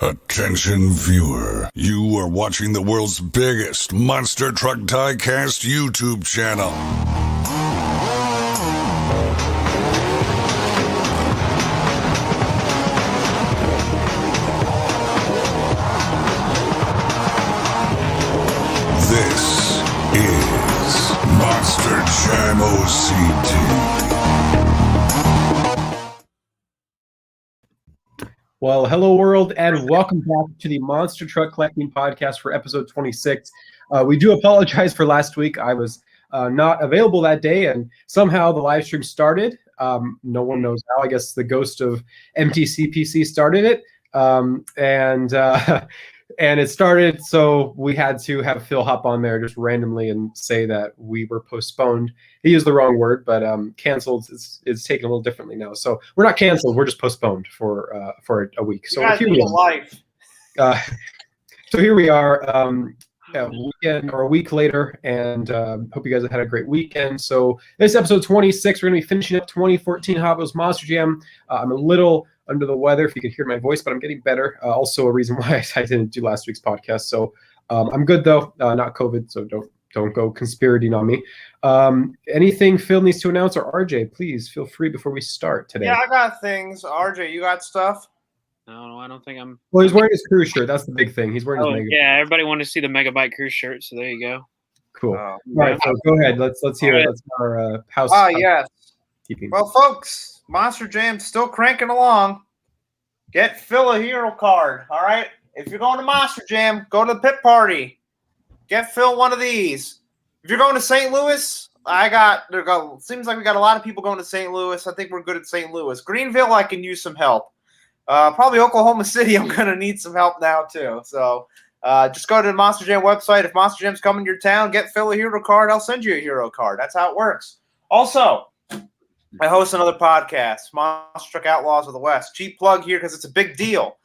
Attention viewer, you are watching the world's biggest monster truck diecast YouTube channel. This is Monster Jam OCD. Well, hello world, and welcome back to the Monster Truck Collecting Podcast for episode 26. We do apologize for last week. I was not available that day, and somehow the live stream started. No one knows how. I guess the ghost of MTCPC started it, and it started, so we had to have Phil hop on there just randomly and say that we were postponed. He used the wrong word, but canceled is taken a little differently now. So we're not canceled, we're just postponed for a week. So here we are. So here we are, a weekend or a week later, and hope you guys have had a great weekend. So this is episode 26. We're going to be finishing up 2014 Hot Wheels Monster Jam. I'm a little under the weather, if you can hear my voice, but I'm getting better. Also a reason why I didn't do last week's podcast. So I'm good though, not COVID, so don't go conspirating on me. Anything Phil needs to announce, or RJ, please feel free before we start today. Yeah, I got things. RJ, you got stuff? No, I don't think I'm. Well, he's wearing his cruise shirt. That's the big thing. He's wearing his Mega. Yeah, everybody wanted to see the Megabyte cruise shirt, so there you go. Cool. All right, so go ahead. Let's hear it. Let's our house. Yes. Keeping. Well, folks, Monster Jam's still cranking along. Get Phil a hero card, all right? If you're going to Monster Jam, go to the pit party. Get Phil one of these. If you're going to St. Louis, seems like we got a lot of people going to St. Louis. I think we're good at St. Louis. Greenville, I can use some help. Probably Oklahoma City, I'm going to need some help now too. So just go to the Monster Jam website. If Monster Jam's coming to your town, get Phil a hero card. I'll send you a hero card. That's how it works. Also, I host another podcast, Monster Truck Outlaws of the West. Cheap plug here because it's a big deal.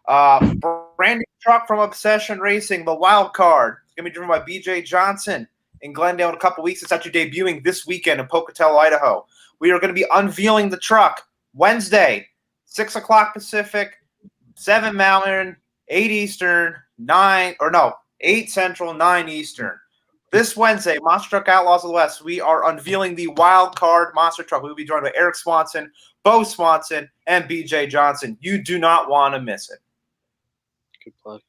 Brand new truck from Obsession Racing, the Wild Card. It's going to be driven by BJ Johnson in Glendale in a couple weeks. It's actually debuting this weekend in Pocatello, Idaho. We are going to be unveiling the truck Wednesday, 6 o'clock Pacific, 7 Mountain, 8 Eastern, 8 Central, 9 Eastern. This Wednesday, Monster Truck Outlaws of the West, we are unveiling the Wild Card Monster Truck. We will be joined by Eric Swanson, Bo Swanson, and BJ Johnson. You do not want to miss it. Good plug.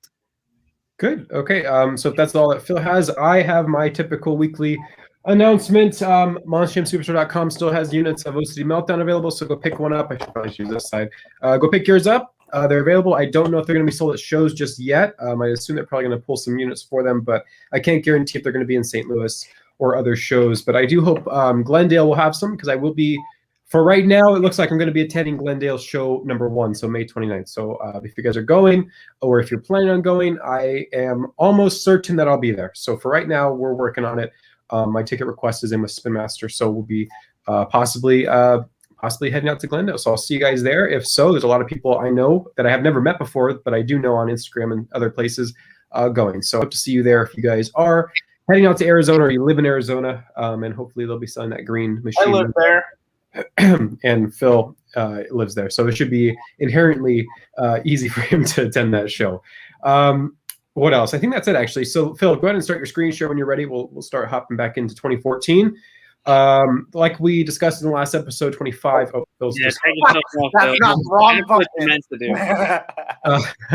Good. Okay. So if that's all that Phil has, I have my typical weekly announcement. MonsterJamSuperstore.com still has units of OCD Meltdown available, so go pick one up. I should probably use this side. Go pick yours up. They're available. I don't know if they're going to be sold at shows just yet. I assume they're probably going to pull some units for them, but I can't guarantee if they're going to be in St. Louis or other shows. But I do hope Glendale will have some, because I will be, for right now, it looks like I'm going to be attending Glendale show number 1, so May 29th. So if you guys are going, or if you're planning on going, I am almost certain that I'll be there. So for right now, we're working on it. My ticket request is in with Spin Master, so we'll be possibly heading out to Glendale. So I'll see you guys there. If so, there's a lot of people I know that I have never met before, but I do know on Instagram and other places going. So I hope to see you there if you guys are heading out to Arizona or you live in Arizona, and hopefully they'll be selling that green machine. I live there. And Phil lives there. So it should be inherently easy for him to attend that show. What else? I think that's it, actually. So Phil, go ahead and start your screen share when you're ready. We'll start hopping back into 2014. Like we discussed in the last episode, 25. Oh, Phil's Yeah, just, That's not wrong. That's what it's meant to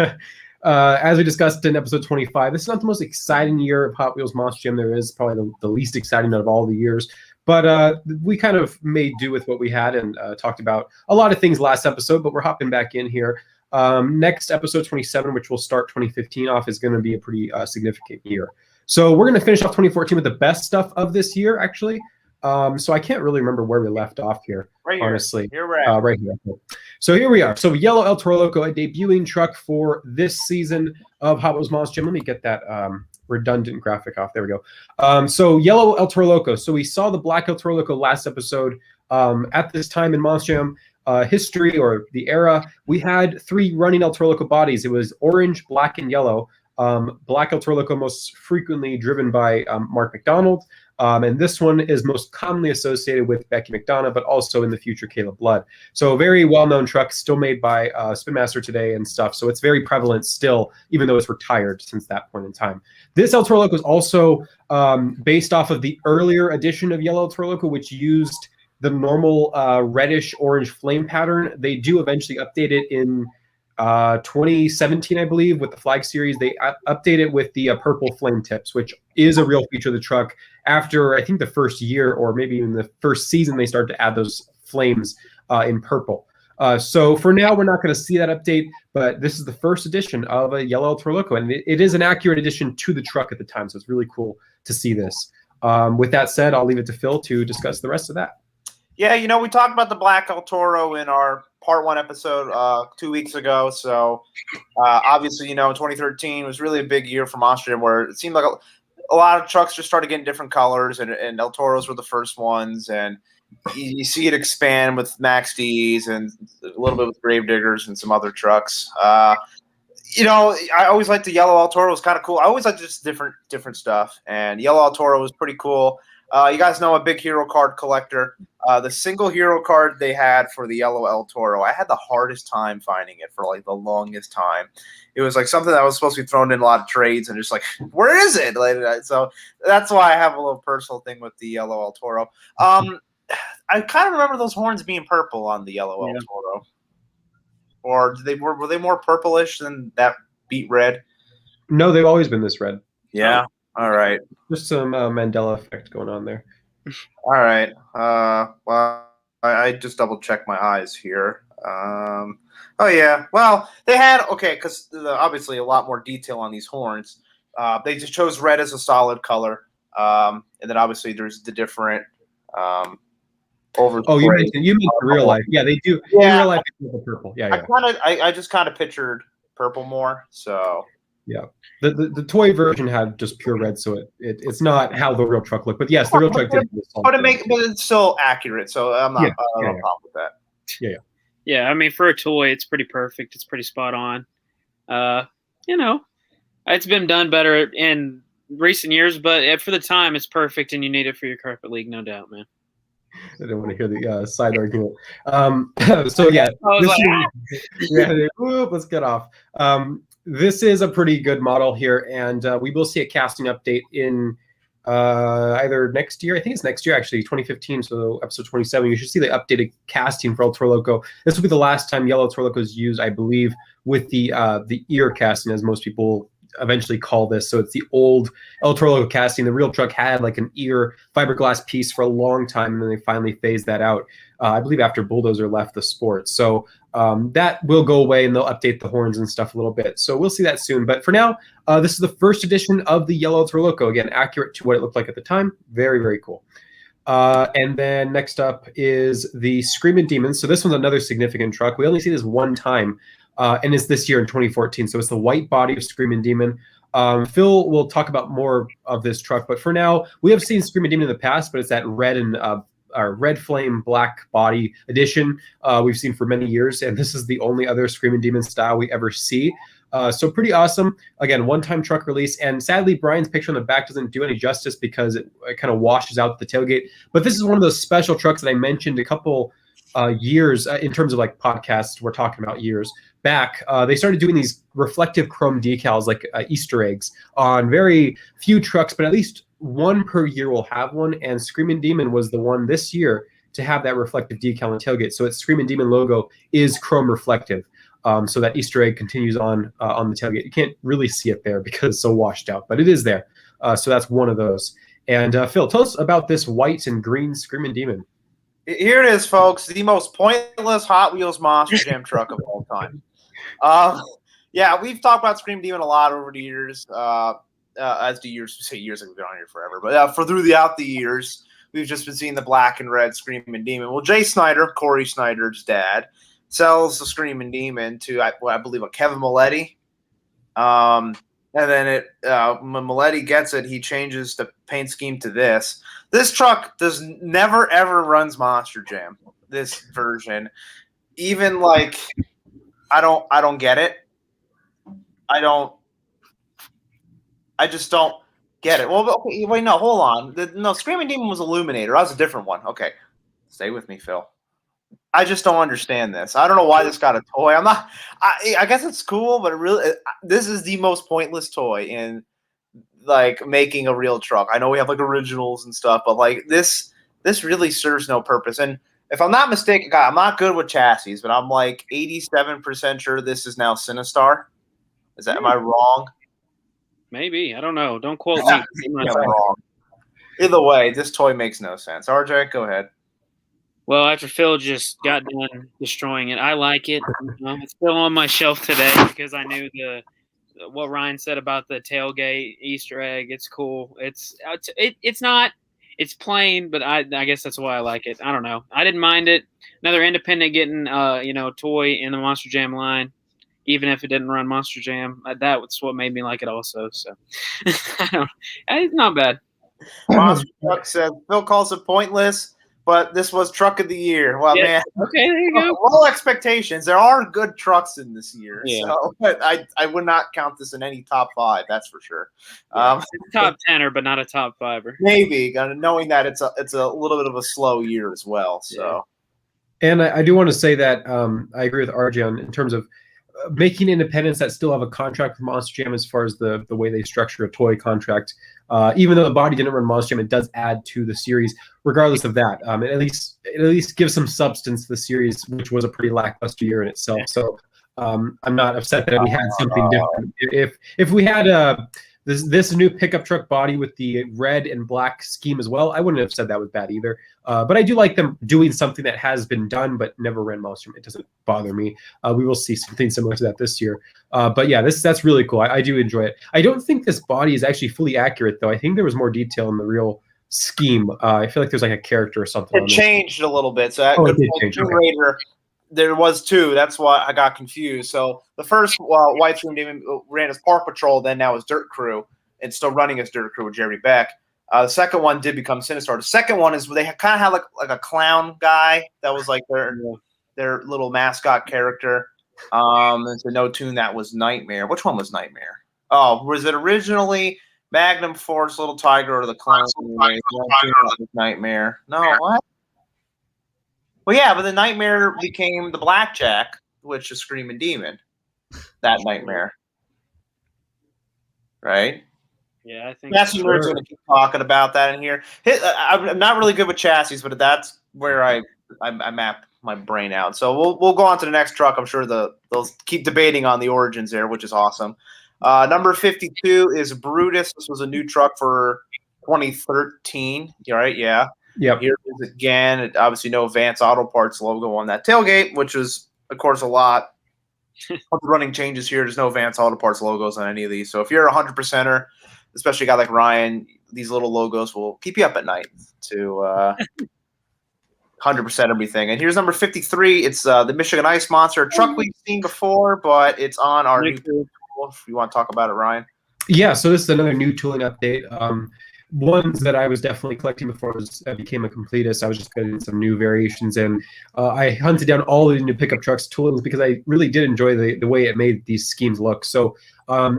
do. as we discussed in episode 25, this is not the most exciting year of Hot Wheels Monster Jam there is. Probably the least exciting out of all the years. But we kind of made do with what we had and talked about a lot of things last episode, but we're hopping back in here. Next episode 27, which will start 2015 off, is going to be a pretty significant year. So we're going to finish off 2014 with the best stuff of this year, actually. So I can't really remember where we left off here, honestly. Here we're at. Right here. So here we are. So yellow Eltorolico, a debuting truck for this season of Hot Wheels Monster Jam. Let me get that redundant graphic off. There we go. So yellow Eltorolico. So we saw the black Eltorolico last episode. At this time in Monster Jam history, or the era, we had 3 running Eltorolico bodies. It was orange, black, and yellow. Black Eltorolico most frequently driven by Mark McDonald. And this one is most commonly associated with Becky McDonough, but also in the future Caleb Blood. So a very well-known truck, still made by Spin Master today and stuff. So it's very prevalent still, even though it's retired since that point in time. This Eltorolico was also based off of the earlier edition of Yellow Eltorolico, which used the normal reddish-orange flame pattern. They do eventually update it in 2017, I believe, with the Flag Series. They update it with the purple flame tips, which is a real feature of the truck. After, I think, the first year or maybe even the first season, they start to add those flames in purple. So for now, we're not going to see that update, but this is the first edition of a Yellow Eltorolico, and it is an accurate addition to the truck at the time, so it's really cool to see this. With that said, I'll leave it to Phil to discuss the rest of that. Yeah, we talked about the Black El Toro in our Part 1 episode 2 weeks ago. So, obviously, 2013 was really a big year for Monster Jam, where it seemed like a lot of trucks just started getting different colors, and El Toros were the first ones. And you see it expand with Max D's and a little bit with Gravediggers and some other trucks. I always liked the Yellow El Toro. It was kind of cool. I always liked just different stuff. And Yellow El Toro was pretty cool. You guys know I'm a big hero card collector. The single hero card they had for the Yellow El Toro, I had the hardest time finding it for like the longest time. It was like something that was supposed to be thrown in a lot of trades, and just like, where is it? So that's why I have a little personal thing with the Yellow El Toro. I kind of remember those horns being purple on the Yellow El Toro, or were they more purplish than that beet red? No, they've always been this red. Yeah. All right. Just some Mandela effect going on there. All right. Well, I just double checked my eyes here. Oh yeah. Well, they had because obviously a lot more detail on these horns. They just chose red as a solid color, and then obviously there's the different over. Oh, you meant real life? Yeah, they do. Yeah. In real life, it's the purple. Yeah. I just kind of pictured purple more. So. Yeah, the toy version had just pure red, so it's not how the real truck looked. But yes, the real truck did. But it's still accurate, so I'm not. I don't have a problem with that. Yeah. I mean, for a toy, it's pretty perfect. It's pretty spot on. It's been done better in recent years, but for the time, it's perfect, and you need it for your carpet league, no doubt, man. I don't want to hear the side argument. So yeah, let's get off. This is a pretty good model here, and we will see a casting update in either next year. I think it's next year, actually, 2015. So episode 27, you should see the updated casting for Eltorolico. This will be the last time Yellow Eltorolico is used, I believe, with the ear casting, as most people eventually call this. So it's the old Eltorolico casting. The real truck had like an ear fiberglass piece for a long time, and then they finally phased that out, I believe, after Bulldozer left the sport. So that will go away, and they'll update the horns and stuff a little bit. So we'll see that soon. But for now, this is the first edition of the Yellow Eltorolico. Again, accurate to what it looked like at the time. Very, very cool. And then next up is the Screaming Demons. So this one's another significant truck. We only see this one time, and it's this year in 2014. So it's the white body of Screaming Demon. Phil will talk about more of this truck, but for now, we have seen Screaming Demon in the past, but it's that red and red flame black body edition we've seen for many years, and this is the only other Screaming Demon style we ever see. So pretty awesome. Again, one-time truck release, and sadly, Brian's picture on the back doesn't do any justice because it kind of washes out the tailgate. But this is one of those special trucks that I mentioned a couple years in terms of like podcasts. We're talking about years back. They started doing these reflective chrome decals, like Easter eggs, on very few trucks, but at least one per year will have one. And Screaming Demon was the one this year to have that reflective decal on the tailgate. So its Screaming Demon logo is chrome reflective. So that Easter egg continues on the tailgate. You can't really see it there because it's so washed out, but it is there. So that's one of those. And Phil, tell us about this white and green Screaming Demon. Here it is, folks. The most pointless Hot Wheels Monster Jam truck of all time. Yeah, we've talked about Screaming Demon a lot over the years. As the years, we say years, like we've been on here forever. But throughout the years, we've just been seeing the black and red Screaming Demon. Well, Jay Snyder, Corey Snyder's dad, sells the Screaming Demon to, I believe, a Kevin Milletti. And then when Milletti gets it, he changes the paint scheme to this. This truck never ever runs Monster Jam. This version, even like, I don't get it. I just don't. Get it? Well, okay, wait, no, hold on. No, Screaming Demon was Illuminator. That was a different one. Okay, stay with me, Phil. I just don't understand this. I don't know why this got a toy. I guess it's cool, but this is the most pointless toy in like making a real truck. I know we have like originals and stuff, but like this really serves no purpose. And if I'm not mistaken, God, I'm not good with chassis, but I'm like 87% sure this is now Sinistar. Am I wrong? Maybe. I don't know. Don't quote me. I'm wrong. Either way, this toy makes no sense. RJ, go ahead. Well, after Phil just got done destroying it, I like it. It's still on my shelf today because I knew what Ryan said about the tailgate Easter egg. It's cool. It's not. It's plain, but I guess that's why I like it. I don't know. I didn't mind it. Another independent getting toy in the Monster Jam line, even if it didn't run Monster Jam. That's what made me like it also. So it's not bad. Monster Truck says Phil calls it pointless, but this was Truck of the Year. Well, yeah. Man, okay, there you go. Low expectations. There are good trucks in this year, yeah. So but I would not count this in any top 5. That's for sure. Yeah, top 10er, but not a top 5er. Maybe knowing that it's a little bit of a slow year as well. So, and I do want to say that I agree with RJ in terms of making independents that still have a contract with Monster Jam as far as the way they structure a toy contract. Even though the body didn't run Monster Jam, it does add to the series. Regardless of that, it at least gives some substance to the series, which was a pretty lackluster year in itself. So I'm not upset that we had something different. If we had this new pickup truck body with the red and black scheme as well, I wouldn't have said that was bad either. But I do like them doing something that has been done but never ran Monster Jam. It doesn't bother me. We will see something similar to that this year. But yeah, that's really cool. I do enjoy it. I don't think this body is actually fully accurate, though. I think there was more detail in the real scheme. I feel like there's like a character or something. It changed a little bit. So it did change. Raider, there was 2. That's why I got confused. So the first White Scream Demon ran as Park Patrol, then now as Dirt Crew. It's still running as Dirt Crew with Jerry Beck. The second one did become Sinistar. The second one is they kind of had like a clown guy that was like their little mascot character. There's a no tune that was Nightmare. Which one was Nightmare? Oh, was it originally Magnum Force, Little Tiger, or the Clown? Nightmare. No, what? Well, yeah, but the Nightmare became the Blackjack, which is Screaming Demon. That Nightmare. Right? Yeah, I think that's what we're going to keep talking about that in here. I'm not really good with chassis, but that's where I map my brain out. So we'll go on to the next truck. I'm sure they'll keep debating on the origins there, which is awesome. Number 52 is Brutus. This was a new truck for 2013. Right? Yeah. Yep. Here it is again. Obviously, no Vance Auto Parts logo on that tailgate, which is, of course, a lot of running changes here. There's no Vance Auto Parts logos on any of these. So if you're a 100%er, especially a guy like Ryan, these little logos will keep you up at night to 100% everything. And here's number 53. It's the Michigan Ice Monster, a truck we've seen before, but it's on our new tool. If you want to talk about it, Ryan. Yeah, so this is another new tooling update. Ones that I was definitely collecting before I became a completist. I was just getting some new variations, and I hunted down all the new pickup trucks toolings because I really did enjoy the way it made these schemes look. So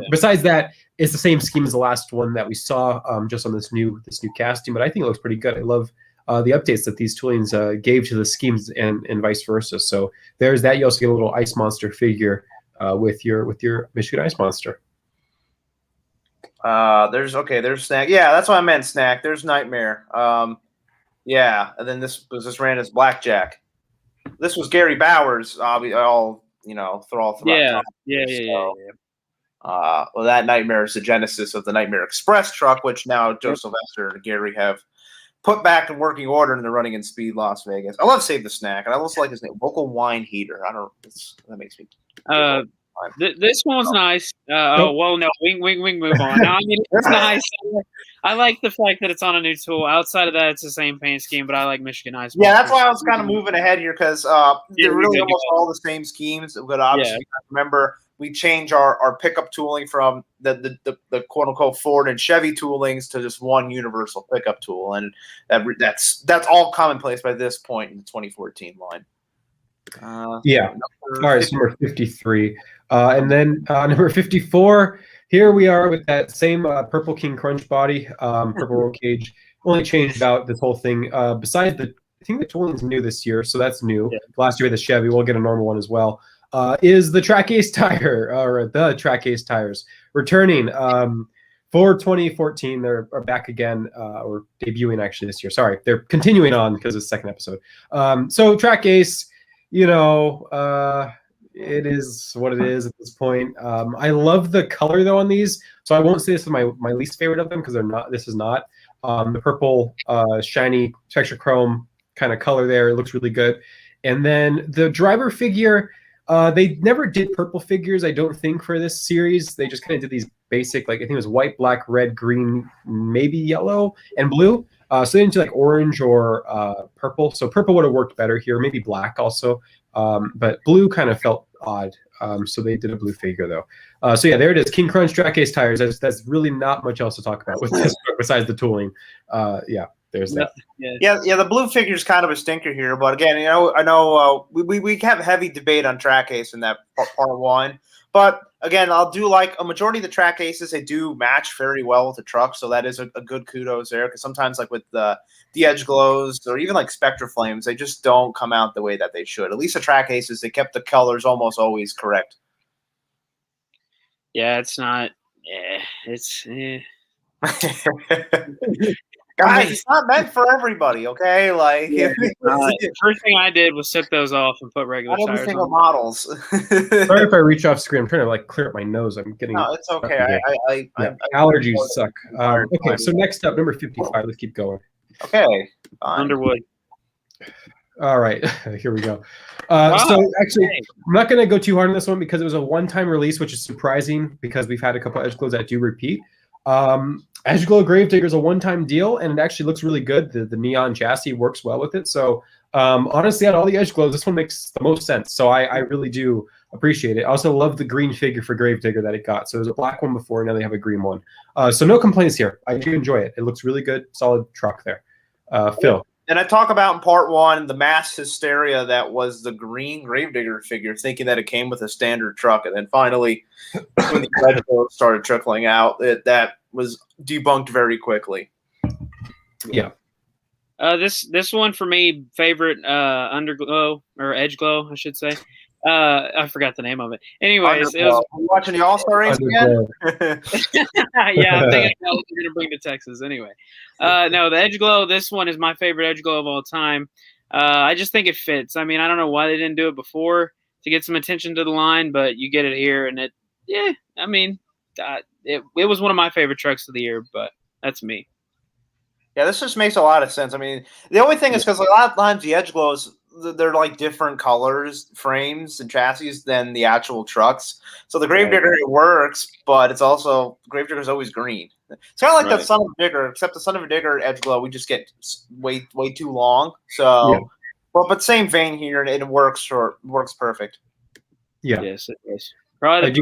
besides that, it's the same scheme as the last one that we saw, just on this new casting, but I think it looks pretty good. I love the updates that these toolings gave to the schemes and vice versa. So there's that. You also get a little Ice Monster figure with your Michigan Ice Monster. There's Snack. Yeah, that's what I meant, Snack. There's Nightmare. Yeah, and then this ran as Blackjack. This was Gary Bowers. All throughout. Yeah. Well, that Nightmare is the genesis of the Nightmare Express truck, which now Joe Sylvester and Gary have put back in working order, and they're running in Speed Las Vegas. I love Save the Snack, and I also like his name, Local Wine Heater. That makes me. This one's nice. Well, no, we move on. No, I mean, it's nice. I like the fact that it's on a new tool. Outside of that, it's the same paint scheme, but I like Michigan Ice. Yeah, that's why I was kind of moving ahead here because they're really almost all the same schemes. But obviously, remember, we change our pickup tooling from the quote unquote Ford and Chevy toolings to just one universal pickup tool, and that's all commonplace by this point in the 2014 line. All right, so number 53. And then number 54, here we are with that same Purple King Crunch body, purple roll cage. Only changed out this whole thing. Besides I think the tooling's new this year, so that's new. Yeah. Last year, the Chevy, we'll get a normal one as well. Is the Track Ace tire, or the Track Ace tires, returning for 2014. They're back again, or debuting actually this year. Sorry, they're continuing on because it's the second episode. So Track Ace, you know, it is what it is at this point. I love the color though on these, so I won't say this is my least favorite of them because they're not. This is not the purple, shiny texture chrome kind of color there. It looks really good. And then the driver figure, they never did purple figures, I don't think, for this series. They just kind of did these basic, like I think it was white, black, red, green, maybe yellow, and blue. So they didn't do like orange or purple. So purple would have worked better here, maybe black also. But blue kind of felt odd. So they did a blue figure though. So yeah, there it is. King Crunch Track Ace tires. That's really not much else to talk about with this book besides the tooling. Yeah, there's that. Yeah. The blue figure is kind of a stinker here, but again, I know we have heavy debate on Track Ace in that part one. But again, I'll do like a majority of the Track Aces, they do match very well with the truck, so that is a good kudos there. Because sometimes, like with the Edge Glows or even like Spectre Flames, they just don't come out the way that they should. At least the Track Aces, they kept the colors almost always correct. Yeah, it's not. Yeah, it's. Guys, it's not meant for everybody, okay? Like, the first thing I did was took those off and put regular not every tires single on. models. Sorry if I reach off screen. I'm trying to like clear up my nose. I'm getting. No, it's okay. Allergies suck. Okay, so next up, number 55. Let's keep going. Okay. Fine. Underwood. All right, here we go. So actually, I'm not going to go too hard on this one because it was a one-time release, which is surprising because we've had a couple of Edge Glows that do repeat. Edge Glow Gravedigger is a one-time deal, and it actually looks really good. The neon chassis works well with it. So honestly, out of all the Edge Glows, this one makes the most sense. So I really do appreciate it. I also love the green figure for Gravedigger that it got. So there's a black one before, now they have a green one. So no complaints here. I do enjoy it. It looks really good. Solid truck there. Phil. And I talk about in part one the mass hysteria that was the green Gravedigger figure, thinking that it came with a standard truck, and then finally, when the Red Glows started trickling out, that was debunked very quickly. Yeah. This one for me, favorite Underglow or Edge Glow, I should say. I forgot the name of it. Anyways, it was. Are you watching the All-Star race again? Yeah, I'm thinking about what they're gonna bring to Texas anyway. No, the Edge Glow. This one is my favorite Edge Glow of all time. I just think it fits. I mean, I don't know why they didn't do it before to get some attention to the line, but you get it here, and it. Yeah, I mean, it was one of my favorite trucks of the year, but that's me. Yeah, this just makes a lot of sense. I mean, the only thing is because a lot of times the Edge Glows, they're like different colors, frames, and chassis than the actual trucks. So the Gravedigger works, but it's also Gravedigger is always green. It's kind of like the Son of a Digger, except the Son of a Digger Edge Glow, we just get way too long. So, but same vein here, and it works perfect. Yeah. Yes, it is. Probably I do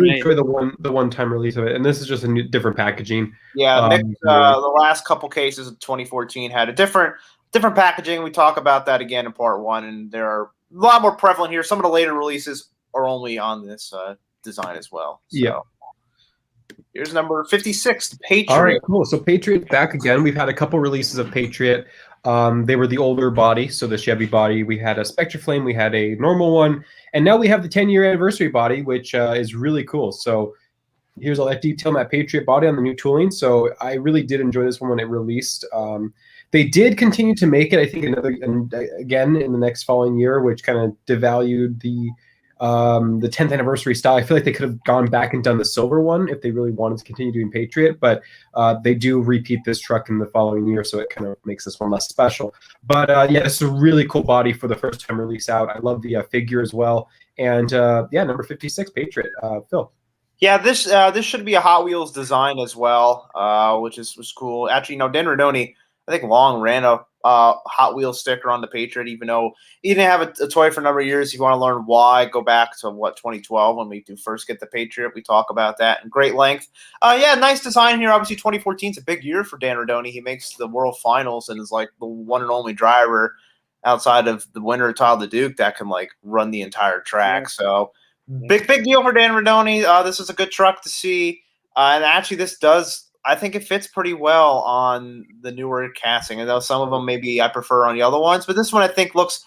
enjoy the one-time release of it, and this is just a different packaging. Yeah, the last couple cases of 2014 had a different packaging. We talk about that again in part one, and there are a lot more prevalent here. Some of the later releases are only on this design as well. So. Yeah. Here's number 56, the Patriot. All right, cool. So Patriot back again. We've had a couple releases of Patriot. They were the older body, so the Chevy body. We had a Spectre Flame. We had a normal one. And now we have the 10-year anniversary body, which is really cool. So here's all that detail on that Patriot body on the new tooling. So I really did enjoy this one when it released. They did continue to make it, I think, again in the next following year, which kind of devalued the 10th anniversary style. I feel like they could have gone back and done the silver one if they really wanted to continue doing Patriot, but they do repeat this truck in the following year, so it kind of makes this one less special. But yeah, it's a really cool body for the first time release out. I love the figure as well. And yeah, number 56, Patriot. Phil. Yeah, this should be a Hot Wheels design as well, which was cool. Actually, Dan Rodoni, I think, long ran a Hot Wheels sticker on the Patriot, even though he didn't have a toy for a number of years. If you want to learn why, go back to 2012 when we do first get the Patriot. We talk about that in great length. Yeah, nice design here. Obviously, 2014 is a big year for Dan Rodoni. He makes the World Finals and is like the one and only driver outside of the winner, Tyler the Duke, that can like run the entire track. So Big deal for Dan Radoni. This is a good truck to see. And actually, I think it fits pretty well on the newer casting. I know some of them maybe I prefer on the other ones, but this one I think looks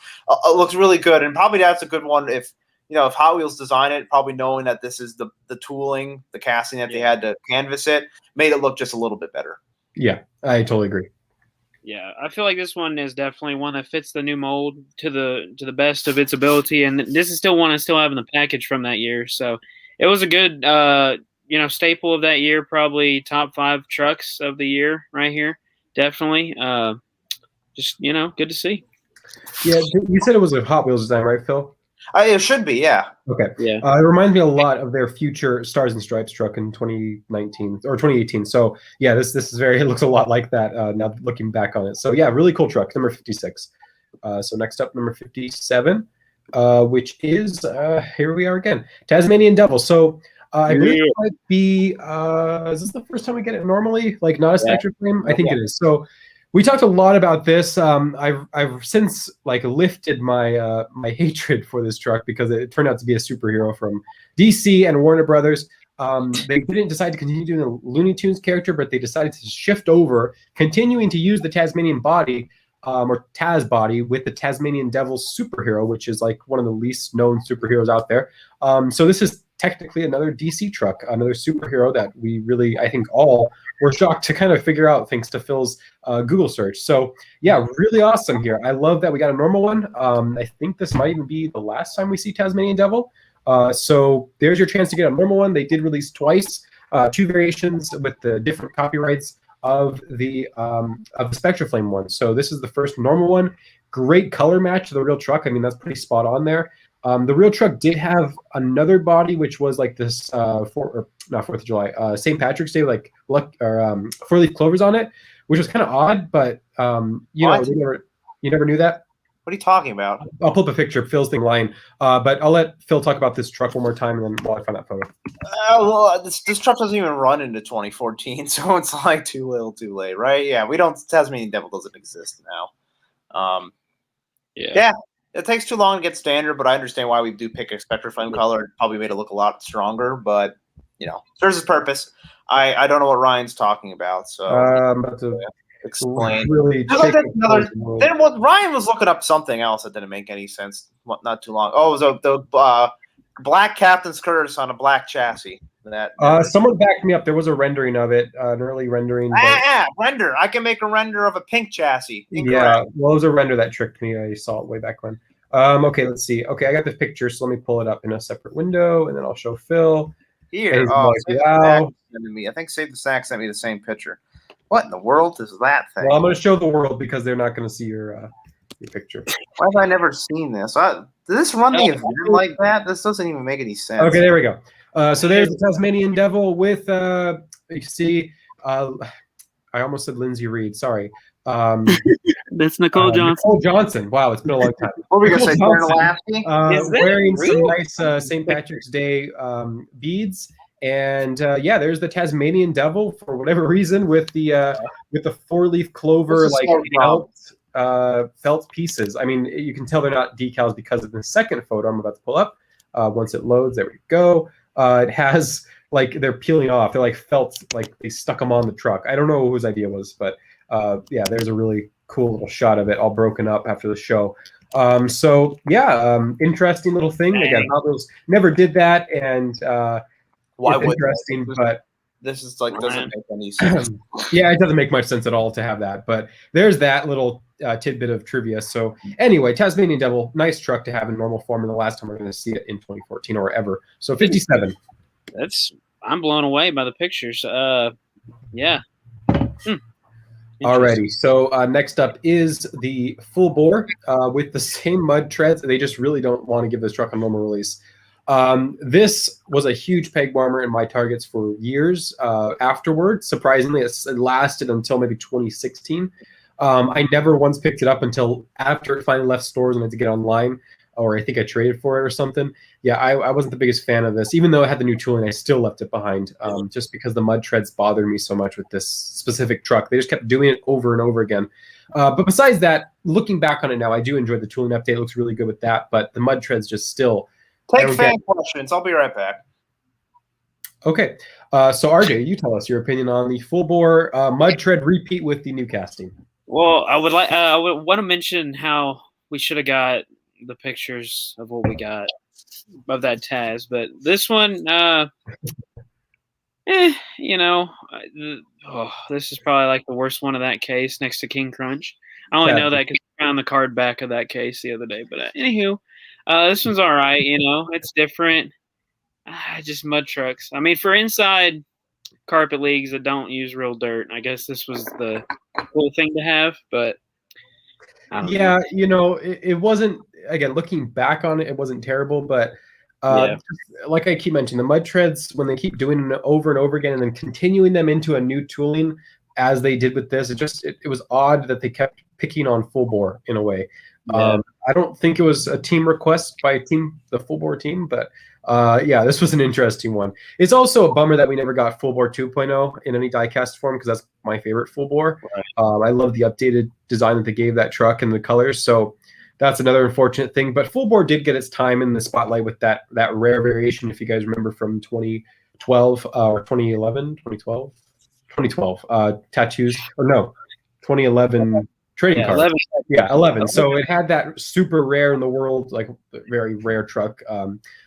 really good. And probably that's a good one if Hot Wheels design it, probably knowing that this is the tooling, the casting that they had to canvas it, made it look just a little bit better. Yeah, I totally agree. Yeah, I feel like this one is definitely one that fits the new mold to the best of its ability, and this is still one I still have in the package from that year. So it was a good, staple of that year. Probably top 5 trucks of the year right here. Definitely, just good to see. Yeah, you said it was a Hot Wheels design, right, Phil? It should be, yeah. Okay. Yeah. It reminds me a lot of their future Stars and Stripes truck in 2019 or 2018. So yeah, this is it looks a lot like that now looking back on it. So yeah, really cool truck, number 56. So next up, number 57, which is here we are again, Tasmanian Devil. So I believe it might be is this the first time we get it normally, like not a Spectre frame? I think it is. So we talked a lot about this. I've since lifted my my hatred for this truck because it turned out to be a superhero from DC and Warner Brothers. They didn't decide to continue doing the Looney Tunes character, but they decided to shift over, continuing to use the Tasmanian body or Taz body with the Tasmanian Devil superhero, which is like one of the least known superheroes out there. So this is technically another DC truck, another superhero that we really, I think, all were shocked to kind of figure out thanks to Phil's Google search. So yeah, really awesome here. I love that we got a normal one. I think this might even be the last time we see Tasmanian Devil. So there's your chance to get a normal one. They did release twice, 2 variations with the different copyrights of the Spectre Flame one. So this is the first normal one. Great color match to the real truck. I mean, that's pretty spot on there. The real truck did have another body, which was like this not 4th of July, St. Patrick's Day, like 4-leaf clovers on it, which was kind of odd, but you never knew that. What are you talking about? I'll pull up a picture of Phil's thing line, but I'll let Phil talk about this truck one more time, and then while I find that photo. Well, this truck doesn't even run into 2014, so it's like too little, too late, right? Yeah, Tasmanian Devil doesn't exist now. Yeah. It takes too long to get standard, but I understand why we do pick a Spectre Flame color. It probably made it look a lot stronger, but serves its purpose. I don't know what Ryan's talking about, so I'm about to explain. Really then Ryan was looking up something else that didn't make any sense not too long. Oh, it was the black Captain's Curtis on a black chassis. Someone backed me up. There was a rendering of it, an early rendering. Render. I can make a render of a pink chassis. Incorrect. Yeah, well, it was a render that tricked me. I saw it way back when. Okay, let's see. Okay, I got the picture, so let me pull it up in a separate window, and then I'll show Phil. Here. Wow. I think Save the Sack sent me the same picture. What in the world is that thing? Well, I'm going to show the world because they're not going to see your picture. Why have I never seen this? Did this run the event like that? This doesn't even make any sense. Okay, there we go. So there's the Tasmanian Devil with, you see, I almost said Lindsay Reed. Sorry. That's Nicole Johnson. Nicole Johnson. Wow, it's been a long time. What were we going to say? Darren wearing some nice St. Patrick's Day beads. And there's the Tasmanian Devil for whatever reason with the 4-leaf clover felt pieces. I mean, you can tell they're not decals because of the second photo I'm about to pull up. Once it loads, there we go. It has they're peeling off. They're felt like they stuck them on the truck. I don't know whose idea it was, but there's a really cool little shot of it all broken up after the show. Interesting little thing. Again, Hot Wheels never did that, and why would interesting? But this is doesn't make any sense. Yeah, it doesn't make much sense at all to have that. But there's that little tidbit of trivia. So anyway, Tasmanian Devil, nice truck to have in normal form, and the last time we're going to see it in 2014 or ever. So 57. I'm blown away by the pictures. Yeah. Alrighty, so next up is the full bore with the same mud treads. They just really don't want to give this truck a normal release. This was a huge peg warmer in my targets for years afterward. Surprisingly, it lasted until maybe 2016. I never once picked it up until after it finally left stores and I had to get online, or I think I traded for it or something. Yeah, I wasn't the biggest fan of this. Even though it had the new tooling, I still left it behind just because the mud treads bothered me so much with this specific truck. They just kept doing it over and over again. But besides that, looking back on it now, I do enjoy the tooling update. It looks really good with that. But the mud treads just still Take fan questions. I'll be right back. Okay. So RJ, you tell us your opinion on the full bore mud tread repeat with the new casting. Well, I would want to mention how we should have got the pictures of what we got of that Taz, but this one, this is probably like the worst one of that case next to King Crunch. I only know that because I found the card back of that case the other day. But anywho, this one's all right. It's different. Just mud trucks. I mean, for inside carpet leagues that don't use real dirt, I guess this was the cool thing to have. But yeah, it wasn't. Again, looking back on it, it wasn't terrible. But like I keep mentioning, the mud treads, when they keep doing it over and over again and then continuing them into a new tooling as they did with this, it was odd that they kept picking on full bore in a way. I don't think it was a team request by the full bore team, but this was an interesting one. It's also a bummer that we never got full bore 2.0 in any diecast form, because that's my favorite full bore. Right. I love the updated design that they gave that truck and the colors. So that's another unfortunate thing. But full bore did get its time in the spotlight with that rare variation, if you guys remember, from 2012 or 2011, 2012 tattoos, or no, 2011 trading card. 11. Yeah, 11. So it had that super rare in the world, like very rare truck,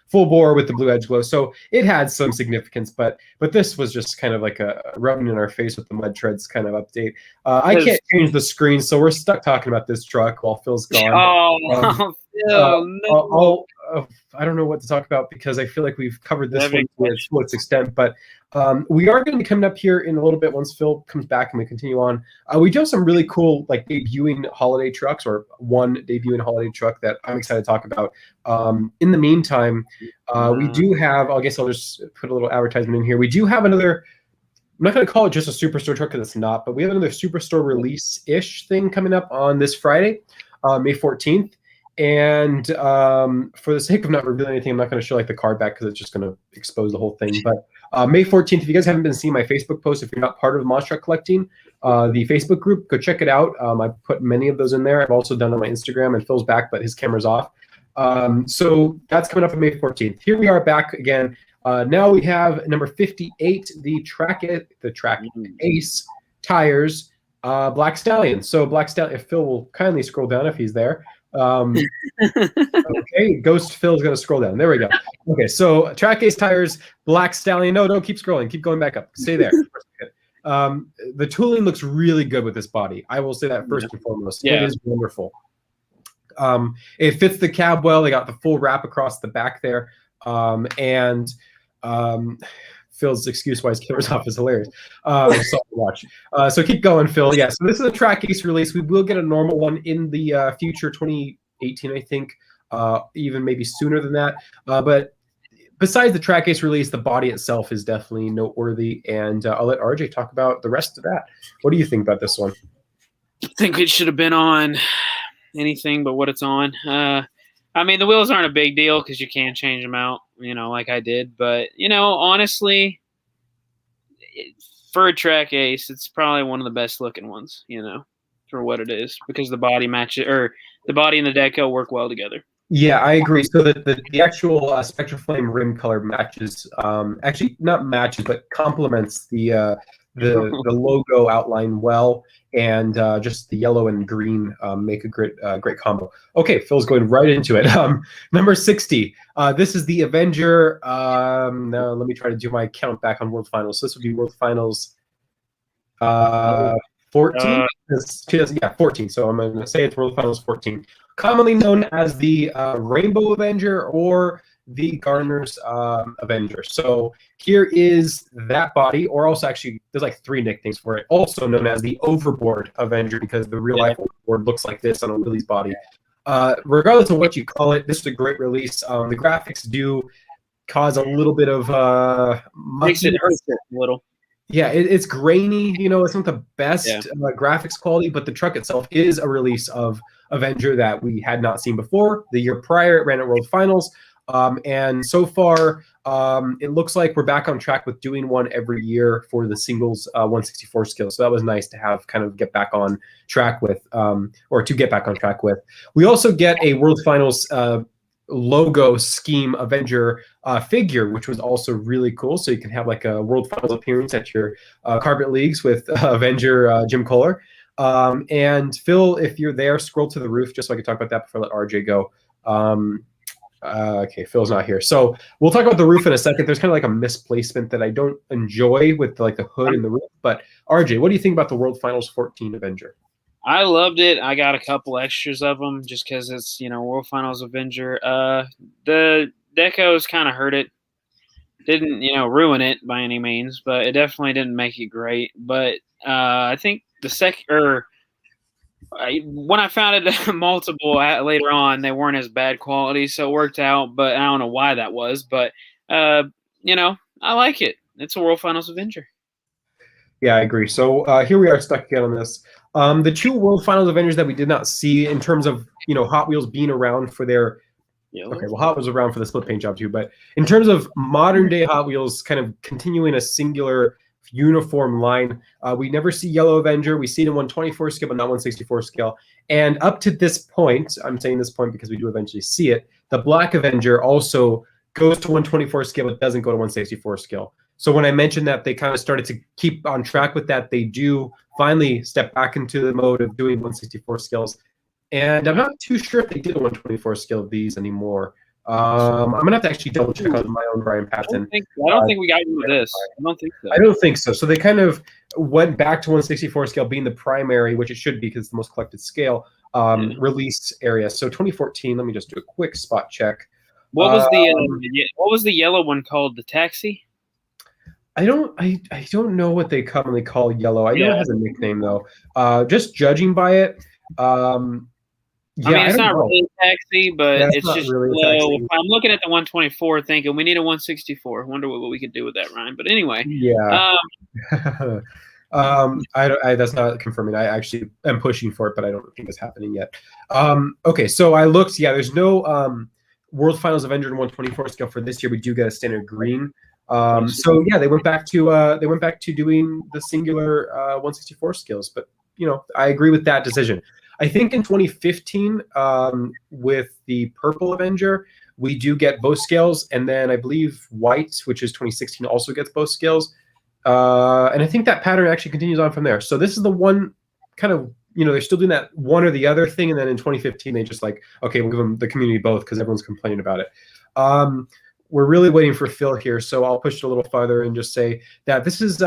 full bore with the blue edge glow. So it had some significance, but this was just kind of like a rubbing in our face with the mud treads kind of update. I can't change the screen, so we're stuck talking about this truck while Phil's gone. Phil, no. I don't know what to talk about because I feel like we've covered this one to its extent, but we are going to be coming up here in a little bit once Phil comes back and we continue on. We do have some really cool like debuting holiday trucks, or one debuting holiday truck that I'm excited to talk about. In the meantime, we do have, I guess I'll just put a little advertisement in here. We do have another, I'm not going to call it just a Superstore truck because it's not, but we have another Superstore release-ish thing coming up on this Friday, May 14th. And for the sake of not revealing anything, I'm not going to show like the card back because it's just going to expose the whole thing. But May 14th, if you guys haven't been seeing my Facebook post, if you're not part of Monster Truck Collecting, the Facebook group, go check it out. I put many of those in there. I've also done on my Instagram, and Phil's back, but his camera's off. So that's coming up on May 14th. Here we are back again. Now we have number 58, the Track Ace tires, Black Stallion. So Black Stallion, if Phil will kindly scroll down if he's there. Okay, Ghost Phil's going to scroll down. There we go. Okay, so Track Ace tires, Black Stallion. No, don't keep scrolling. Keep going back up. Stay there. The tooling looks really good with this body. I will say that first and foremost. It is wonderful. It fits the cab well. They got the full wrap across the back there. Phil's excuse why his camera's off is hilarious. So watch. So keep going, Phil. Yeah, so this is a Track Ace release. We will get a normal one in the future, 2018, I think, even maybe sooner than that. But besides the Track Ace release, the body itself is definitely noteworthy. And I'll let RJ talk about the rest of that. What do you think about this one? I think it should have been on anything but what it's on. I mean, the wheels aren't a big deal because you can change them out, like I did. But, honestly, for a Track Ace, it's probably one of the best looking ones, for what it is, because the body matches, or the body and the deco work well together. Yeah, I agree. So the actual Spectral Flame rim color matches, actually not matches, but complements the logo outline well, and just the yellow and green make a great combo. Okay, Phil's going right into it. Number 60. This is the Avenger. Now let me try to do my count back on World Finals. So this would be World Finals 14. 14. So I'm going to say it's World Finals 14, commonly known as the Rainbow Avenger or the Gardener's Avenger. So here is that body, or also actually there's like 3 nicknames for it, also known as the Overboard Avenger, because the real life Overboard looks like this on a Willie's body. Regardless of what you call it, this is a great release. The graphics do cause a little bit of makes it hurt a little. Yeah, it's grainy. It's not the best graphics quality, but the truck itself is a release of Avenger that we had not seen before. The year prior, it ran at World Finals. And so far, it looks like we're back on track with doing one every year for the singles 164 scale. So that was nice to have kind of get back on track with, or to get back on track with. We also get a World Finals logo scheme Avenger figure, which was also really cool. So you can have like a World Finals appearance at your carpet leagues with Avenger Jim Kohler. And Phil, if you're there, scroll to the roof just so I can talk about that before I let RJ go. Okay, Phil's not here. So we'll talk about the roof in a second. There's kind of like a misplacement that I don't enjoy with like the hood and the roof. But RJ, what do you think about the World Finals 14 Avenger? I loved it. I got a couple extras of them just because it's, World Finals Avenger. The decos kind of hurt it. Didn't, ruin it by any means, but it definitely didn't make it great. But I think when I found it multiple later on, they weren't as bad quality, so it worked out. But I don't know why that was. But, I like it. It's a World Finals Avenger. Yeah, I agree. So here we are stuck again on this. The two World Finals Avengers that we did not see in terms of, Hot Wheels being around for their okay, well, Hot Wheels was around for the split paint job too, but in terms of modern day Hot Wheels kind of continuing a singular uniform line, we never see Yellow Avenger. We see it in 124 scale, but not 164 scale. And up to this point, I'm saying this point because we do eventually see it, the Black Avenger also goes to 124 scale, but doesn't go to 164 scale. So when I mentioned that they kind of started to keep on track with that, they do finally step back into the mode of doing 164 scales. And I'm not too sure if they did a 124 scale of these anymore. I'm going to have to actually double check on my own Brian Patton. I don't think we got into this. I don't think so. I don't think so. So they kind of went back to 164 scale being the primary, which it should be because it's the most collected scale, release area. So 2014, let me just do a quick spot check. What was the yellow one called? The Taxi? I don't know what they commonly call yellow. I know it has a nickname though. Just judging by it, it's not really a taxi, but it's just really low. I'm looking at the 124 thinking we need a 164. I wonder what we could do with that, Ryan. But anyway. Yeah. That's not confirming. I actually am pushing for it, but I don't think it's happening yet. Okay, so I looked. Yeah, there's no World Finals Avenger in 124 scale for this year. We do get a standard green. So yeah, they went back to doing the singular 164 scales. But I agree with that decision. I think in 2015, with the Purple Avenger, we do get both scales, and then I believe White, which is 2016, also gets both scales. And I think that pattern actually continues on from there. So this is the one kind of, they're still doing that one or the other thing, and then in 2015 they just like, okay, we'll give them the community both because everyone's complaining about it. We're really waiting for Phil here, so I'll push it a little farther and just say that this is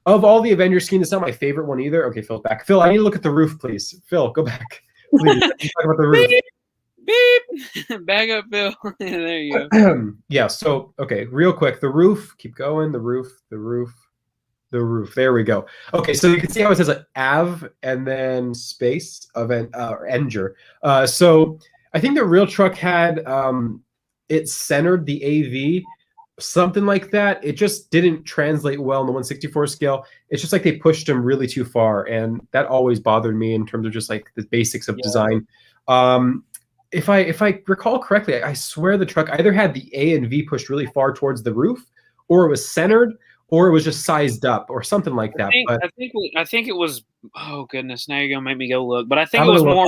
of all the Avengers schemes, it's not my favorite one either. Okay, Phil's back. Phil, I need to look at the roof, please. Phil, go back. Please. Talk about the roof. Beep. Back up, Phil. There you go. Yeah, so, okay, real quick. The roof. Keep going. The roof. There we go. Okay, so you can see how it says Av and then space of Enger. So I think the real truck had it centered the AV, something like that. It just didn't translate well in the 164 scale. It's just like they pushed them really too far, and that always bothered me in terms of just like the basics of design. If I recall correctly, I swear the truck either had the A and V pushed really far towards the roof, or it was centered, or it was just sized up, or something like that. I think it was. Oh goodness! Now you're gonna make me go look. But I think it was more.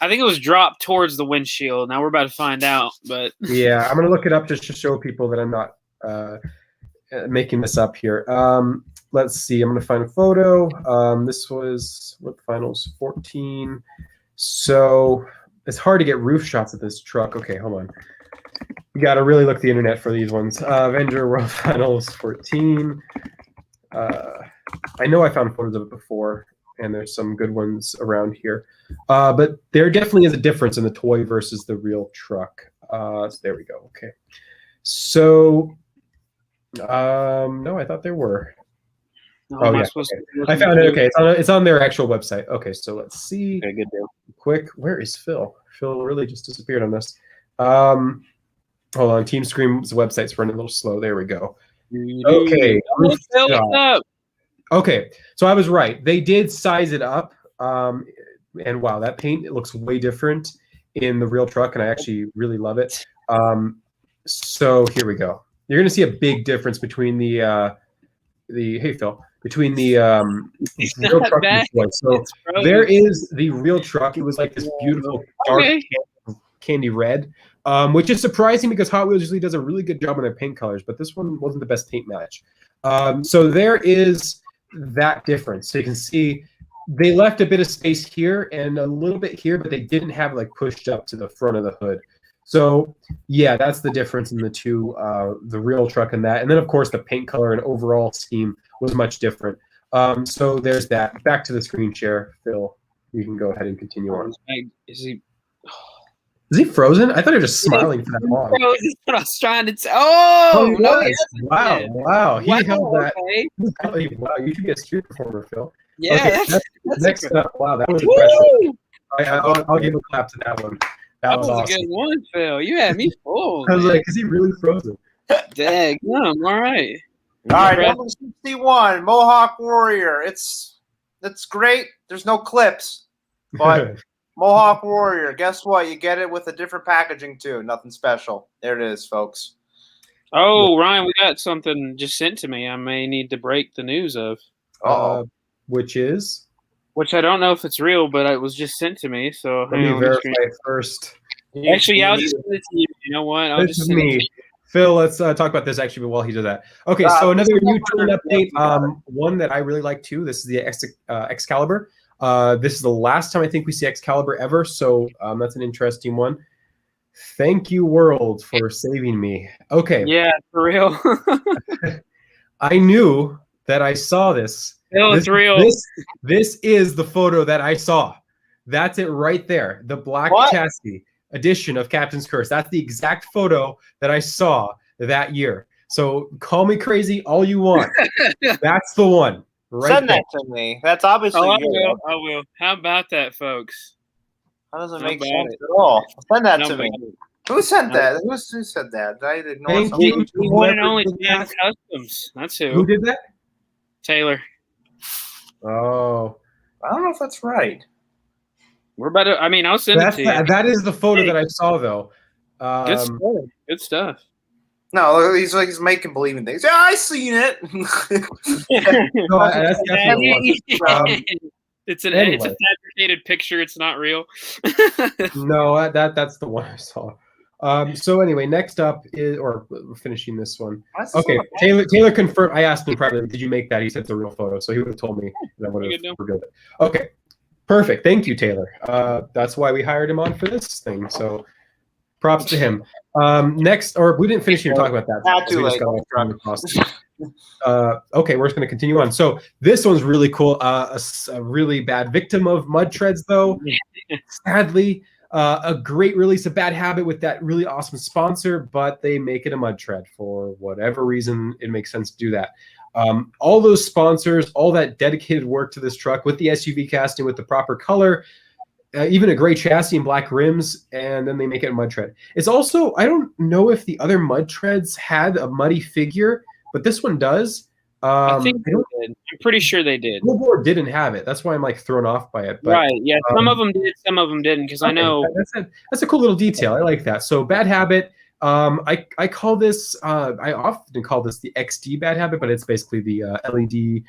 I think it was dropped towards the windshield. Now we're about to find out. But yeah, I'm gonna look it up just to show people that I'm not making this up here. Let's see. I'm gonna find a photo. This was what finals 14. So it's hard to get roof shots of this truck. Okay, hold on. We got to really look the internet for these ones. Avenger World Finals 14. I know I found photos of it before, and there's some good ones around here. But there definitely is a difference in the toy versus the real truck. So there we go. Okay. So, no, I thought there were. Oh, yeah. Okay. I found it. Okay, it's on their actual website. Okay, so let's see. Okay, good deal. Quick, where is Phil? Phil really just disappeared on this. Hold on, Team Scream's website's running a little slow. There we go. Okay. Okay, so I was right. They did size it up, and wow, that paint, it looks way different in the real truck, and I actually really love it. So here we go. You're going to see a big difference between the hey Phil, between the real truck and the toy. So there is the real truck. It was like this beautiful dark candy red. which is surprising because Hot Wheels usually does a really good job on their paint colors, but this one wasn't the best paint match. So there is that difference. So you can see they left a bit of space here and a little bit here, but they didn't have like pushed up to the front of the hood. So yeah, that's the difference in the two, the real truck and that. And then of course the paint color and overall scheme was much different. So there's that. Back to the screen share, Phil. You can go ahead and continue on. Is he frozen? I thought he was just smiling for that long. That's what I was trying to say. Oh, no, wow. He held that. Okay. Wow, you should be a street performer, Phil. Yeah, okay, that's next up. Wow, that was impressive. I'll give a clap to that one. That was awesome. A good one, Phil. You had me fooled. I was like, is he really frozen? Dang, all right. All right, number 61, Mohawk Warrior. It's great. There's no clips, but Mohawk Warrior. Guess what? You get it with a different packaging too. Nothing special. There it is, folks. Oh, Ryan, we got something just sent to me. I may need to break the news of. Which is? Which I don't know if it's real, but it was just sent to me. So let me verify it first. Actually, I'll just send it to you. You know what? This is me. Phil, let's talk about this actually while he does that. Okay, so another new tool update. One that I really like too. This is the Excalibur. This is the last time I think we see Excalibur ever, so that's an interesting one. Thank you, world, for saving me. Okay. Yeah, for real. I knew that I saw this. No, it's real. This is the photo that I saw. That's it right there. The black chassis edition of Captain's Curse. That's the exact photo that I saw that year. So call me crazy all you want. That's the one. Right Send that to me. That's obviously I will. How about that, folks? How does it make sense at all? Send that to me. Who sent that? Who said that? I ignored something. One and only Dan Customs. That's who. Who did that? Taylor. Oh. I don't know if that's right. We're about to. I mean, I'll send it to you. That is the photo that I saw, though. Good stuff. No, he's making believing things. Yeah, I seen it. No, that's definitely it's a fabricated picture. It's not real. No, that's the one I saw. So anyway, next up is, or we're finishing this one. Okay, Taylor confirmed. I asked him privately, did you make that? He said it's a real photo, so he would have told me, and I would have revealed it. Okay, perfect. Thank you, Taylor. That's why we hired him on for this thing. So props to him. Next, or we didn't finish here talking about that. Not too late. Okay, we're just going to continue on. So this one's really cool. A really bad victim of mud treads, though. Sadly. A great release of Bad Habit with that really awesome sponsor, but they make it a mud tread for whatever reason. It makes sense to do that. All those sponsors, all that dedicated work to this truck with the SUV casting, with the proper color, even a gray chassis and black rims, and then they make it a mud tread. It's also, I don't know if the other mud treads had a muddy figure, but this one does. I think they did. I'm pretty sure they did. Billboard didn't have it. That's why I'm like thrown off by it. But, right. Yeah. Some of them did. Some of them didn't. Because I know that's a cool little detail. I like that. So Bad Habit. I call this. I often call this the XD Bad Habit, but it's basically the LED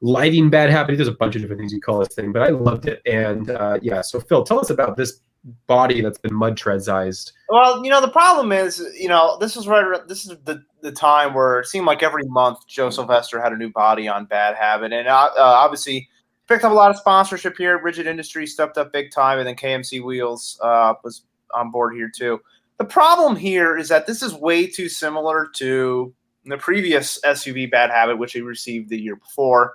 lighting Bad Habit. There's a bunch of different things you call this thing, but I loved it. And yeah. So Phil, tell us about this body that's been mud treadsized. Well, the problem is, this is the time where it seemed like every month Joe Sylvester had a new body on Bad Habit, and obviously picked up a lot of sponsorship here. Rigid Industries stepped up big time, and then KMC Wheels was on board here too. The problem here is that this is way too similar to the previous SUV Bad Habit, which he received the year before.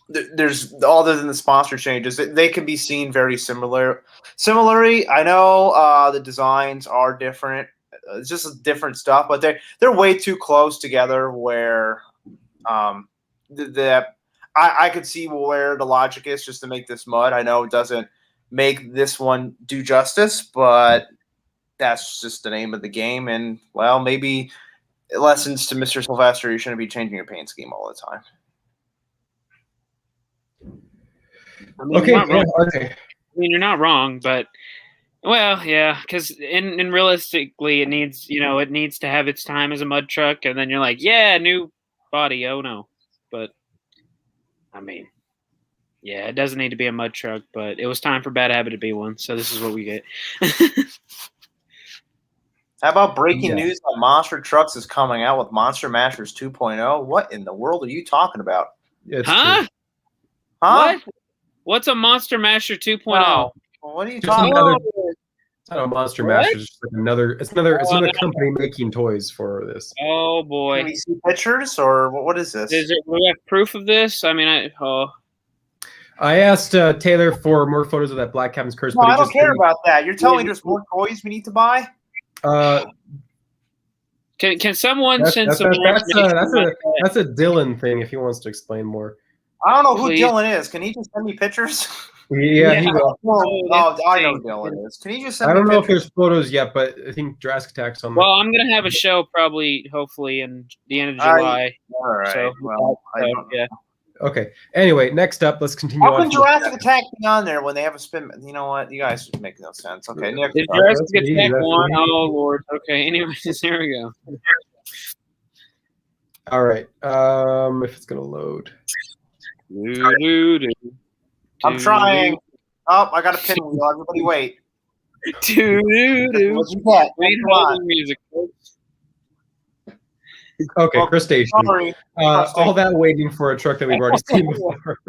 There's, other than the sponsor changes, they can be seen very similarly. I know the designs are different. It's just different stuff, but they're way too close together where I could see where the logic is just to make this mud. I know it doesn't make this one do justice, but that's just the name of the game. And, well, maybe lessons to Mr. Sylvester, you shouldn't be changing your paint scheme all the time. I mean, okay. I mean, you're not wrong, but well, yeah, because in realistically, it needs to have its time as a mud truck, and then you're like, yeah, new body, oh no, but I mean, Yeah, it doesn't need to be a mud truck, but it was time for Bad Habit to be one, so this is what we get. How about breaking news on Monster Trucks is coming out with Monster Mashers 2.0? What in the world are you talking about? It's huh? true. Huh? What? What's a Monster Masher 2.0? No. Well, what are you Just talking another- about? It's not a Monster What? Master. It's just like it's another company making toys for this. Oh boy! Can we see pictures or what is this? Do we have proof of this? I mean, I asked Taylor for more photos of that Black Cabin's Curse, No, but he I don't just care didn't. about that. You're telling me there's more toys we need to buy? can someone That's send a some more information about that? that's a Dylan thing. If he wants to explain more, I don't know who Please. Dylan is. Can he just send me pictures? yeah, he will. Oh, I know who Dylan is. Can he just send I me don't know if pictures? there's photos yet, but I think Jurassic Attack's on. Well, I'm gonna have a show probably, hopefully, in the end of July. All right. So, Well, I don't yeah. Okay. Anyway, next up, let's continue How on. can Jurassic Attack be on there when they have a spin? You know what? You guys make no sense. Okay, next Did up. Jurassic That's easy, Attack that's 1? easy. Oh Lord. Okay. Anyways, here we go. All right. If it's gonna load. I'm trying. Oh, I got a pinwheel. Everybody wait. What'd you get? Wait, Come on. holding music. Okay, Well, Crustacean. Sorry. All that waiting for a truck that we've already seen before.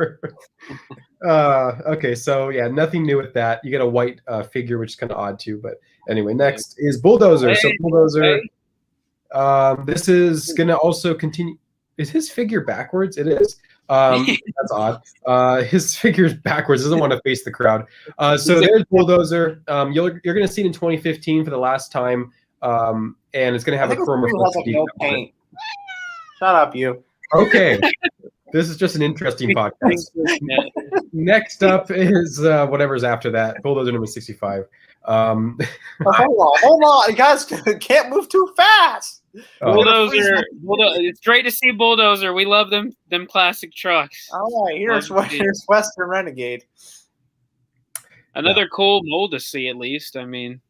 Okay, so yeah, nothing new with that. You get a white figure, which is kind of odd too. But anyway, next is Bulldozer. So Bulldozer. This is gonna also continue. Is his figure backwards? It is. That's odd. His figure's backwards. Doesn't want to face the crowd. So there's Bulldozer. You're gonna see it in 2015 for the last time, and it's gonna have I a think chrome this has like no paint. Shut up, you. Okay, this is just an interesting podcast. Next up is whatever's after that. Bulldozer number 65. Hold on. You guys can't move too fast. Bulldozer. It's great to see Bulldozer. We love them classic trucks. All right, here's Western Renegade. Another cool mold to see, at least. I mean,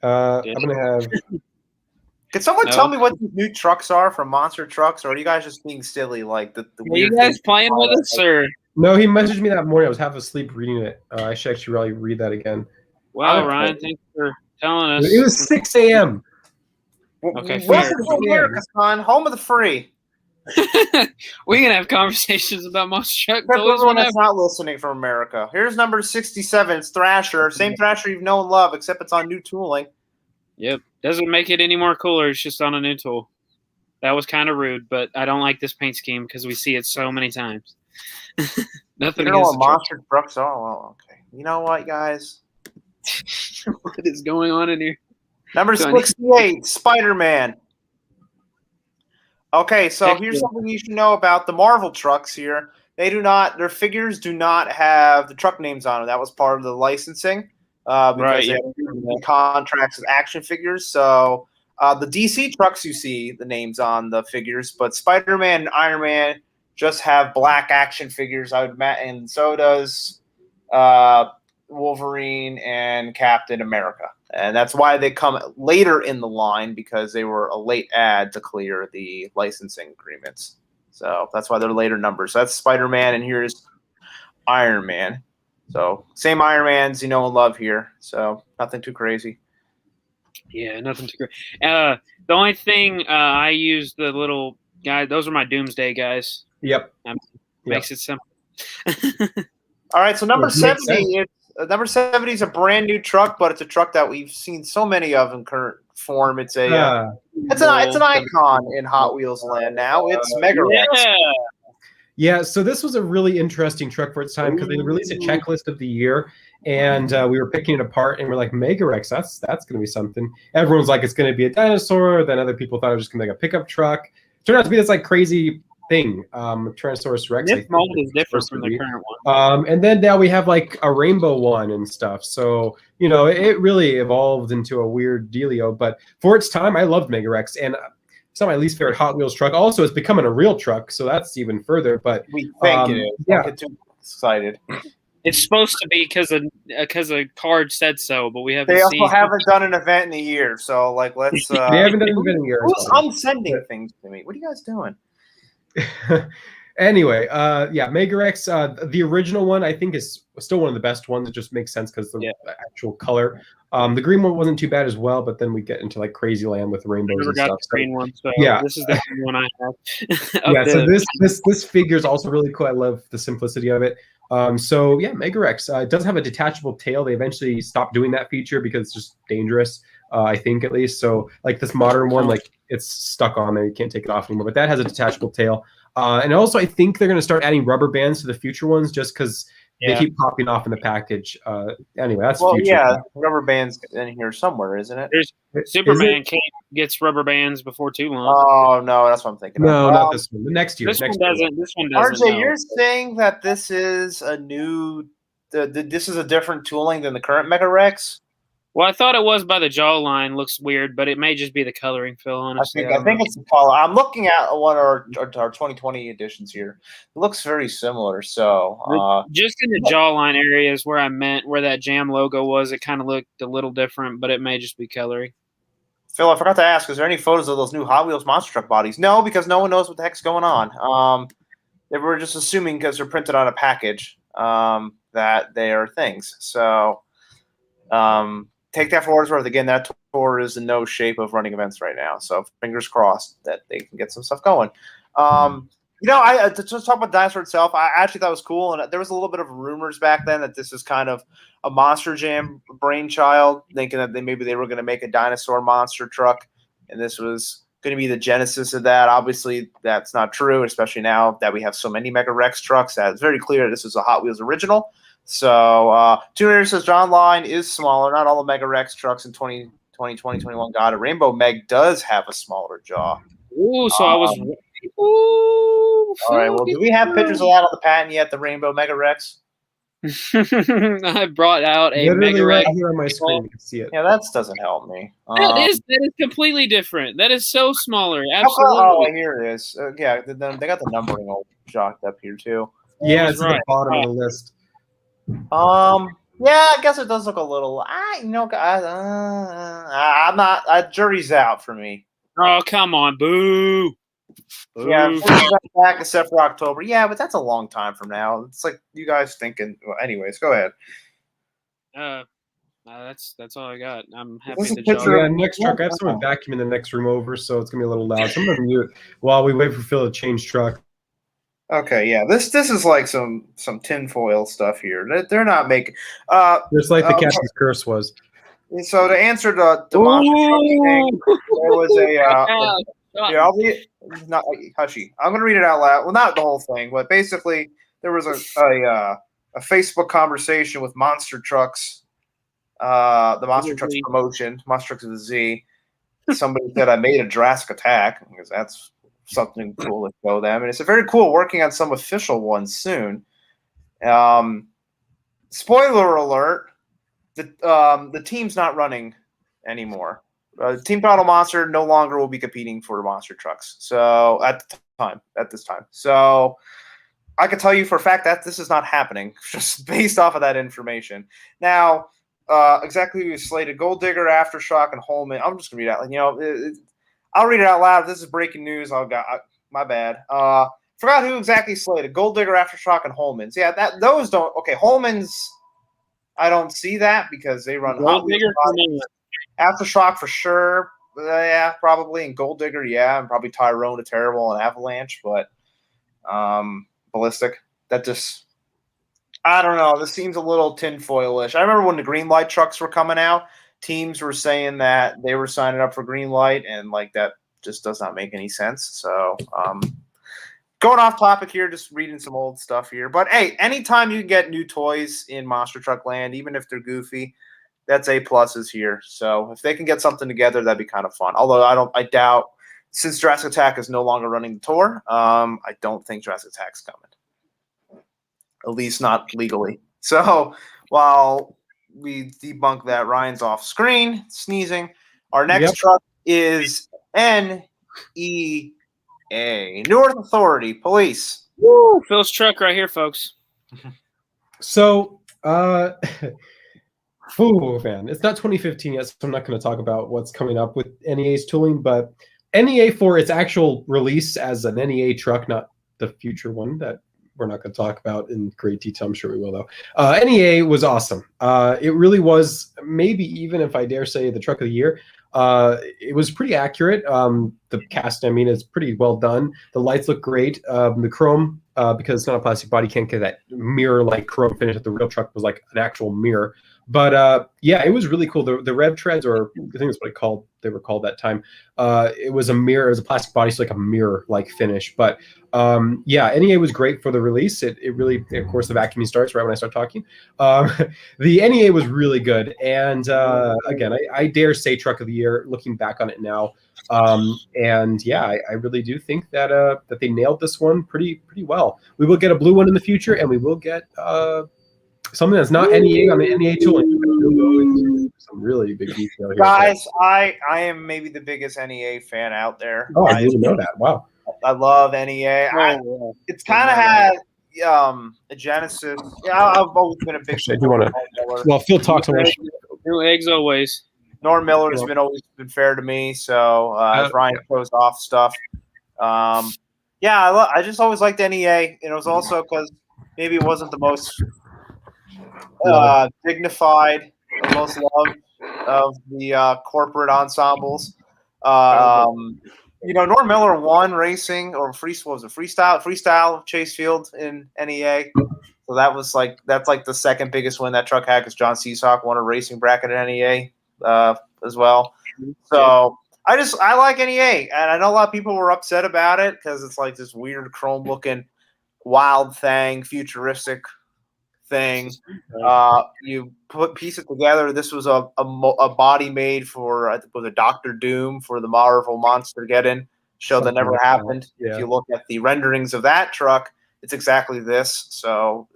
I'm gonna have. Can someone tell me what these new trucks are from Monster Trucks, or are you guys just being silly? Like the are you guys playing with us, or? No, he messaged me that morning. I was half asleep reading it. I should actually really read that again. Wow, Ryan, thanks for telling us. It was 6 a.m. Okay, Welcome to America, son. Home of the free. We can have conversations about Monster Truck For toys everyone whenever. that's not listening from America. Here's number 67. It's Thrasher. Same Thrasher you've known and love, except it's on new tooling. Yep, doesn't make it any more cooler. It's just on a new tool. That was kind of rude, but I don't like this paint scheme because we see it so many times. Nothing You know against what the Monster Trucks are? Well, okay. You know what, guys? truck. What is going on in here? Number 68, Spider-Man. Okay, so Heck here's yeah. something you should know about the Marvel trucks here. Their figures do not have the truck names on them. That was part of the licensing. Because Right, they yeah. have contracts with action figures. So the DC trucks you see the names on the figures, but Spider-Man and Iron Man just have black action figures. I would imagine, and so does Wolverine and Captain America, and that's why they come later in the line because they were a late ad to clear the licensing agreements. So that's why they're later numbers. So that's Spider-Man, and here's Iron Man. So same Iron Mans you know and love here. So nothing too crazy. Yeah, nothing too great. The only thing I use the little guy. Those are my Doomsday guys. Yep. Makes it simple. All right, so number Well, it makes 70. Number 70 is a brand new truck, but it's a truck that we've seen so many of in current form. It's a it's an icon in Hot Wheels land now. It's Mega Rex. Yeah. Yeah, so this was a really interesting truck for its time because they released a checklist of the year, and we were picking it apart, and we're like, Megarex, that's going to be something. Everyone's like, it's going to be a dinosaur. Then other people thought it was just going to be like a pickup truck. Turned out to be this like crazy thing, Tyrannosaurus Rex. This mold is different from the current one. And then now we have like a rainbow one and stuff. So, you know, it really evolved into a weird dealio. But for its time, I loved Megarex, and it's not my least favorite Hot Wheels truck. Also, it's becoming a real truck, so that's even further. But We think it is. yeah. Don't get too excited. It's supposed to be because a card said so, but we haven't They also seen. haven't done an event in a year, so like let's. they haven't done it in a year. Who's unsending things to me? What are you guys doing? Anyway, yeah, Megarex, the original one I think is still one of the best ones. It just makes sense because the actual color. The green one wasn't too bad as well, but then we get into like crazy land with rainbows and stuff. The green one, so yeah, this is the one I have. Yeah, so this figure is also really cool. I love the simplicity of it. So yeah, Megarex it does have a detachable tail. They eventually stopped doing that feature because it's just dangerous. I think at least. So like this modern one, like it's stuck on there. You can't take it off anymore. But that has a detachable tail. And also, I think they're going to start adding rubber bands to the future ones just because they keep popping off in the package. Anyway, that's future. Yeah, rubber bands in here somewhere, isn't it? Superman gets rubber bands before too long. Oh no, that's what I'm thinking. No, not this one. The next year. This one doesn't. RJ, you're saying that this is a new. This is a different tooling than the current Megarex. Well, I thought it was by the jawline. Looks weird, but it may just be the coloring, Phil. Honestly, I think it's the color. I'm looking at one of our 2020 editions here. It looks very similar. So just in the jawline areas where I meant where that Jam logo was, it kind of looked a little different, but it may just be coloring. Phil, I forgot to ask: is there any photos of those new Hot Wheels monster truck bodies? No, because no one knows what the heck's going on. They were just assuming because they're printed on a package that they are things. So. Take that for what it's worth. Again, that tour is in no shape of running events right now. So fingers crossed that they can get some stuff going. I to just talk about Dinosaur itself, I actually thought it was cool. And there was a little bit of rumors back then that this is kind of a Monster Jam brainchild, thinking that maybe they were going to make a dinosaur monster truck. And this was going to be the genesis of that. Obviously, that's not true, especially now that we have so many Megarex trucks. That it's very clear this is a Hot Wheels original. So, Tuner says John Line is smaller. Not all the Megarex trucks in 2020, 2021 got it. Rainbow Meg does have a smaller jaw. Ooh, so I was. All right. Well, do we have pictures of that on the patent yet? The Rainbow Megarex. I brought out a Megarex right here on my screen. You can see it. Yeah, that doesn't help me. That is completely different. That is so smaller. Absolutely. Oh, here it is. Yeah, they got the numbering all jocked up here too. Yeah, it's at the bottom of the list. Yeah, I guess it does look a little. I'm not. Jury's out for me. Oh, come on, boo! Yeah, back except for October. Yeah, but that's a long time from now. It's like you guys thinking. Well, anyways, go ahead. That's all I got. I'm happy to jump. Yeah, next truck. I have someone vacuuming the next room over, so it's gonna be a little loud. Someone mute while we wait for Phil to change truck. Okay, yeah, this is like some tinfoil stuff here. They're not making. Just like the Captain's Curse was. So to answer the monster truck thing, there was I'll read it. Not hushy. I'm gonna read it out loud. Well, not the whole thing, but basically there was a Facebook conversation with Monster Trucks, the Monster Trucks promotion, Monster Trucks with a Z. Somebody said I made a Jurassic Attack because that's something cool to show them, and it's a very cool working on some official ones soon. Spoiler alert: the team's not running anymore. Team Battle Monster no longer will be competing for monster trucks. So at this time, so I can tell you for a fact that this is not happening, just based off of that information. Now, exactly who is slated: Gold Digger, Aftershock, and Holman. I'm just gonna read out. I'll read it out loud. If this is breaking news, my bad. Forgot who exactly slated: Gold Digger, Aftershock, and Holman's. Yeah, those don't. Okay, Holman's. I don't see that because they run Hot Wheels. Aftershock for sure. Yeah, probably. And Gold Digger, yeah, and probably Tyrone, a Terrible, and Avalanche. But Ballistic. That just. I don't know. This seems a little tinfoil-ish. I remember when the green light trucks were coming out. Teams were saying that they were signing up for green light, and like that just does not make any sense. So, going off topic here, just reading some old stuff here. But hey, anytime you can get new toys in Monster Truck Land, even if they're goofy, that's A pluses here. So if they can get something together, that'd be kind of fun. Although I doubt, since Jurassic Attack is no longer running the tour, I don't think Jurassic Attack's coming. At least not legally. So while we debunk that, Ryan's off screen, sneezing. Our next truck is NEA, North Authority Police. Woo! Phil's truck right here, folks. So, man, it's not 2015 yet, so I'm not going to talk about what's coming up with NEA's tooling, but NEA for its actual release as an NEA truck, not the future one that we're not going to talk about in great detail. I'm sure we will, though. NEA was awesome. It really was, maybe even if I dare say, the truck of the year. It was pretty accurate. The cast, I mean, is pretty well done. The lights look great. The chrome, because it's not a plastic body, can't get that mirror-like chrome finish that the real truck was like an actual mirror. But yeah, it was really cool. The rev treads, or I think that's what they were called that time. It was a mirror, it was a plastic body, so like a mirror-like finish. But yeah, NEA was great for the release. It really, of course, the vacuuming starts right when I start talking. The NEA was really good, and again, I dare say truck of the year. Looking back on it now, and yeah, I really do think that that they nailed this one pretty well. We will get a blue one in the future, and we will get something that's not NEA on the NEA tooling. Some really big detail here, guys. I am maybe the biggest NEA fan out there. Oh, I didn't know that. Wow. I love NEA. It's kind of had a genesis. Yeah, I've always been a big fan. Well, Phil talks so much. New eggs always. Norm Miller has always been fair to me. So as Ryan throws off stuff, yeah, I just always liked NEA. And it was also because maybe it wasn't the most dignified, the most loved of the corporate ensembles. You know, Norm Miller won racing or freestyle Chase Field in NEA. So that's like the second biggest win that truck had, because John Seasock won a racing bracket at NEA as well. So I like NEA, and I know a lot of people were upset about it because it's like this weird chrome looking wild thing, futuristic thing. You piece it together. This was a body made for, I think, was a Dr. Doom for the Marvel Monster Get-In show that never happened. Yeah. If you look at the renderings of that truck, it's exactly this. So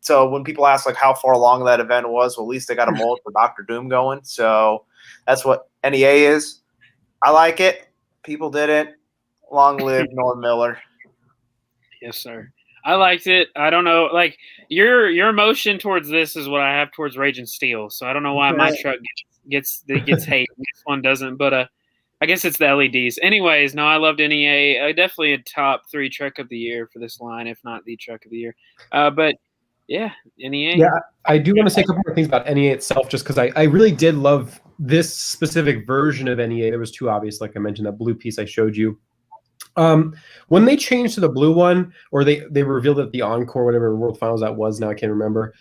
when people ask like how far along that event was, well, at least they got a mold for Dr. Doom going. So that's what NEA is. I like it. People did it. Long live Norm Miller. Yes, sir. I liked it. I don't know, like your emotion towards this is what I have towards Raging Steel. So I don't know why my truck gets hate. This one doesn't, but I guess it's the LEDs. Anyways, no, I loved NEA. Definitely a top 3 truck of the year for this line, if not the truck of the year. But yeah, NEA. Yeah, I do want to say a couple more things about NEA itself, just because I really did love this specific version of NEA. There was 2 obvious, like I mentioned, that blue piece I showed you. When they changed to the blue one, or they revealed it at the Encore, whatever World Finals that was, now I can't remember.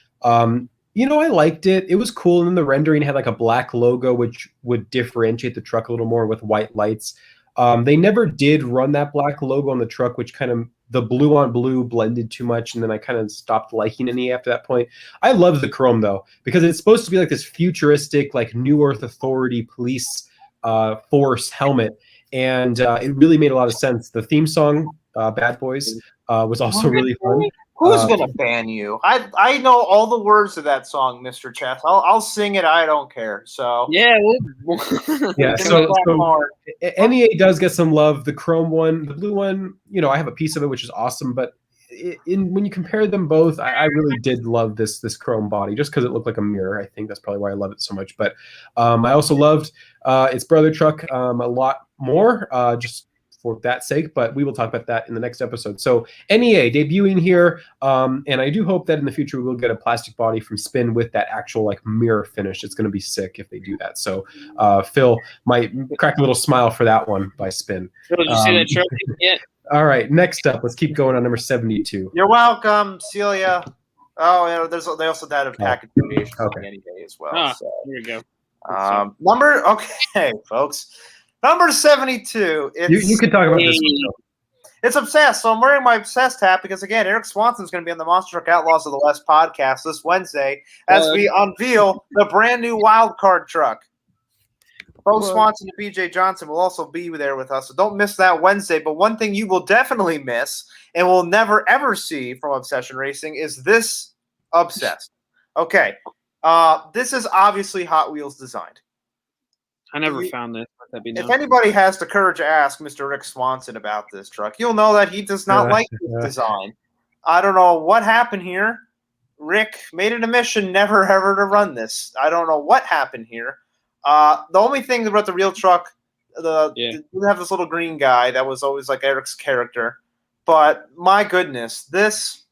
You know, I liked it. It was cool. And then the rendering had like a black logo, which would differentiate the truck a little more with white lights. They never did run that black logo on the truck, which kind of, the blue on blue blended too much. And then I kind of stopped liking any after that point. I love the chrome though, because it's supposed to be like this futuristic, like New Earth Authority police force helmet. And it really made a lot of sense. The theme song, Bad Boys, was also really fun. Who's gonna ban you? I know all the words of that song, Mr. Chess. I'll sing it. I don't care. So yeah, yeah. So NEA does get some love. The chrome one, the blue one, you know, I have a piece of it, which is awesome. But when you compare them both, I really did love this chrome body, just because it looked like a mirror. I think that's probably why I love it so much. But I also loved its brother truck a lot more, just for that sake, but we will talk about that in the next episode. So NEA debuting here, and I do hope that in the future we will get a plastic body from Spin with that actual like mirror finish. It's going to be sick if they do that. So Phil might crack a little smile for that one by Spin. Phil, did you see that trophy yet? All right, next up, let's keep going on number 72. You're welcome, Celia. Oh, yeah, they also had a package variation NEA as well. Oh, so. Here we go. Okay, folks. Number 72. You can talk about this one. It's Obsessed. So I'm wearing my Obsessed hat because, again, Eric Swanson's going to be on the Monster Truck Outlaws of the West podcast this Wednesday as we unveil the brand new wild card truck. Both Swanson and BJ Johnson will also be there with us, so don't miss that Wednesday. But one thing you will definitely miss and will never, ever see from Obsession Racing is this Obsessed. This is obviously Hot Wheels designed. I never found this. If anybody has the courage to ask Mr. Rick Swanson about this truck, you'll know that he does not like this design. I don't know what happened here. Rick made it a mission never ever to run this. I don't know what happened here. The only thing about the real truck, you have this little green guy that was always like Eric's character. but my goodness, this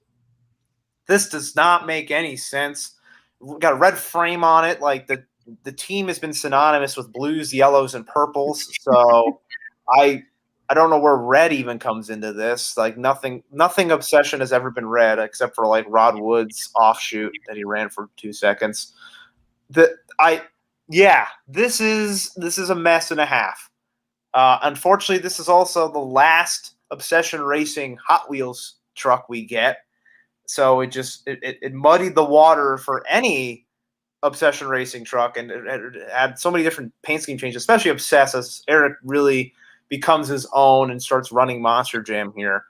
does not make any sense. We've got a red frame on it. Like the team has been synonymous with blues, yellows, and purples. So I don't know where red even comes into this. Like nothing Obsession has ever been red except for like Rod Wood's offshoot that he ran for 2 seconds. This is a mess and a half. Unfortunately, this is also the last Obsession Racing Hot Wheels truck we get. So it muddied the water for any Obsession Racing truck, and it had so many different paint scheme changes, especially Obsess, as Eric really becomes his own and starts running Monster Jam here.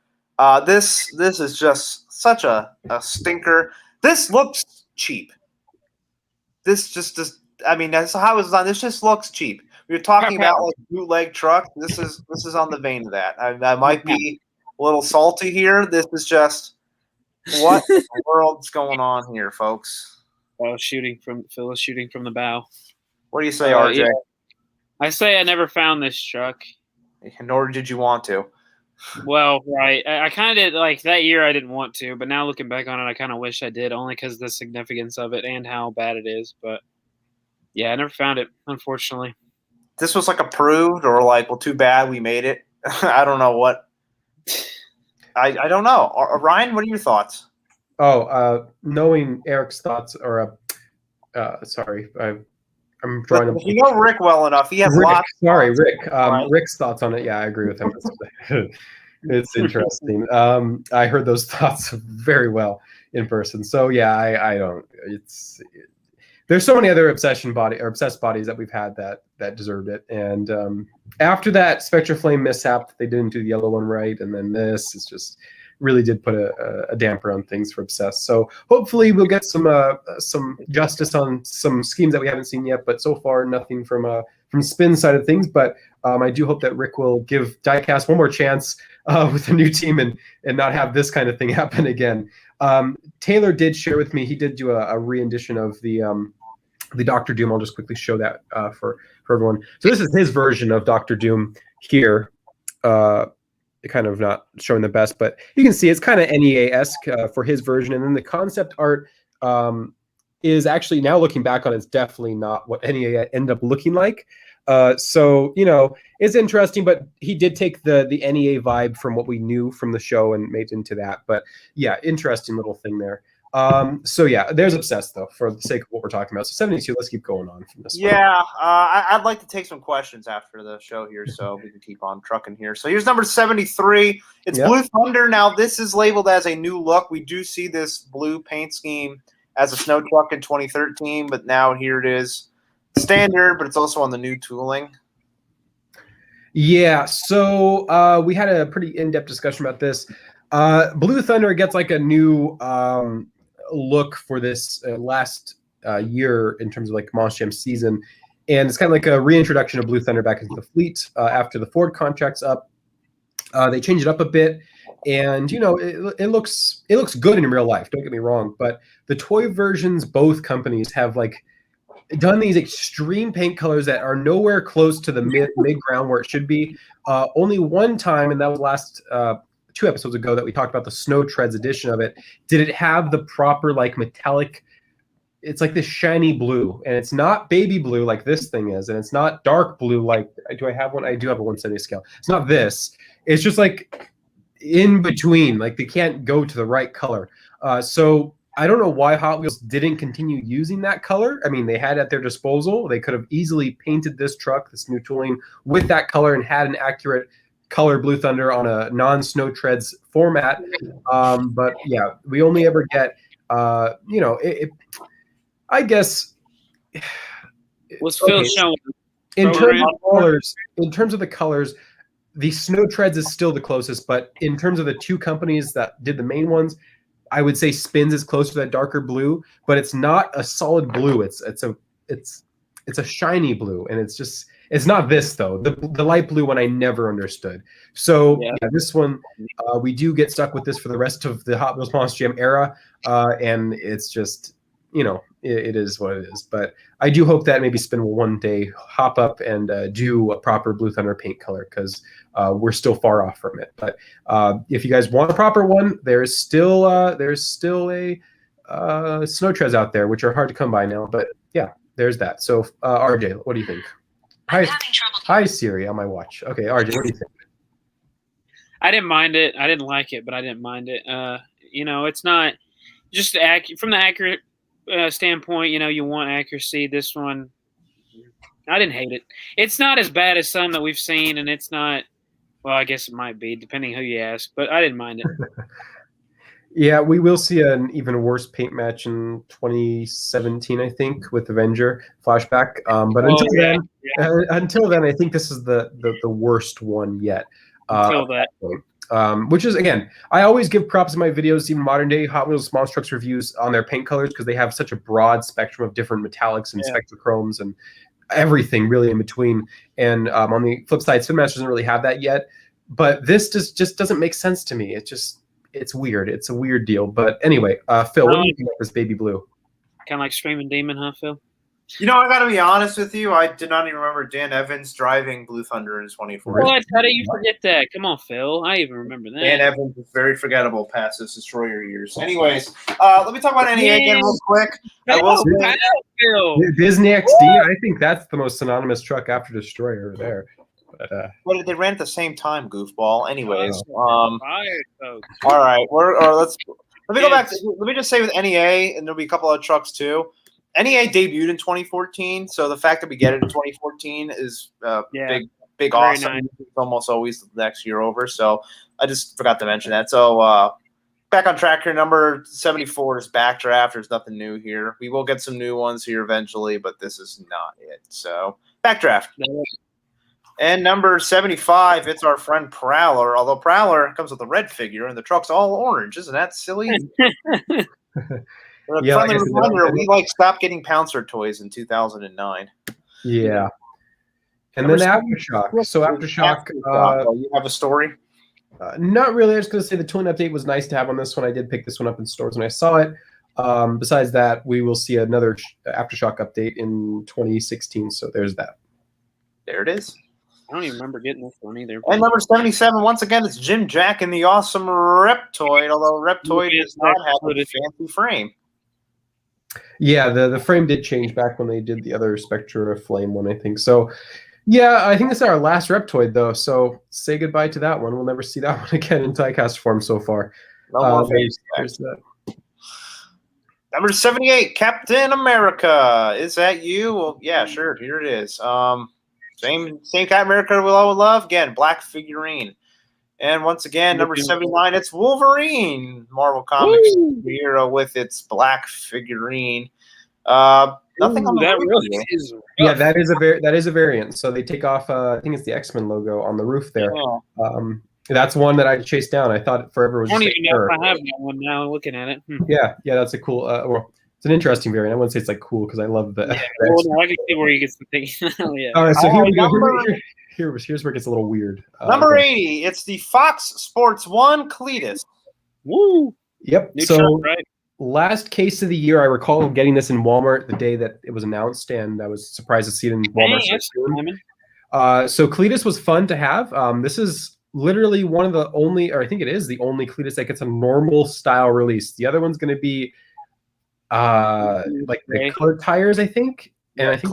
This is just such a stinker. This looks cheap. This just I mean, that's how it's done. This just looks cheap. We were talking about like bootleg truck. This is on the vein of that. I might be a little salty here. This is just what in the world's going on here, folks. Phil is shooting from the bow. What do you say, RJ? Yeah. I say I never found this truck. Nor did you want to. Well, right. I kind of did. Like that year, I didn't want to, but now looking back on it, I kind of wish I did, only because of the significance of it and how bad it is. But yeah, I never found it, unfortunately. This was like approved, or like, well, too bad we made it. I don't know what. I don't know. Ryan, what are your thoughts? Oh, knowing Eric's thoughts, or sorry, I'm drawing. If you know Rick well enough, he has lots. Sorry, Rick. Rick's thoughts on it. Yeah, I agree with him. It's interesting. I heard those thoughts very well in person. So yeah, I don't. There's so many other obsessed bodies that we've had that deserved it. And after that Spectra Flame mishap, they didn't do the yellow one right, and then this is just really did put a damper on things for Obsessed. So hopefully we'll get some justice on some schemes that we haven't seen yet, but so far nothing from Spin's side of things. But I do hope that Rick will give Diecast one more chance with a new team and not have this kind of thing happen again. Taylor did share with me, he did do a re-edition of the Dr. Doom. I'll just quickly show that for everyone. So this is his version of Dr. Doom here. Kind of not showing the best, but you can see it's kind of NEA-esque for his version. And then the concept art is actually, now looking back on it, it's definitely not what NEA ended up looking like. So, it's interesting, but he did take the NEA vibe from what we knew from the show and made it into that. But yeah, interesting little thing there. So yeah, there's Obsessed though, for the sake of what we're talking about. So 72, let's keep going on from this one. Yeah, I'd like to take some questions after the show here, so we can keep on trucking here. So here's number 73. It's Blue Thunder. Now this is labeled as a new look. We do see this blue paint scheme as a snow truck in 2013, but now here it is standard, but it's also on the new tooling. Yeah, so we had a pretty in-depth discussion about this. Blue Thunder gets like a new look for this last year in terms of like Monster Jam season, and it's kind of like a reintroduction of Blue Thunder back into the fleet after the Ford contract's up. They changed it up a bit, and it looks good in real life, don't get me wrong, but the toy versions, both companies have like done these extreme paint colors that are nowhere close to the mid ground where it should be. Only one time, and that was last 2 episodes ago, that we talked about the Snow Treads edition of it, did it have the proper like metallic, it's like this shiny blue, and it's not baby blue like this thing is, and it's not dark blue like, do I have one? I do have a 170 scale. It's not this. It's just like in between, like they can't go to the right color. So I don't know why Hot Wheels didn't continue using that color. I mean, they had it at their disposal. They could have easily painted this truck, this new tooling, with that color and had an accurate color Blue Thunder on a non-Snow Treads format. But yeah, we only ever get, I guess. Was Phil showing? In terms of the colors, the Snow Treads is still the closest, but in terms of the 2 companies that did the main ones, I would say Spins is closer to that darker blue, but it's not a solid blue. It's a shiny blue, and it's not this though. The light blue one I never understood. So yeah, this one we do get stuck with this for the rest of the Hot Wheels Monster Jam era, and it's just it is what it is. But I do hope that maybe Spin will one day hop up and do a proper Blue Thunder paint color, because we're still far off from it. But if you guys want a proper one, there's still a Snow Treads out there, which are hard to come by now. But yeah, there's that. So RJ, what do you think? Hi Siri on my watch. Okay, RJ, what do you think? I didn't mind it. I didn't like it, but I didn't mind it. It's not just from the accurate standpoint. You want accuracy. This one, I didn't hate it. It's not as bad as some that we've seen, and it's not. Well, I guess it might be, depending who you ask. But I didn't mind it. Yeah, we will see an even worse paint match in 2017, I think, with Avenger Flashback. But until then, I think this is the worst one yet. Until that. Which is, again, I always give props in my videos, even modern day Hot Wheels Monster Trucks reviews, on their paint colors, because they have such a broad spectrum of different metallics and spectrochromes and everything really in between. And on the flip side, Spin Master doesn't really have that yet. But this just doesn't make sense to me. It's weird. It's a weird deal. But anyway, Phil, what do you think of this baby blue? Kind of like Screaming Demon, huh, Phil? I got to be honest with you. I did not even remember Dan Evans driving Blue Thunder in 2014. What? How do you forget that? Come on, Phil. I even remember that. Dan Evans is very forgettable past his Destroyer years. Anyways, let me talk about NEA again real quick. Disney XD, I think that's the most synonymous truck after Destroyer there. But they ran at the same time, goofball. Anyways, all right. Let me go back. Let me just say with NEA, and there'll be a couple of trucks too. NEA debuted in 2014, so the fact that we get it in 2014 is big awesome. Nice. It's almost always the next year over, so I just forgot to mention that. So back on track here, number 74 is Backdraft. There's nothing new here. We will get some new ones here eventually, but this is not it. So Backdraft. And number 75, it's our friend Prowler, although Prowler comes with a red figure and the truck's all orange. Isn't that silly? Friendly reminder, we stopped getting Pouncer toys in 2009. Yeah. And then Aftershock. So Aftershock. You have a story? Not really. I was just going to say the tune update was nice to have on this one. I did pick this one up in stores when I saw it. Besides that, we will see another Aftershock update in 2016. So there's that. There it is. I don't even remember getting this one either. And number 77, once again, it's Jim Jack in the awesome Reptoid, although Reptoid does not have a fancy frame. Yeah, the frame did change back when they did the other Spectra Flame one, I think. So, yeah, I think this is our last Reptoid, though. So say goodbye to that one. We'll never see that one again in diecast form so far. There's that. Number 78, Captain America. Is that you? Well, yeah, sure. Here it is. Same Captain America we all would love. Again, black figurine. And once again, number 79, it's Wolverine, Marvel Comics hero with its black figurine. Nothing on the roof. Yeah, that is a variant. So they take off, I think it's the X-Men logo on the roof there. Yeah. That's one that I chased down. I thought forever was. I don't even know if I have that one now. Looking at it. Yeah, that's a cool. It's an interesting variant. I wouldn't say it's cool because I love the. Yeah, well, I can see where you get some things. Yeah. All right, so here we go. Here's where it gets a little weird. Number 80, it's the Fox Sports 1 Cletus. Woo! Yep. New truck, right? Last case of the year, I recall getting this in Walmart the day that it was announced, and I was surprised to see it in Walmart. So Cletus was fun to have. This is literally one of the only, or I think it is the only Cletus that gets a normal style release. The other one's going to be like the colored tires, I think. And I think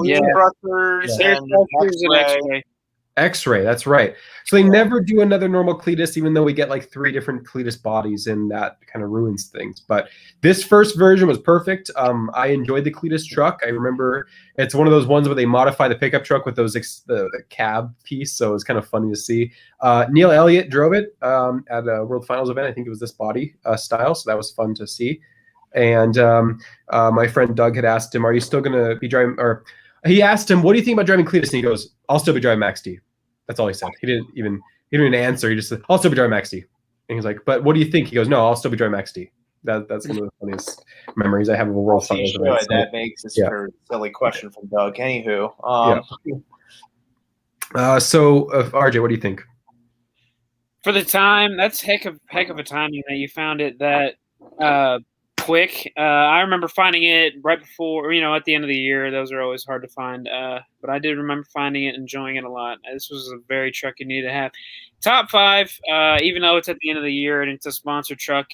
X-ray, that's right. So they never do another normal Cletus, even though we get like 3 different Cletus bodies, and that kind of ruins things. But this first version was perfect. I enjoyed the Cletus truck. I remember it's one of those ones where they modify the pickup truck with those the cab piece, so it was kind of funny to see. Neil Elliott drove it at a World Finals event. I think it was this body style, so that was fun to see. And my friend Doug had asked him, "Are you still going to be driving?" Or he asked him, "What do you think about driving Cletus?" And he goes, "I'll still be driving Max D." That's all he said. He didn't even answer. He just said, "I'll still be driving Max D." And he's like, "But what do you think?" He goes, "No, I'll still be driving Max D." That's one of the funniest memories I have of a World Finals event. So that makes this a silly question from Doug. Anywho, so RJ, what do you think? For the time, that's heck of a timing that you found it that quick. I remember finding it right before, at the end of the year. Those are always hard to find. But I did remember finding it, enjoying it a lot. This was a very truck you need to have. Top 5, even though it's at the end of the year and it's a sponsored truck.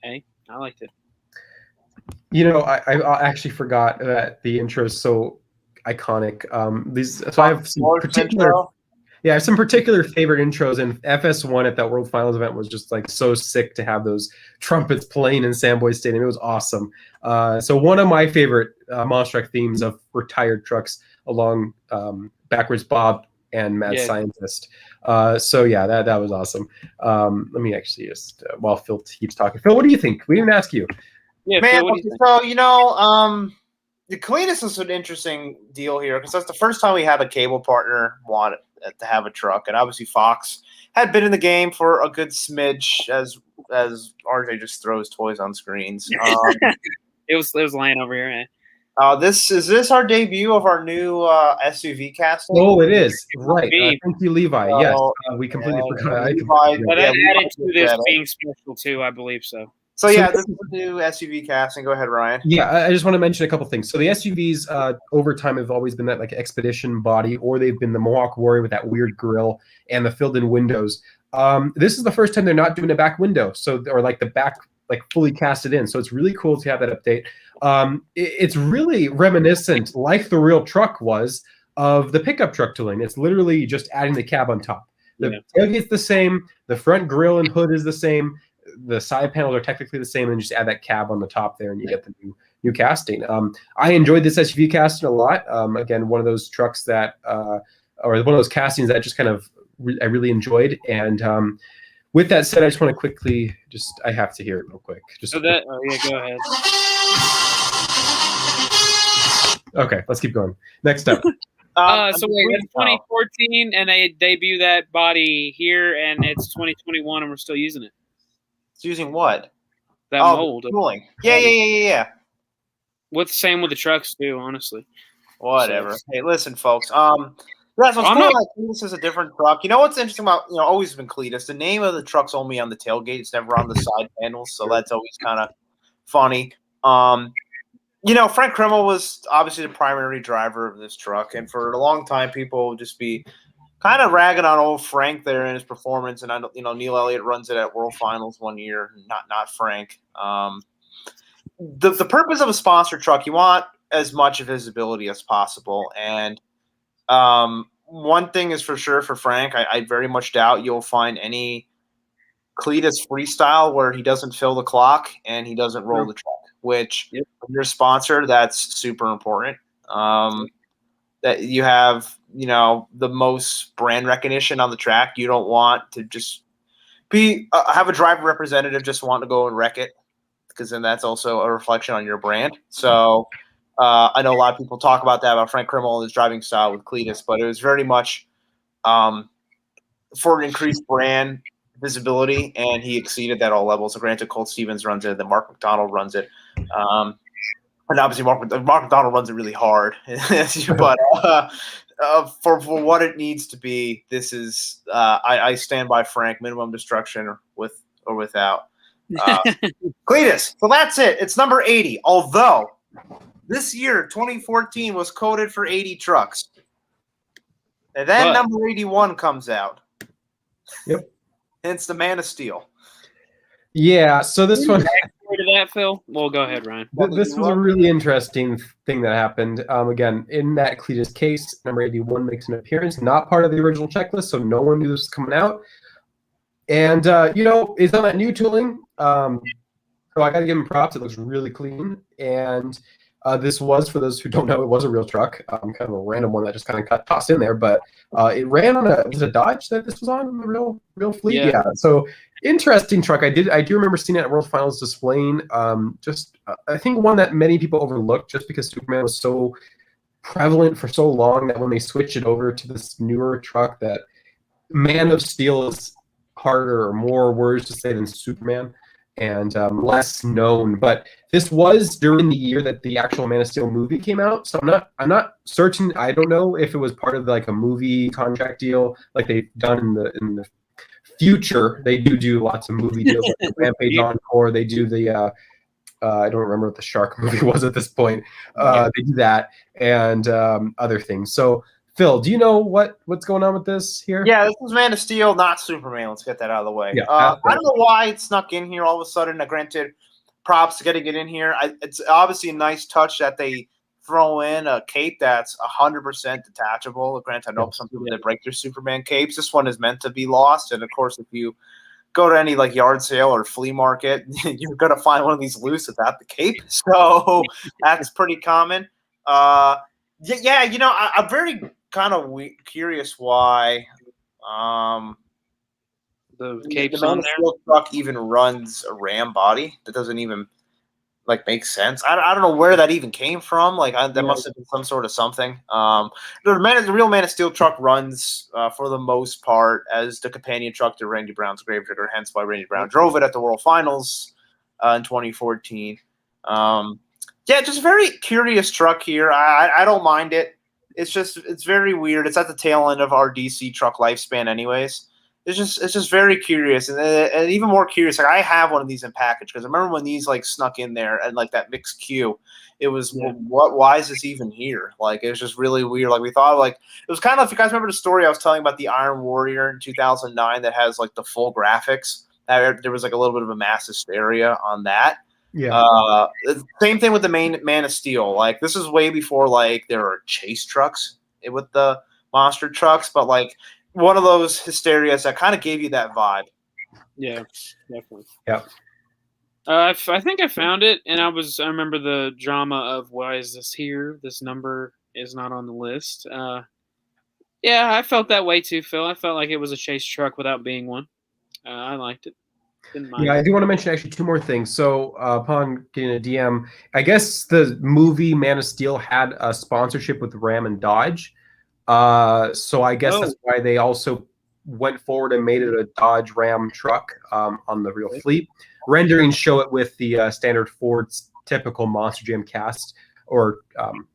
Hey, I liked it. I actually forgot that the intro is so iconic. So I have some particular favorite intros, and FS1 at that World Finals event was just like so sick to have those trumpets playing in Sandboy Stadium. It was awesome. So one of my favorite Monster Truck themes of retired trucks, along Backwards Bob and Mad Scientist. So yeah, that was awesome. Let me actually just while Phil keeps talking. Phil, what do you think? We didn't ask you. Yeah, man. Phil, So the Cletus is an interesting deal here because that's the first time we had a cable partner want to have a truck, and obviously Fox had been in the game for a good smidge as RJ just throws toys on screens. it was laying over here. Is this our debut of our new SUV casting? Oh, it is right. Thank you, Levi. Yes, we completely forgot. But I added to this being special too, I believe so. So yeah, this is the new SUV casting. Go ahead, Ryan. Yeah, I just want to mention a couple things. So the SUVs over time have always been that like expedition body, or they've been the Mohawk Warrior with that weird grille and the filled-in windows. This is the first time they're not doing a back window, or like the back like fully casted in. So it's really cool to have that update. It's really reminiscent, like the real truck was, of the pickup truck tooling. It's literally just adding the cab on top. The tailgate's the same. The front grille and hood is the same. The side panels are technically the same, and just add that cab on the top there, and you get the new casting. I enjoyed this SUV casting a lot. Again, one of those trucks that, or one of those castings that just kind of I really enjoyed. And with that said, I just want to quickly I have to hear it real quick. Go ahead. Okay, let's keep going. Next up. So wait, it's 2014, and they debut that body here, and it's 2021, and we're still using it. It's using what? That mold. Cooling. Yeah. With same with the trucks too, honestly. Whatever. So, hey, listen, folks. Cletus is a different truck. You know what's interesting about always been Cletus? The name of the truck's only on the tailgate. It's never on the side panels, so that's always kind of funny. Frank Krimmel was obviously the primary driver of this truck, and for a long time, people would just be kind of ragging on old Frank there in his performance. And Neil Elliott runs it at World Finals one year, not Frank. The purpose of a sponsor truck, you want as much visibility as possible. And one thing is for sure for Frank, I very much doubt you'll find any Cletus freestyle where he doesn't fill the clock and he doesn't roll the truck, which when you're a sponsor, that's super important. That you have, the most brand recognition on the track. You don't want to just have a driver representative just want to go and wreck it, because then that's also a reflection on your brand. So I know a lot of people talk about that, about Frank Krimmel and his driving style with Cletus, but it was very much for increased brand visibility, and he exceeded that all levels. So granted, Colt Stevens runs it, then Mark McDonald runs it. And obviously Mark McDonald runs it really hard. But for what it needs to be, this is I stand by Frank, minimum destruction with or without. Cletus. So that's it. It's number 80. Although this year, 2014, was coded for 80 trucks. And then number 81 comes out. Yep. It's the Man of Steel. Yeah, so this one... To that, Phil? Well, go ahead, Ryan. This was a really interesting thing that happened. Again, in that Cletus case, number 81 makes an appearance, not part of the original checklist, so no one knew this was coming out. And, it's on that new tooling. So I got to give him props. It looks really clean. And this was, for those who don't know, it was a real truck. Kind of a random one that just kind of got tossed in there. But it ran on was it a Dodge that this was on, the real fleet? Yeah. So interesting truck. I do remember seeing it at World Finals displaying. I think one that many people overlooked just because Superman was so prevalent for so long that when they switched it over to this newer truck, that Man of Steel is harder or more words to say than Superman, and less known. But this was during the year that the actual Man of Steel movie came out, so I'm not certain. I don't know if it was part of like a movie contract deal like they've done in the future. They do lots of movie deals, like Rampage Encore. They do the I don't remember what the shark movie was at this point. They do that and other things. So, Phil, do you know what's going on with this here? Yeah, this is Man of Steel, not Superman. Let's get that out of the way. Yeah, I don't know why it snuck in here all of a sudden. Granted, props to getting it in here. It's obviously a nice touch that they throw in a cape that's 100% detachable. Granted, I know some people that break their Superman capes. This one is meant to be lost, and of course, if you go to any like yard sale or flea market, you're gonna find one of these loose without the cape. So that's pretty common. I'm very kind of curious why The cape's Man on of there. Steel truck even runs a ram body. That doesn't even make sense. I don't know where that even came from. That must have been some sort of something. The real Man of Steel truck runs for the most part as the companion truck to Randy Brown's Gravedigger, hence why Randy Brown drove it at the World Finals in 2014. Just a very curious truck here. I don't mind it. It's very weird. It's at the tail end of our DC truck lifespan, anyways. It's just very curious, and even more curious. Like, I have one of these in package because I remember when these snuck in there and that mixed queue. It was why is this even here? It was just really weird. We thought it was kind of, if you guys remember the story I was telling about the Iron Warrior in 2009 that has the full graphics. There was a little bit of a mass hysteria on that. Yeah. Same thing with the main Man of Steel. This is way before there are chase trucks with the monster trucks, but one of those hysterias that kind of gave you that vibe. Yeah, definitely. Yeah. I think I found it, and I remember the drama of why is this here? This number is not on the list. Yeah, I felt that way too, Phil. I felt like it was a chase truck without being one. I liked it. Didn't mind. Yeah, I do want to mention actually two more things. So upon getting a DM, I guess the movie Man of Steel had a sponsorship with Ram and Dodge. So I guess that's why they also went forward and made it a Dodge Ram truck on the real fleet. Renderings show it with the standard Ford's typical Monster Jam cast, or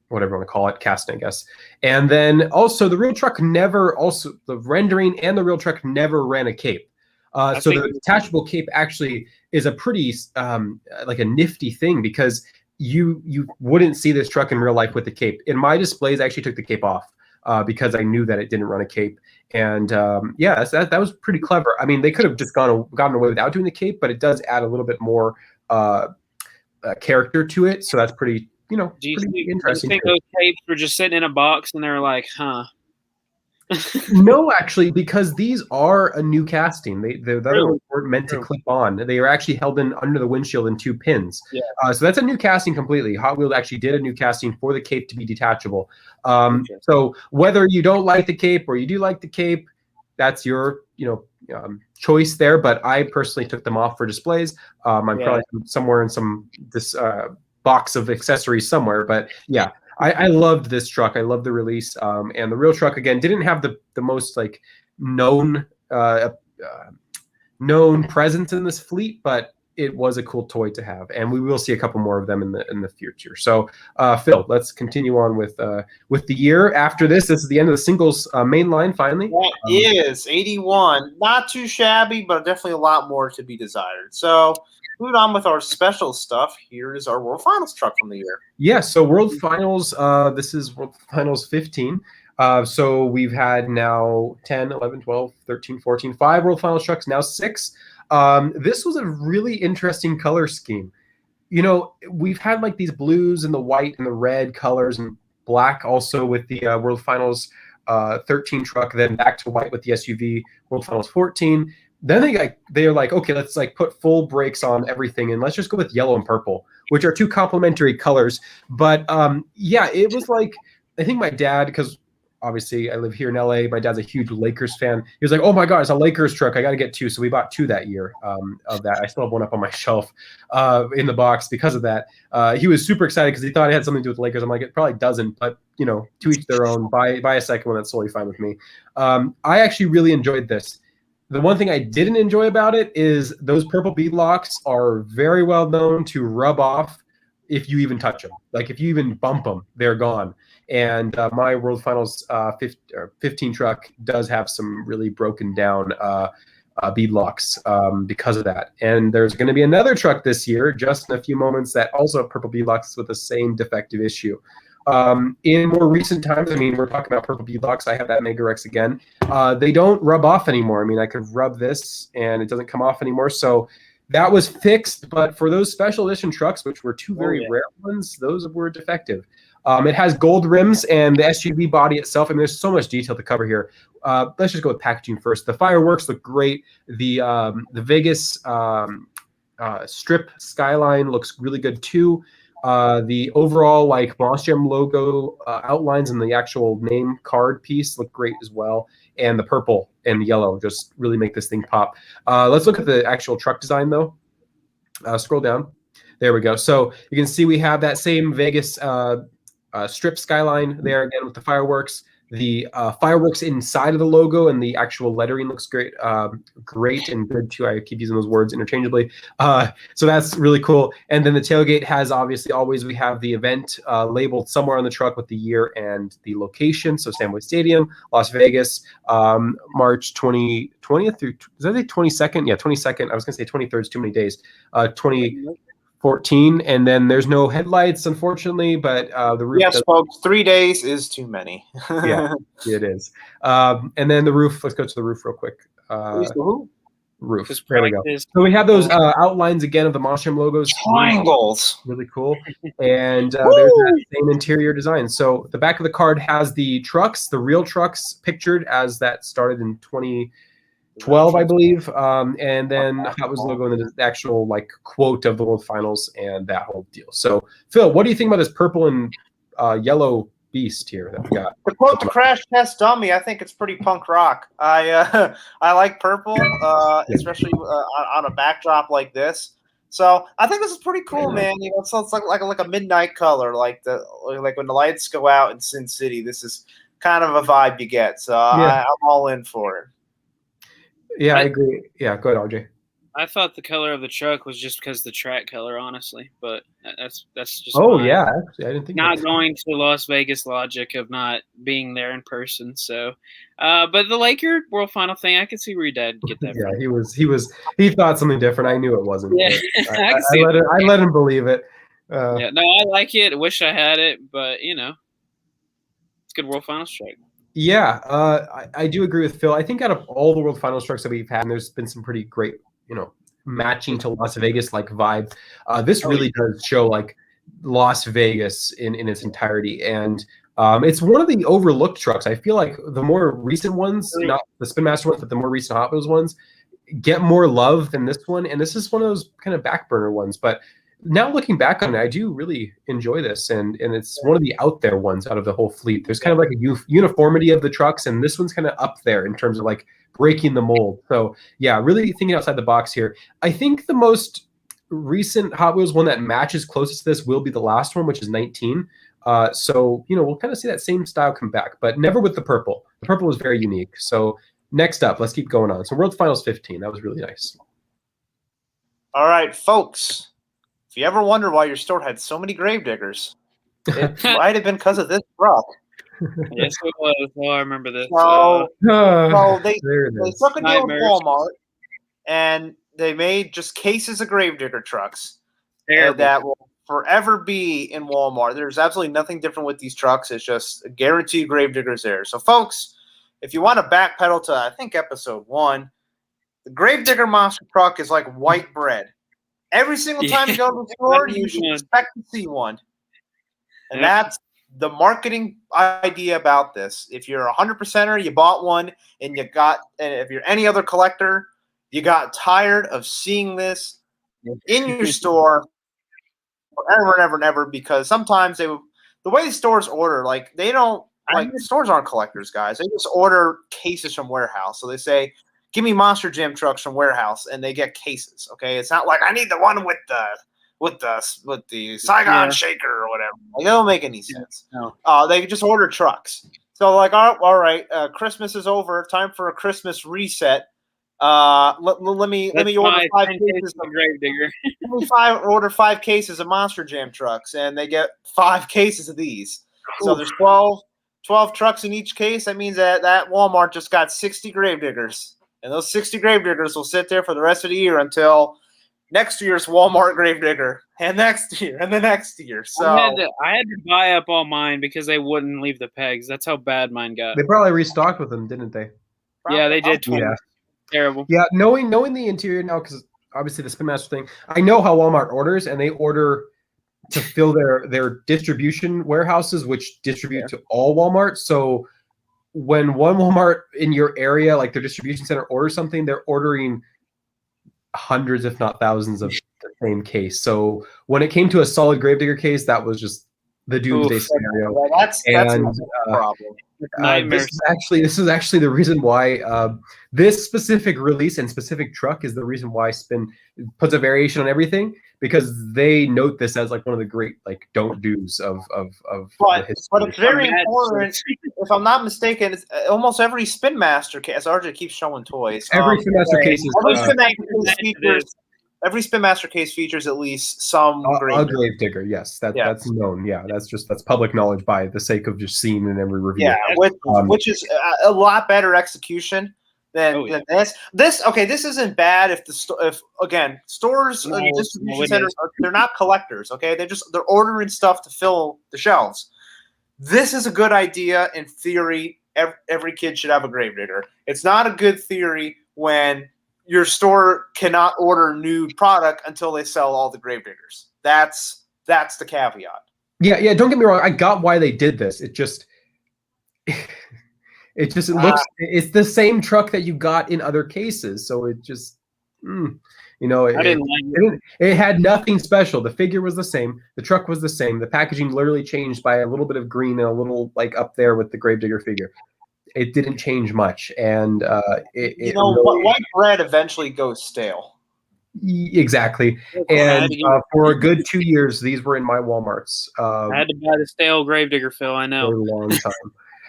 whatever you want to call it, casting, I guess. And then also the real truck the rendering and the real truck never ran a cape. So the detachable cape actually is a pretty a nifty thing because you wouldn't see this truck in real life with the cape. In my displays, I actually took the cape off. Because I knew that it didn't run a cape, and that was pretty clever. I mean, they could have just gotten away without doing the cape, but it does add a little bit more character to it. So that's pretty interesting. Do you think those capes were just sitting in a box and they were like, huh? No, actually, because these are a new casting. They weren't meant to clip on. They are actually held in under the windshield in 2 pins. Yeah. So that's a new casting completely. Hot Wheels actually did a new casting for the cape to be detachable. So whether you don't like the cape or you do like the cape, that's your choice there. But I personally took them off for displays. I'm probably somewhere in this box of accessories somewhere. But yeah. I loved this truck. I loved the release, and the real truck again didn't have the most known presence in this fleet, but it was a cool toy to have, and we will see a couple more of them in the future. So, Phil, let's continue on with the year after this. This is the end of the singles main line. Finally, that is 81. Not too shabby, but definitely a lot more to be desired. So. Moving on with our special stuff, here is our World Finals truck from the year. Yeah, so World Finals, this is World Finals 15. So we've had now 10, 11, 12, 13, 14, 5 World Finals trucks, now 6. This was a really interesting color scheme. We've had these blues and the white and the red colors and black also with the World Finals 13 truck, then back to white with the SUV World Finals 14. Then they're like, okay, let's put full brakes on everything and let's just go with yellow and purple, which are two complementary colors. But it was I think my dad, because obviously I live here in LA, my dad's a huge Lakers fan. He was like, oh my God, it's a Lakers truck. I got to get 2. So we bought 2 that year of that. I still have one up on my shelf in the box because of that. He was super excited because he thought it had something to do with the Lakers. I'm like, it probably doesn't, but to each their own. Buy a second one. That's totally fine with me. I actually really enjoyed this. The one thing I didn't enjoy about it is those purple bead locks are very well known to rub off if you even touch them. If you even bump them, they're gone. And my World Finals 15 truck does have some really broken down beadlocks because of that. And there's going to be another truck this year, just in a few moments, that also have purple beadlocks with the same defective issue. In more recent times, I mean, we're talking about purple beadlocks. I have that Mega Rex again. They don't rub off anymore. I mean, I could rub this and it doesn't come off anymore. So that was fixed. But for those special edition trucks, which were two very rare ones, those were defective. It has gold rims and the SUV body itself. I mean, there's so much detail to cover here. Let's just go with packaging first. The fireworks look great. The Vegas strip skyline looks really good too. The overall like Monster Jam logo outlines and the actual name card piece look great as well. And the purple and the yellow just really make this thing pop. Let's look at the actual truck design though. Scroll down. There we go. So you can see we have that same Vegas strip skyline there again with the fireworks. The fireworks inside of the logo and the actual lettering looks great, great and good too. I keep using those words interchangeably. So that's really cool. And then the tailgate has obviously always we have the event labeled somewhere on the truck with the year and the location. So Sandwich Stadium, Las Vegas, March 20th through, is that the 22nd? Yeah, 22nd. I was going to say 23rd is too many days. 2014, and then there's no headlights, unfortunately, but the roof. Yes, folks, 3 days is too many. Yeah, it is. And then the roof. Let's go to the roof real quick. Roof. There we go. So we have those outlines again of the Monster Jam logos. Triangles. Really cool. And there's that same interior design. So the back of the card has the trucks, the real trucks pictured as that started in 2012, I believe, and then Hot Wheels logo and the actual like quote of the World Finals and that whole deal. So, Phil, what do you think about this purple and yellow beast here that we got? To quote the Crash Test Dummy, I think it's pretty punk rock. I like purple, especially on a backdrop like this. So I think this is pretty cool, man. You know, so it's like a midnight color, like when the lights go out in Sin City. This is kind of a vibe you get. So I'm all in for it. Yeah, I agree. Yeah, go ahead, RJ. I thought the color of the truck was just because the track color, honestly, but that's just. Yeah, actually, I didn't think. Not going to Las Vegas logic of not being there in person. So, but the Laker World Final thing, I could see where your dad get that. Yeah, he thought something different. I knew it wasn't. Yeah, I let him believe it. Yeah, no, I like it. I wish I had it, but you know, it's a good World Finals track. Yeah, I do agree with Phil. I think out of all the World Finals trucks that we've had, and there's been some pretty great, you know, matching to Las Vegas like vibe. This really does show like Las Vegas in its entirety, and it's one of the overlooked trucks. I feel like the more recent ones, not the Spin Master ones, but the more recent Hot Wheels ones, get more love than this one. And this is one of those kind of back burner ones, but now looking back on it, I do really enjoy this, and it's one of the out there ones out of the whole fleet. There's kind of like a uniformity of the trucks, and this one's kind of up there in terms of like breaking the mold. So yeah, really thinking outside the box here. I think the most recent Hot Wheels one that matches closest to this will be the last one, which is 19. So you know, we'll kind of see that same style come back, but never with the purple. The purple was very unique. So next up, let's keep going on. So World Finals 15, that was really nice. All right, folks. If you ever wonder why your store had so many Gravediggers, it might have been because of this truck. Yes, it was. Oh, I remember this. So they took a deal with Walmart, and they made just cases of Gravedigger trucks that will forever be in Walmart. There's absolutely nothing different with these trucks. It's just a guaranteed Gravediggers there. So, folks, if you want to backpedal to, I think, episode 1, the Gravedigger monster truck is like white bread. Every single time you go to the store, you should expect to see one. And that's the marketing idea about this. If you're a 100%er, you bought one, and if you're any other collector, you got tired of seeing this in your store forever and ever and ever, because sometimes the way the stores order, like they don't, like stores aren't collectors, guys. They just order cases from warehouse. So they say, give me Monster Jam trucks from warehouse, and they get cases. Okay, it's not like I need the one with the Saigon Shaker or whatever. Like, it don't make any sense. No. They just order trucks. So like, all right, Christmas is over. Time for a Christmas reset. Let me order 5 cases of Gravedigger. Order 5 cases of Monster Jam trucks, and they get 5 cases of these. So there's 12 trucks in each case. That means that Walmart just got 60 Gravediggers. And those 60 Gravediggers will sit there for the rest of the year until next year's Walmart Gravedigger, and next year, and the next year. So I had to buy up all mine because they wouldn't leave the pegs. That's how bad mine got. They probably restocked with them, didn't they? Yeah, they did. Yeah. Terrible. Yeah, knowing the interior now, because obviously the Spin Master thing, I know how Walmart orders, and they order to fill their distribution warehouses, which distribute to all Walmart. So when one Walmart in your area, like their distribution center, orders something, they're ordering hundreds, if not thousands, of the same case. So when it came to a solid Gravedigger case, that was just the doomsday scenario. Well, that's a problem. This is actually the reason why this specific release and specific truck is the reason why Spin puts a variation on everything, because they note this as like one of the great like don't do's of but the history. But it's very important. If I'm not mistaken, it's almost every Spin Master case. RJ keeps showing toys. Every Spin Master case is every Spin Master case features at least some Gravedigger. Yes, that's known. Yeah, that's public knowledge by the sake of just seeing in every review. Yeah, which is a lot better execution than this. This isn't bad if stores and distribution centers they're not collectors. Okay, they're ordering stuff to fill the shelves. This is a good idea in theory. Every kid should have a Gravedigger. It's not a good theory when your store cannot order new product until they sell all the Gravediggers. That's the caveat. Yeah. Don't get me wrong. I got why they did this. It looks. It's the same truck that you got in other cases. So it just, it had nothing special. The figure was the same. The truck was the same. The packaging literally changed by a little bit of green and a little like up there with the Gravedigger figure. It didn't change much, and white bread eventually goes stale. Exactly, and for a good 2 years, these were in my WalMarts. I had to buy the stale Gravedigger, Phil. I know for a long time,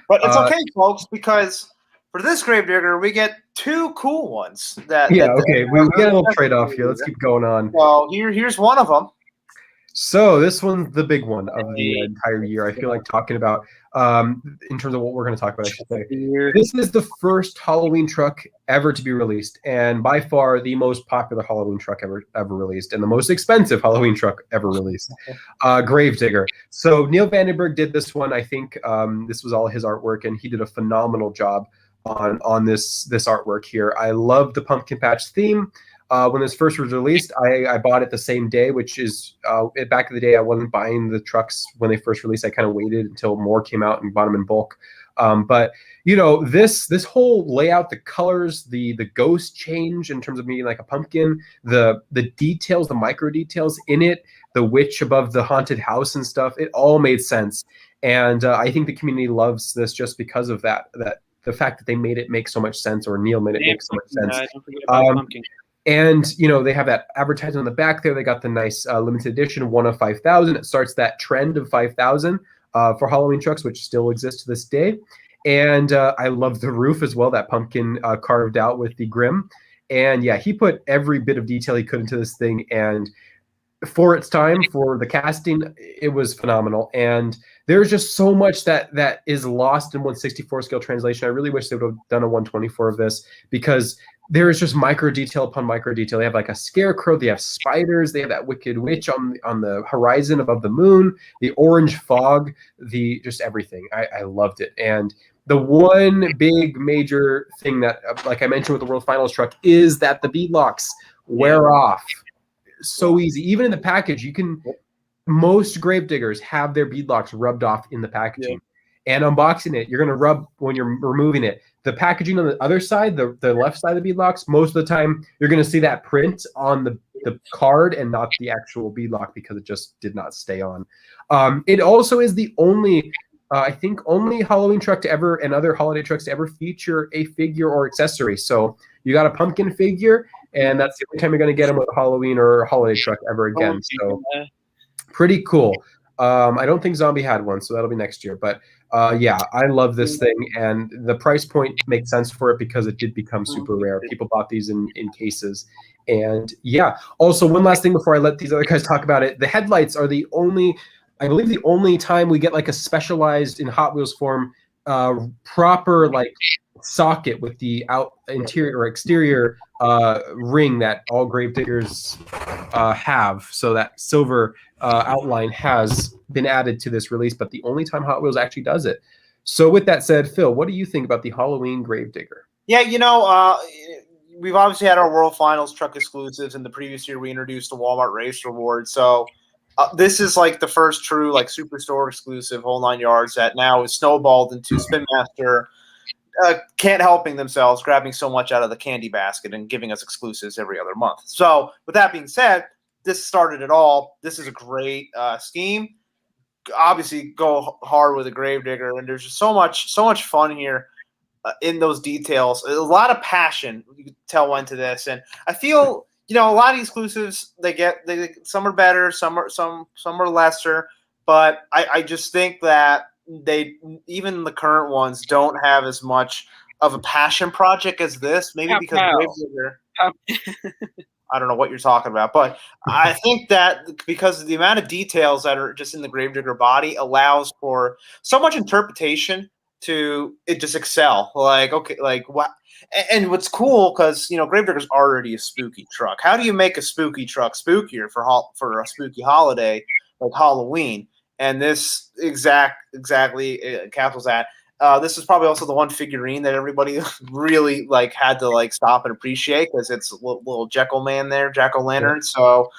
but it's okay, folks, because for this Gravedigger, we get two cool ones. We get a little trade off here. Let's keep going on. Well, here's one of them. So this one's the big one of the entire year. I feel like talking about in terms of what we're going to talk about, I should say. This is the first Halloween truck ever to be released, and by far the most popular Halloween truck ever released, and the most expensive Halloween truck ever released. Gravedigger. So Neil Vandenberg did this one. I think this was all his artwork, and he did a phenomenal job on this artwork here. I love the pumpkin patch theme. When this first was released, I bought it the same day, which is back in the day, I wasn't buying the trucks when they first released. I kind of waited until more came out and bought them in bulk. But this whole layout, the colors, the ghost change in terms of being like a pumpkin, the details, the micro details in it, the witch above the haunted house and stuff, it all made sense. And I think the community loves this just because of that the fact that they made it make so much sense, or Neil made it make so much sense. Don't forget about pumpkin. And, they have that advertisement on the back there. They got the nice limited edition, 1 of 5,000. It starts that trend of 5,000 for Halloween trucks, which still exists to this day. And I love the roof as well, that pumpkin carved out with the Grim. And, yeah, he put every bit of detail he could into this thing. And for its time, for the casting, it was phenomenal. And there's just so much that is lost in 1/64 scale translation. I really wish they would have done a 1/24 of this, because there is just micro detail upon micro detail. They have like a scarecrow, they have spiders, they have that wicked witch on the horizon above the moon, the orange fog, just everything. I loved it. And the one big major thing that, like I mentioned with the World Finals truck, is that the beadlocks wear off so easy. Even in the package, most Gravediggers have their beadlocks rubbed off in the packaging. And unboxing it, you're going to rub when you're removing it. The packaging on the other side, the left side of the beadlocks, most of the time you're going to see that print on the card and not the actual beadlock, because it just did not stay on. It also is the only, I think, only Halloween truck to ever, and other holiday trucks to ever feature a figure or accessory. So you got a pumpkin figure, and that's the only time you're going to get them with a Halloween or holiday truck ever again. So pretty cool. I don't think Zombie had one, so that'll be next year. But yeah, I love this thing, and the price point makes sense for it because it did become super rare. People bought these in cases. And yeah, also one last thing before I let these other guys talk about it. The headlights are the only time we get like a specialized, in Hot Wheels form, proper like socket with the interior or exterior ring that all Gravediggers have. So that silver outline has been added to this release, but the only time Hot Wheels actually does it. So with that said, Phil, what do you think about the Halloween Gravedigger? Yeah, we've obviously had our World Finals truck exclusives. In the previous year, we introduced the Walmart Race Reward. So this is like the first true like Superstore exclusive whole 9 yards that now is snowballed into Spin Master can't helping themselves, grabbing so much out of the candy basket and giving us exclusives every other month. So with that being said, this started it all. This is a great scheme. Obviously, go hard with a Gravedigger, and there's just so much fun here in those details. A lot of passion you can tell went to this, and I feel a lot of exclusives they some are better, some are lesser, but I just think that even the current ones don't have as much of a passion project as this. Maybe because Gravedigger. I don't know what you're talking about, but I think that because the amount of details that are just in the Gravedigger body allows for so much interpretation to it just excel. Like, okay, like what? And what's cool, because Gravedigger's already a spooky truck. How do you make a spooky truck spookier for a spooky holiday like Halloween? And this exactly captures that. This is probably also the one figurine that everybody really had to stop and appreciate, because it's a little Jekyll man there, Jack-o'-lantern. So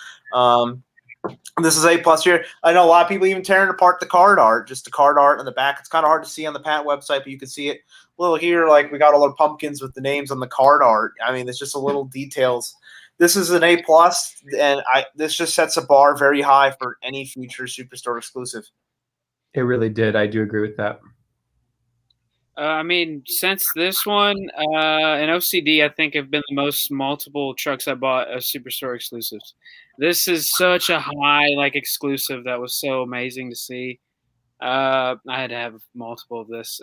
this is A+ here. I know a lot of people even tearing apart the card art, just the card art on the back. It's kind of hard to see on the Pat website, but you can see it a little here. Like we got all our pumpkins with the names on the card art. I mean, it's just a little details. This is an A+, and this just sets a bar very high for any future Superstore exclusive. It really did. I do agree with that. I mean, since this one, and OCD, I think have been the most multiple trucks I bought as Superstore exclusives. This is such a high exclusive that was so amazing to see. I had to have multiple of this.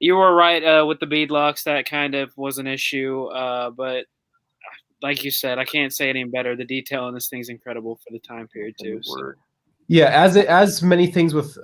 You were right with the beadlocks. That kind of was an issue, but like you said, I can't say it any better. The detail on this thing's incredible for the time period too. So. Yeah, as many things with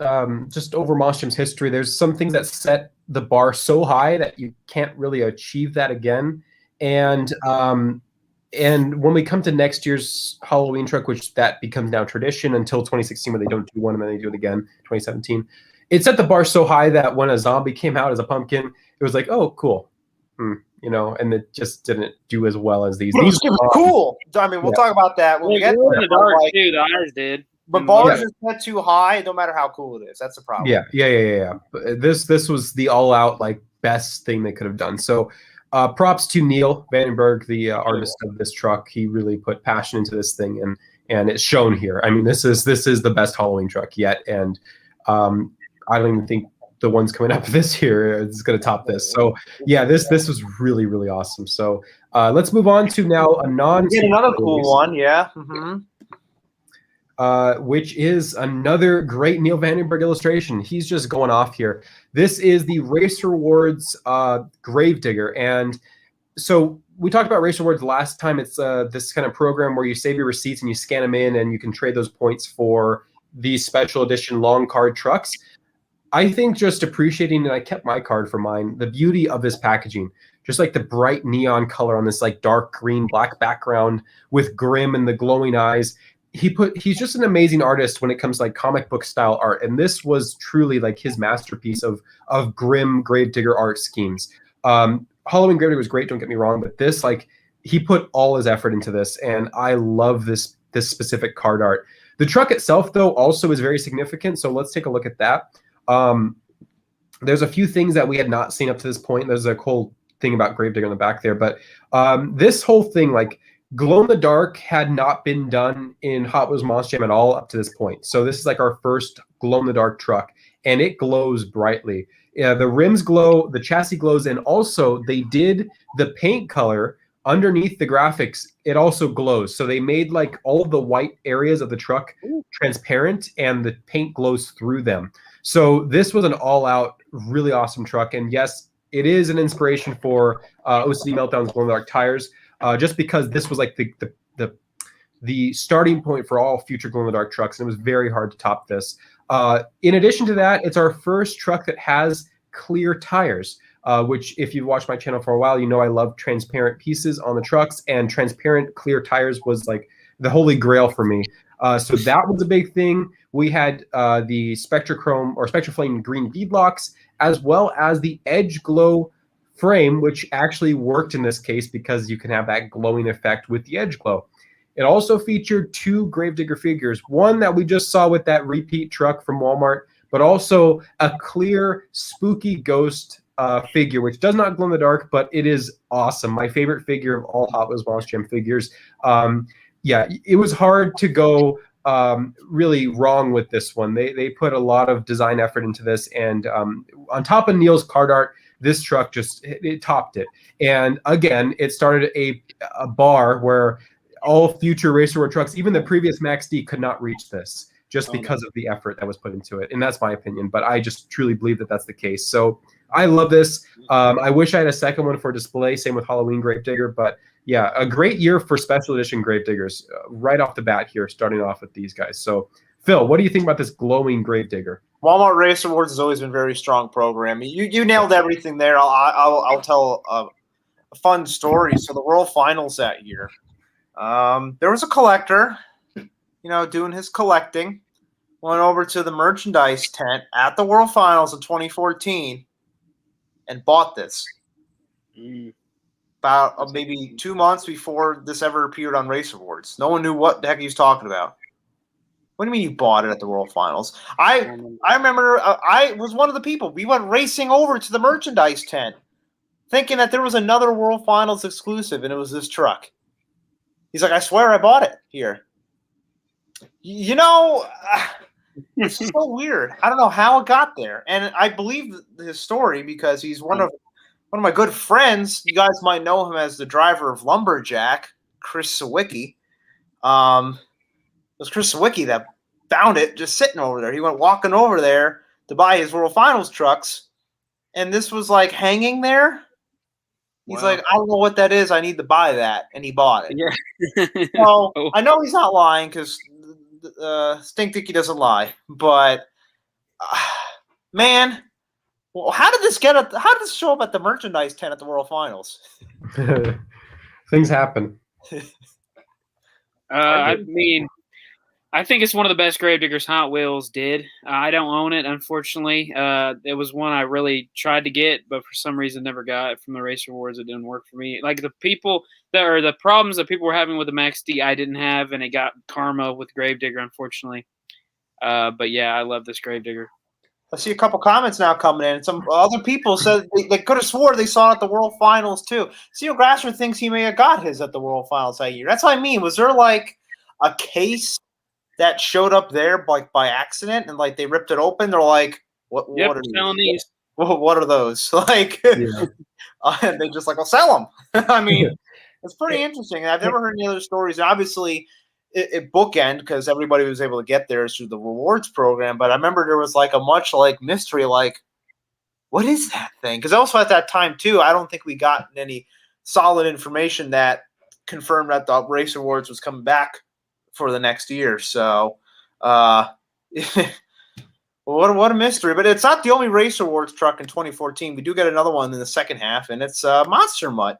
just over Monstrum's history, there's some things that set the bar so high that you can't really achieve that again. And when we come to next year's Halloween truck, which that becomes now tradition until 2016, where they don't do one and then they do it again, 2017. It set the bar so high that when a zombie came out as a pumpkin, it was like, oh, cool. And it just didn't do as well as these. These were cool. I mean, we'll talk about that when we get to the dark too. The eyes did. But bars are set too high, no matter how cool it is. That's the problem. Yeah. But this was the all-out best thing they could have done. So props to Neil Vandenberg, the artist of this truck. He really put passion into this thing, and it's shown here. I mean, this is the best Halloween truck yet, and I don't even think the ones coming up this year is going to top this. So yeah, this was really, really awesome. So let's move on to now another cool one. Yeah. Mm-hmm. Which is another great Neil Vandenberg illustration. He's just going off here. This is the Race Rewards Gravedigger. And so we talked about Race Rewards last time. It's this kind of program where you save your receipts and you scan them in and you can trade those points for these special edition long card trucks. I think just appreciating, and I kept my card for mine, the beauty of this packaging. Just the bright neon color on this dark green, black background with Grimm and the glowing eyes. He's just an amazing artist when it comes to comic book style art, and this was truly his masterpiece of grim Gravedigger art schemes. Halloween Gravedigger was great, don't get me wrong, but this he put all his effort into this, and I love this specific card art. The truck itself though also is very significant, so let's take a look at that. There's a few things that we had not seen up to this point. There's a cool thing about Gravedigger in the back there, but this whole thing glow in the dark had not been done in Hot Wheels Monster Jam at all up to this point. So this is our first glow in the dark truck, and it glows brightly. The rims glow, the chassis glows, and also they did the paint color underneath the graphics. It also glows. So they made all the white areas of the truck transparent, and the paint glows through them. So this was an all-out, really awesome truck. And yes, it is an inspiration for OCD Meltdown's glow in the dark tires. Just because this was the starting point for all future glow in the dark trucks, and it was very hard to top this. In addition to that, it's our first truck that has clear tires. which if you watched my channel for a while, you know I love transparent pieces on the trucks, and transparent clear tires was like the holy grail for me. So that was a big thing. We had the Spectrachrome or Spectraflame green beadlocks, as well as the Edge Glow frame, which actually worked in this case because you can have that glowing effect with the Edge Glow. It also featured 2 Gravedigger figures, one that we just saw with that repeat truck from Walmart, but also a clear spooky ghost figure, which does not glow in the dark, but it is awesome. My favorite figure of all Hot Wheels Monster Jam figures. Yeah, it was hard to go really wrong with this one. They put a lot of design effort into this, and on top of Neil's card art, this truck just it topped it. And again, it started a bar where all future Racer World trucks, even the previous Max D, could not reach this just because of the effort that was put into it. And that's my opinion, but I just truly believe that that's the case. So I love this. I wish I had a second one for display. Same with Halloween Gravedigger, but yeah, a great year for special edition Gravediggers right off the bat here, starting off with these guys. So Phil, what do you think about this glowing Gravedigger? Walmart Racer Awards has always been a very strong program. You nailed everything there. I'll tell a fun story. So the World Finals that year, there was a collector, doing his collecting, went over to the merchandise tent at the World Finals in 2014 and bought this. About maybe 2 months before this ever appeared on Racer Awards. No one knew what the heck he was talking about. What do you mean you bought it at the World Finals? I remember I was one of the people. We went racing over to the merchandise tent thinking that there was another World Finals exclusive, and it was this truck. He's like, I swear I bought it here. It's so weird. I don't know how it got there. And I believe his story because he's one of my good friends. You guys might know him as the driver of Lumberjack, Chris Sawicki. It was Chris Sawicki that found it just sitting over there. He went walking over there to buy his World Finals trucks, and this was like hanging there. He's like, I don't know what that is. I need to buy that, and he bought it. Yeah. So I know he's not lying because Stink Dicky doesn't lie. But man, well, how did this show up at the merchandise tent at the World Finals? Things happen. I mean, I think it's one of the best Gravediggers Hot Wheels did. I don't own it, unfortunately. It was one I really tried to get, but for some reason never got it from the Racer Awards. It didn't work for me. Like the problems that people were having with the Max D, I didn't have, and it got karma with Gravedigger, unfortunately. But yeah, I love this Gravedigger. I see a couple comments now coming in. Some other people said they could have swore they saw it at the World Finals too. Theo Grasser thinks he may have got his at the World Finals that year. That's what I mean. Was there like a case that showed up there like by accident and like they ripped it open? They're like, what are these? What are those? Like, yeah. And they just like, I'll sell them. I mean, it's pretty interesting. I've never heard any other stories. Obviously, it bookend because everybody was able to get there through the rewards program. But I remember there was like a much like mystery, like, what is that thing? Because also at that time too, I don't think we got any solid information that confirmed that the Race Awards was coming back for the next year. So, what a mystery. But it's not the only Race Awards truck in 2014. We do get another one in the second half, and it's Monster Mutt.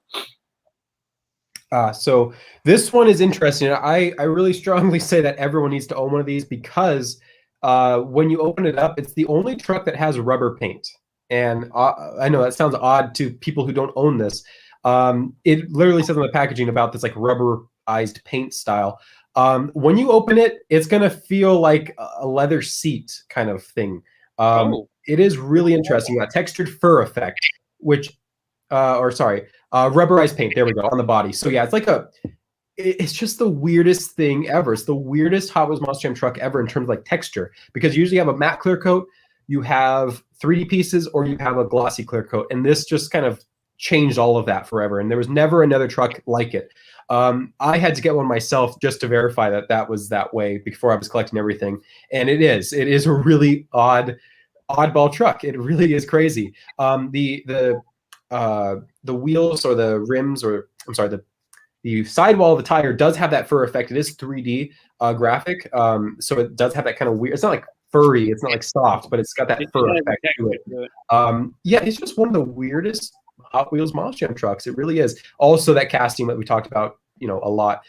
So this one is interesting. I really strongly say that everyone needs to own one of these because when you open it up, it's the only truck that has rubber paint. And I know that sounds odd to people who don't own this. It literally says on the packaging about this like rubberized paint style. When you open it, it's going to feel like a leather seat kind of thing. It is really interesting. That textured fur effect, which rubberized paint. There we go, on the body. So yeah, it's just the weirdest thing ever. It's the weirdest Hot Wheels Monster Jam truck ever in terms of like texture, because usually you have a matte clear coat, you have 3D pieces, or you have a glossy clear coat. And this just kind of changed all of that forever. And there was never another truck like it. I had to get one myself just to verify that that was that way before I was collecting everything. And it is a really oddball truck. It really is crazy. The wheels or the rims, or I'm sorry, the sidewall of the tire does have that fur effect. It is 3D graphic, so it does have that kind of weird. It's not like furry. It's not like soft, but it's got that It fur has a effect to it. texture to it. Yeah, it's just one of the weirdest Hot Wheels Monster Jam trucks. It really is. Also, that casting that we talked about, a lot.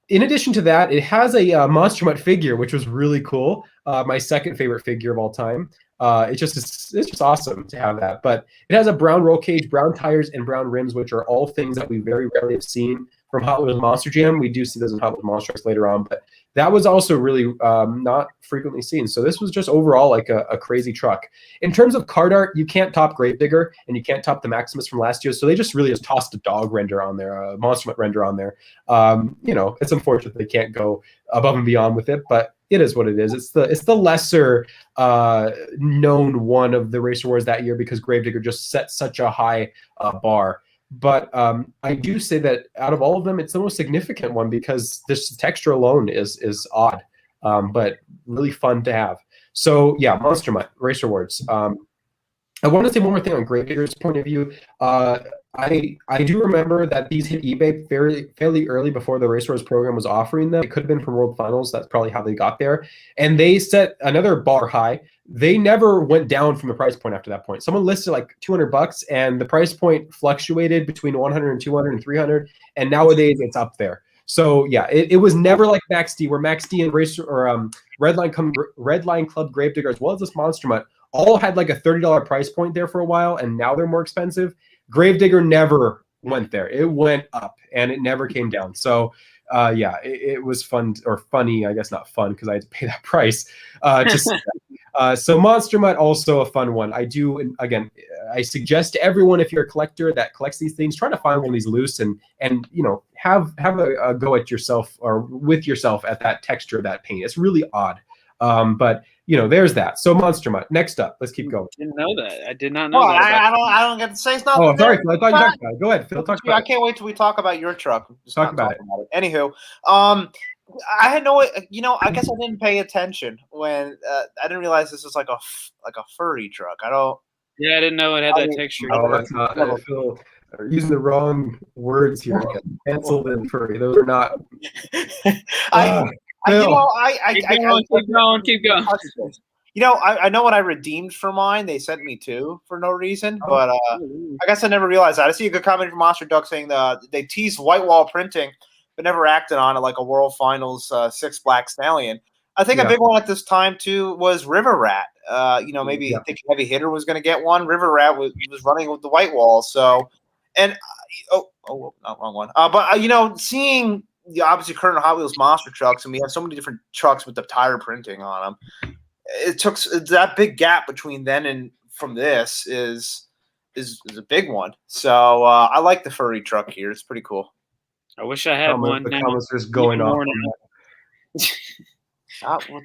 In addition to that, it has a Monster Mutt figure, which was really cool. My second favorite figure of all time. It's just awesome to have that. But it has a brown roll cage, brown tires, and brown rims, which are all things that we very rarely have seen from Hot Wheels Monster Jam. We do see those in Hot Wheels Monster Trucks later on, but that was also really not frequently seen. So this was just overall like a crazy truck. In terms of card art, you can't top Gravedigger, and you can't top the Maximus from last year. So they just really just tossed a dog render on there, a Monster Mutt render on there. It's unfortunate they can't go above and beyond with it, but it is what it is. It's the lesser known one of the Racer Wars that year because Gravedigger just set such a high bar. But I do say that out of all of them, it's the most significant one because this texture alone is odd, but really fun to have. So yeah, Monster Mutt, Racer Wars. I want to say one more thing on Gravedigger's point of view. I do remember that these hit eBay fairly early before the Race Wars program was offering them. It could have been from World Finals. That's probably how they got there. And they set another bar high. They never went down from the price point after that point. Someone listed like $200, and the price point fluctuated between 100 and 200 and 300. And nowadays it's up there. So yeah, it was never like Max D, where Max D and Racer or Redline Club Gravedigger, as well as this Monster Mutt, all had like a $30 price point there for a while, and now they're more expensive. Gravedigger never went there. It went up, and it never came down. So, it was fun, or funny, I guess not fun, because I had to pay that price. So Monster Mutt, also a fun one. I suggest to everyone, if you're a collector that collects these things, try to find one of these loose and have a go at yourself or with yourself at that texture of that paint. It's really odd. But there's that. So Monster Mutt. Next up, let's keep going. Didn't know that. I did not know Well, that. I don't get to say something. Oh, sorry, Phil. I thought you talked about it. Go ahead, Phil. Talk about I it. can't wait till we talk about your truck. Talk about it. Anywho, I had no, I guess I didn't pay attention when I didn't realize this was like a furry truck. Yeah, I didn't know it had that texture. Oh, that's not Phil. You're using the wrong words here. Canceled and furry. Those are not. Keep going. I know what I redeemed for mine. They sent me two for no reason, but I guess I never realized that. I see a good comment from Monster Duck saying they teased white wall printing, but never acted on it like a World Finals 6 Black Stallion. I think a big one at this time too was River Rat. Maybe I think Heavy Hitter was going to get one. River Rat was running with the white wall. So, and not wrong one. But seeing the obviously current Hot Wheels monster trucks, and we have so many different trucks with the tire printing on them. It took that big gap between then and from this is a big one. So I like the furry truck here. It's pretty cool. I wish I had one. The comments are just going off.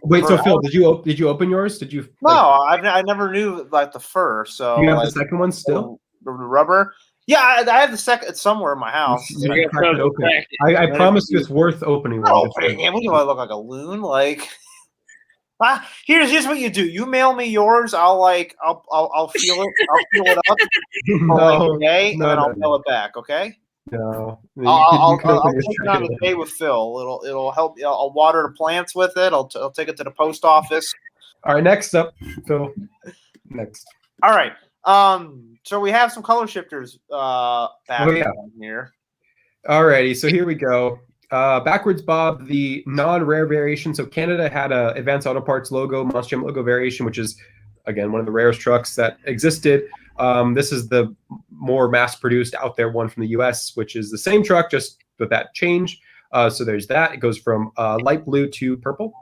Wait, fur. So Phil, did you open yours? Did you? No, I never knew like the fur. So you have the second one still? The rubber. Yeah, I have the second. It's somewhere in my house. I promise you, it's worth opening. What do I look like, a loon? Like, here's what you do. You mail me yours. I'll feel it. I'll feel it up for like a day, and then I'll mail it back. Okay. No, I'll take it on a day with Phil. It'll help. I'll water the plants with it. I'll take it to the post office. All right, next up, Phil. Next. All right. So we have some color shifters back here. Alrighty, so here we go. Backwards Bob, the non-rare variation. So Canada had a Advanced Auto Parts logo, Monster Jam logo variation, which is again one of the rarest trucks that existed. This is the more mass-produced out there one from the US, which is the same truck, just with that change. So there's that. It goes from light blue to purple.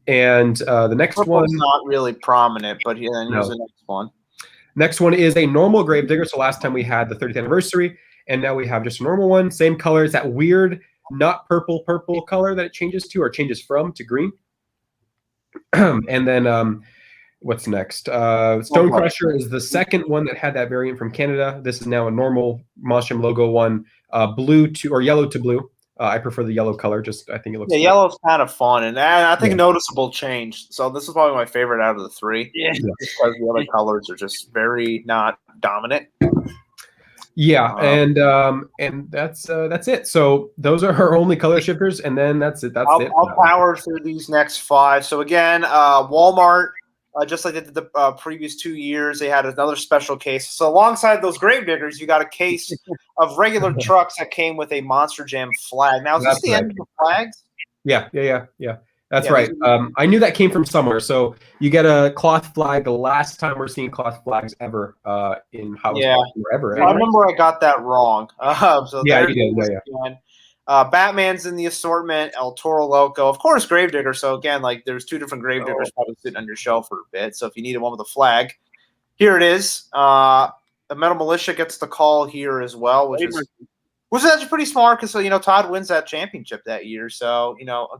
And the next Purple's one, not really prominent, but here's the next one. Next one is a normal Gravedigger. So last time we had the 30th anniversary, and now we have just a normal one. Same color. It's that weird, not purple color that it changes to, or changes from, to green. And then what's next? Stone Crusher is the second one that had that variant from Canada. This is now a normal Monster Jam logo one, blue to or yellow to blue. I prefer the yellow color. I think it looks. Yeah, yellow's kind of fun, and I think a noticeable change. So this is probably my favorite out of the three. Yeah, because the other colors are just very not dominant. Yeah, and that's it. So those are her only color shifters, and then that's it. I'll power through these next five. So again, Walmart just like they did the previous 2 years. They had another special case. So alongside those Gravediggers, you got a case of regular trucks that came with a Monster Jam flag. Now, is this the end of the flags? Yeah. That's right. I knew that came from somewhere. So you get a cloth flag. The last time we're seeing cloth flags ever in Hot Wheels forever. I remember I got that wrong. So yeah, you did. Yeah. Batman's in the assortment. El Toro Loco, of course, Gravedigger. So again, like there's 2 different Gravediggers probably sitting on your shelf for a bit. So if you needed one with a flag, here it is. The Metal Militia gets the call here as well, which is actually pretty smart because Todd wins that championship that year. So a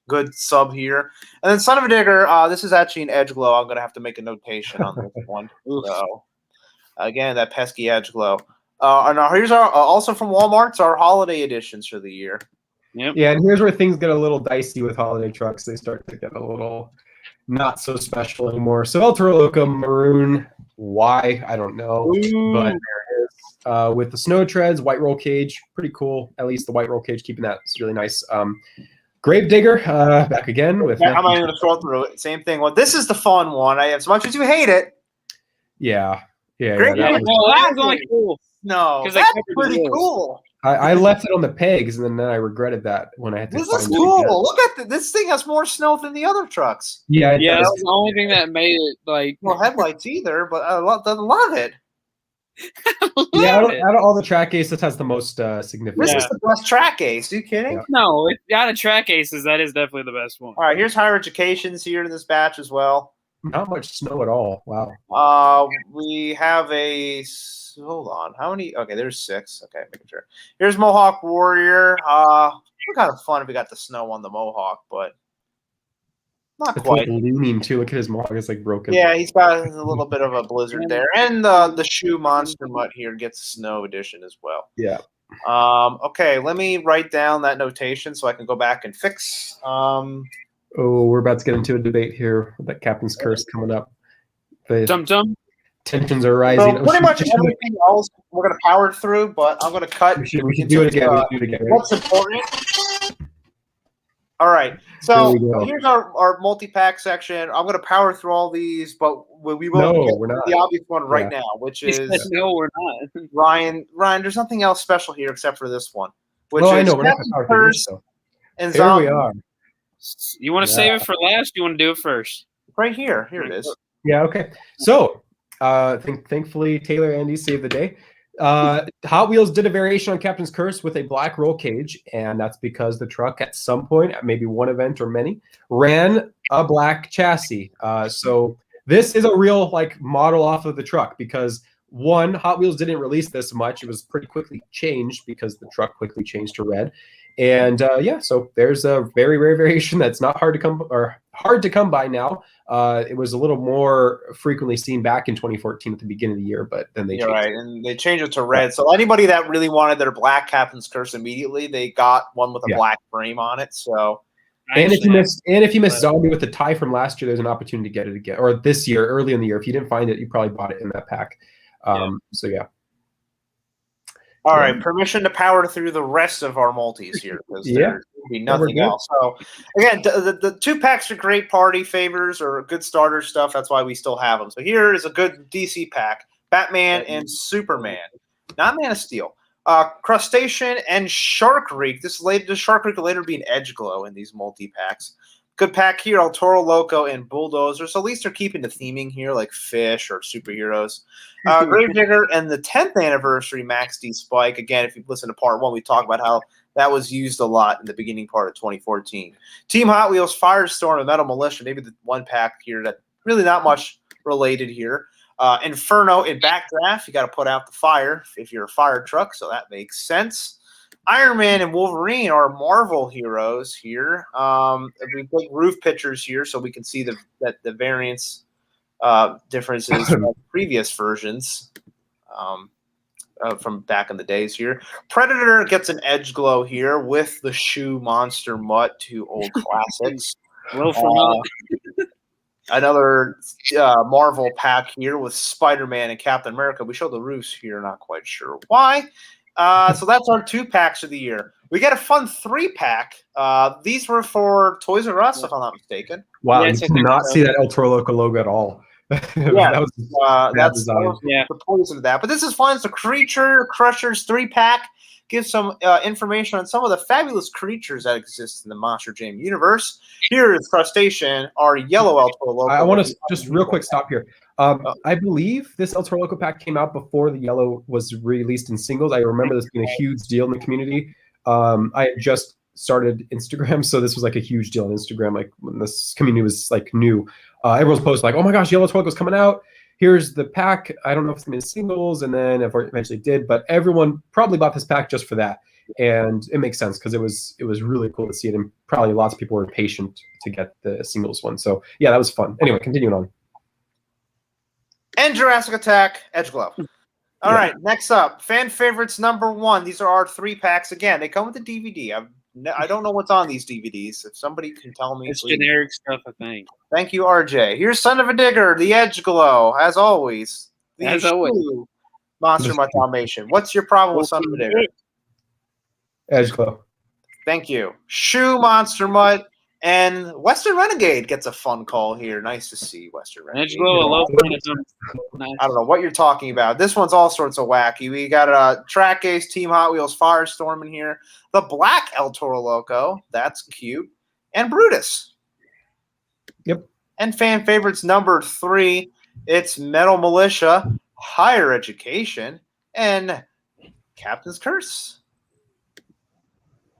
good sub here. And then Son of a Digger. This is actually an Edge Glow. I'm gonna have to make a notation on this one. So again, that pesky Edge Glow. And here's our also from Walmart's our holiday editions for the year. Yep. Yeah, and here's where things get a little dicey with holiday trucks. They start to get a little not so special anymore. So Eltorolico Maroon, why? I don't know. But there it is. With the snow treads, white roll cage, pretty cool. At least the white roll cage, keeping that. It's really nice. Gravedigger, back again with. I'm not even going to scroll through it. Same thing. Well, this is the fun one. As much as you hate it. Yeah. Gravedigger. That was only cool. No, that's pretty cool. I left it on the pegs, and then I regretted that when I had to. This is cool. Look at this thing has more snow than the other trucks. Yeah, that was the only thing that made it like. No headlights either, but I love it. Out of all the track aces, has the most significant. This is the best track ace. Are you kidding? Yeah. No, out of track aces, that is definitely the best one. All right, here's Higher Education's here in this batch as well. Not much snow at all. Wow. We have a. Hold on. How many? Okay, there's 6. Okay, making sure. Here's Mohawk Warrior. It's kind of fun if we got the snow on the Mohawk, but not it's quite. Like leaning too. Look at his Mohawk; it's like broken. Yeah, he's got a little bit of a blizzard there, and the shoe monster mutt here gets a snow edition as well. Yeah. Okay, let me write down that notation so I can go back and fix. We're about to get into a debate here with that Captain's Curse coming up. Dum. Tensions are rising. So pretty much everything else we're going to power through, but I'm going to cut. We should do it again. Right? What's important? All right. So here's our multi-pack section. I'm going to power through all these, but we will get the obvious one right now, which is no, we're not. Ryan, there's nothing else special here except for this one, which is I know. We're not going to power through this, and here we are. You want to save it for last? You want to do it first? Right here. Here it is. Yeah. Okay. So, thankfully, Taylor Andy saved the day. Hot Wheels did a variation on Captain's Curse with a black roll cage, and that's because the truck at some point, at maybe one event or many, ran a black chassis. So this is a real model off of the truck because one, Hot Wheels didn't release this much. It was pretty quickly changed because the truck quickly changed to red. And so there's a very rare variation that's not hard to come by now. It was a little more frequently seen back in 2014 at the beginning of the year, but then they changed it. And they changed it to red. So anybody that really wanted their black Captain's Curse immediately, they got one with a black frame on it. So and if you missed Zombie with the tie from last year, there's an opportunity to get it again, or this year, early in the year. If you didn't find it, you probably bought it in that pack. So yeah. All right, permission to power through the rest of our multis here because there will be nothing else. So, again, the 2 packs are great party favors or good starter stuff. That's why we still have them. So here is a good DC pack, Batman and Superman. Not Man of Steel. Crustacean and Shark Reek. This Shark Reek will later be an Edge Glow in these multi-packs. Good pack here, El Toro Loco and Bulldozer. So at least they're keeping the theming here, like fish or superheroes. Gravedigger and the 10th anniversary Max D Spike. Again, if you've listened to part 1, we talked about how that was used a lot in the beginning part of 2014. Team Hot Wheels, Firestorm, and Metal Militia. Maybe the one pack here that really not much related here. Inferno in Backdraft. You got to put out the fire if you're a fire truck, so that makes sense. Iron Man and Wolverine are Marvel heroes here. We put roof pictures here so we can see the variance differences from previous versions from back in the days here. Predator gets an Edge Glow here with the shoe monster mutt, 2 old classics. Another Marvel pack here with Spider-Man and Captain America. We show the roofs here, not quite sure why. So that's our 2-packs of the year. We got a fun 3-pack. These were for Toys R Us, if I'm not mistaken. Wow, Yes, you I did think not so. see that Eltorolico logo at all. Yeah, that's design. the poison of that. But this is fun. It's a Creature Crushers 3-pack. Gives some information on some of the fabulous creatures that exist in the Monster Jam universe. Here is Crustacean, our yellow Eltorolico. I want to just real quick stop here. I believe this Eltorolico pack came out before the yellow was released in singles. I remember this being a huge deal in the community. I had just started Instagram, so this was like a huge deal on Instagram. Like when this community was like new, everyone's posting like, "Oh my gosh, yellow Eltorolico's coming out. Here's the pack." I don't know if it's gonna be singles, and then if it eventually did, but everyone probably bought this pack just for that, and it makes sense because it was really cool to see it, and probably lots of people were impatient to get the singles one. So yeah, that was fun. Anyway, continuing on. And Jurassic Attack Edge Glove. All right, next up, fan favorites number 1. These are our 3-packs. Again, they come with a DVD. I don't know what's on these DVDs. If somebody can tell me, It's please. generic stuff, I think. Thank you, RJ. Here's Son of a Digger, the Edge Glow, as always. As always. Shoe Monster Mutt Dalmatian. What's your problem with Son of a Digger? Edge Glow. Thank you. Shoe Monster Mutt. And Western Renegade gets a fun call here. Nice to see Western Renegade. Edge Glow, a low point is nice. I don't know what you're talking about. This one's all sorts of wacky. We got a Track Ace, Team Hot Wheels, Firestorm in here. The black El Toro Loco. That's cute. And Brutus. Yep. And fan favorites number 3. It's Metal Militia, Higher Education, and Captain's Curse.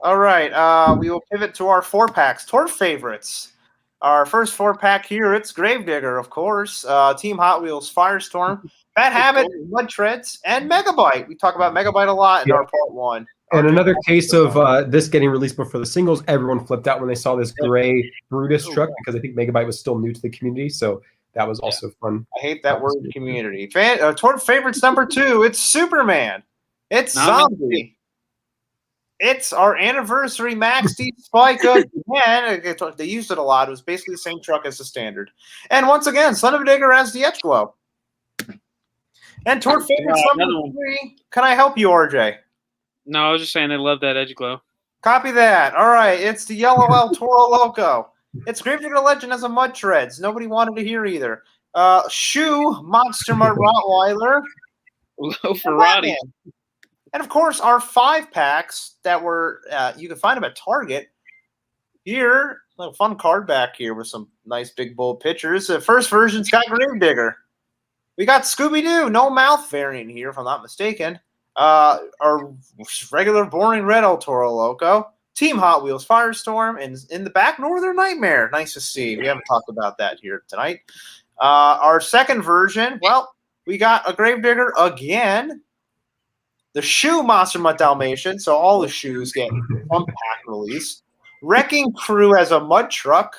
All right, we will pivot to our 4-packs. Tour favorites. Our first 4-pack here, it's Gravedigger, of course. Team Hot Wheels, Firestorm, Bad Habit, Mud Treads, and Megabyte. We talk about Megabyte a lot in our part 1. And another case of this getting released before the singles, everyone flipped out when they saw this gray Brutus truck because I think Megabyte was still new to the community, so that was also fun. I hate that word, community. Tour favorites number 2, it's Superman. It's Zombie. It's our anniversary Max D Spike again. They used it a lot. It was basically the same truck as the standard. And once again, Son of a Digger has the Edge Glow. And tour favorites number 3. Can I help you, RJ? No, I was just saying I love that Edge Glow. Copy that. All right, it's the yellow El Toro Loco. It's Gravedigger Legend as a Mud Treads. Nobody wanted to hear either. Shoe Monster Mutt Rottweiler. Low for Roddy. And, of course, our 5-packs that were you can find them at Target. Here, a little fun card back here with some nice big bold pictures. The first version's got Gravedigger. We got Scooby-Doo, no mouth variant here, if I'm not mistaken. Our regular boring red El Toro Loco. Team Hot Wheels Firestorm. And in the back, Northern Nightmare. Nice to see. We haven't talked about that here tonight. Our second version, well, we got a Gravedigger again. The Shoe Monster Mutt Dalmatian, so all the shoes get one pack release. Wrecking Crew has a mud truck.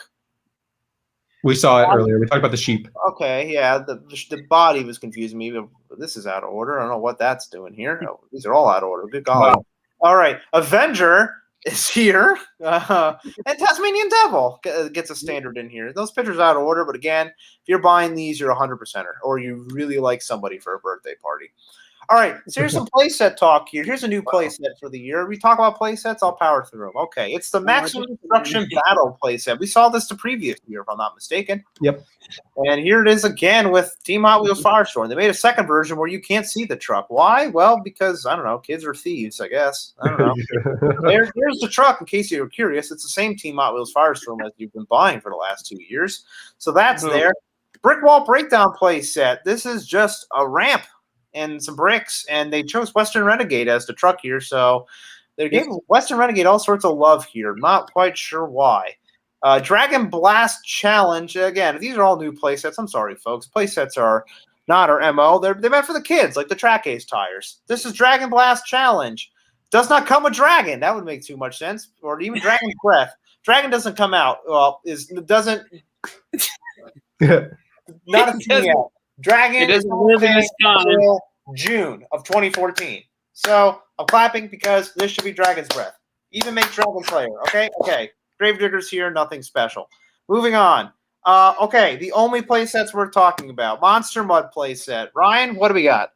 We saw it earlier. We talked about the sheep. Okay, yeah, the body was confusing me. But this is out of order. I don't know what that's doing here. Oh, these are all out of order. Good God. Wow. All right, Avenger is here. And Tasmanian Devil gets a standard in here. Those pictures are out of order, but again, if you're buying these, you're 100%er, or you really like somebody for a birthday party. All right, so here's some playset talk here. Here's a new playset for the year. We talk about playsets, I'll power through them. Okay, it's the Maximum Destruction Battle playset. We saw this the previous year, if I'm not mistaken. Yep. And here it is again with Team Hot Wheels Firestorm. They made a second version where you can't see the truck. Why? Well, because, I don't know, kids are thieves, I guess. I don't know. Here's the truck, in case you were curious. It's the same Team Hot Wheels Firestorm as you've been buying for the last 2 years. So that's there. Brick Wall Breakdown playset. This is just a ramp and some bricks, and they chose Western Renegade as the truck here, so they gave Western Renegade all sorts of love here. Not quite sure why. Dragon Blast Challenge. Again, these are all new playsets. I'm sorry, folks. Playsets are not our MO. They're meant for the kids, like the Track Ace tires. This is Dragon Blast Challenge. Does not come with Dragon. That would make too much sense. Or even Dragon's Breath. Dragon doesn't come out. Well, doesn't. Not a thing yet. Dragon is until June of 2014. So I'm clapping because this should be Dragon's Breath. Even make Dragon Slayer. Okay. Gravedigger's here. Nothing special. Moving on. Okay, the only playsets we're talking about. Monster Mud playset. Ryan, what do we got?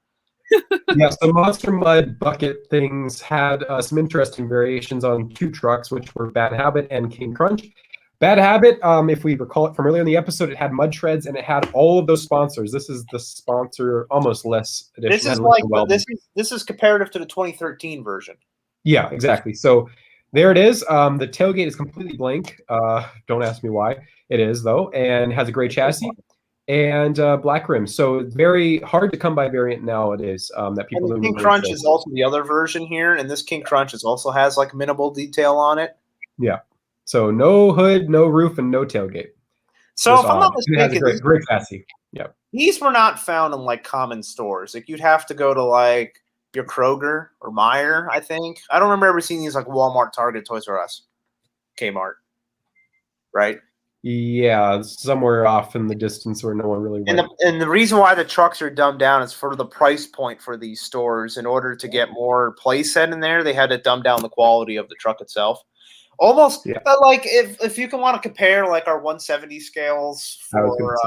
Yeah, so Monster Mud bucket things had some interesting variations on 2 trucks, which were Bad Habit and King Crunch. Bad Habit, if we recall it from earlier in the episode, it had mud treads and it had all of those sponsors. This is the sponsor almost less edition. This is like this is comparative to the 2013 version. Yeah, exactly. So there it is. The tailgate is completely blank. Don't ask me why. It is though, and has a gray chassis and black rims. So very hard to come by variant nowadays. That people don't. King Crunch is also the other version here, and this King Crunch also has like minimal detail on it. Yeah. So no hood, no roof, and no tailgate. So if I'm not mistaken, great chassis. Yeah. These were not found in like common stores. Like you'd have to go to like your Kroger or Meijer, I think. I don't remember ever seeing these like Walmart, Target, Toys R Us, Kmart. Right? Yeah, somewhere off in the distance where no one really went. And the reason why the trucks are dumbed down is for the price point for these stores. In order to get more play set in there, they had to dumb down the quality of the truck itself. Almost like if you can want to compare like our 170 scales for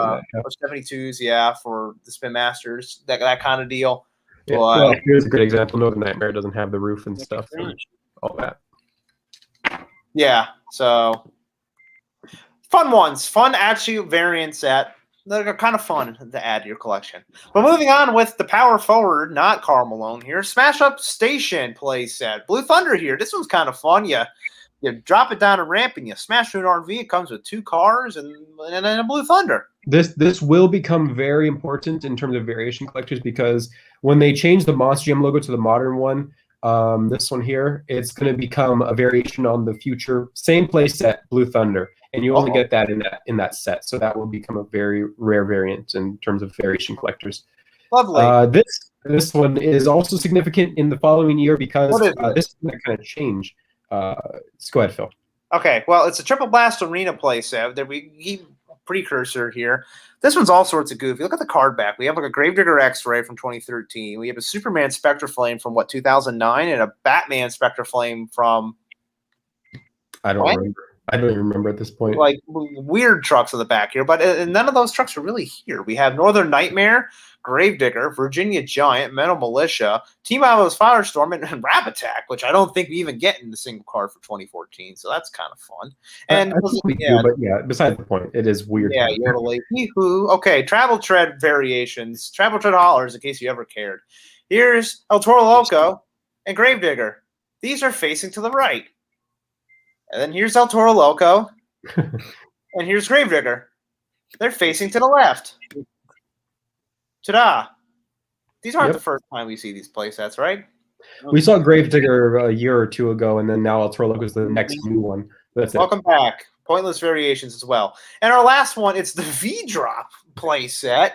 72s, for the Spin Masters, that kind of deal. Yeah, well, here's a good example. Northern Nightmare doesn't have the roof and stuff, and all that. Yeah, so fun ones, fun actually variants that are kind of fun to add to your collection. But moving on with the power forward, not Karl Malone here, Smash Up Station play set. Blue Thunder here. This one's kind of fun. You drop it down a ramp and you smash through an RV. It comes with 2 cars and a Blue Thunder. This will become very important in terms of variation collectors because when they change the Monster Jam logo to the modern one, this one here, it's going to become a variation on the future same play set, Blue Thunder, and you only get that in that set. So that will become a very rare variant in terms of variation collectors. Lovely. This one is also significant in the following year because this is going to kind of change. Go ahead, Phil. Okay, well, it's a Triple Blast Arena playset. There we keep precursor here. This one's all sorts of goofy. Look at the card back. We have like a Gravedigger X-Ray from 2013. We have a Superman Spectre Flame from 2009, and a Batman Spectre Flame from I don't remember. I don't even remember at this point. Like weird trucks on the back here, but none of those trucks are really here. We have Northern Nightmare, Gravedigger, Virginia Giant, Metal Militia, Team Outlaws Firestorm, and Rap Attack, which I don't think we even get in the single card for 2014. So that's kind of fun. And besides the point, it is weird. Yeah, okay, Travel Tread variations, Travel Tread haulers, in case you ever cared. Here's El Toro Loco and Gravedigger. These are facing to the right. And then here's El Toro Loco, and here's Gravedigger. They're facing to the left. Ta-da! These aren't the first time we see these playsets, right? We saw Gravedigger a year or 2 ago, and then now El Toro Loco is the next new one. Welcome back. Pointless variations as well. And our last one, it's the V-Drop playset.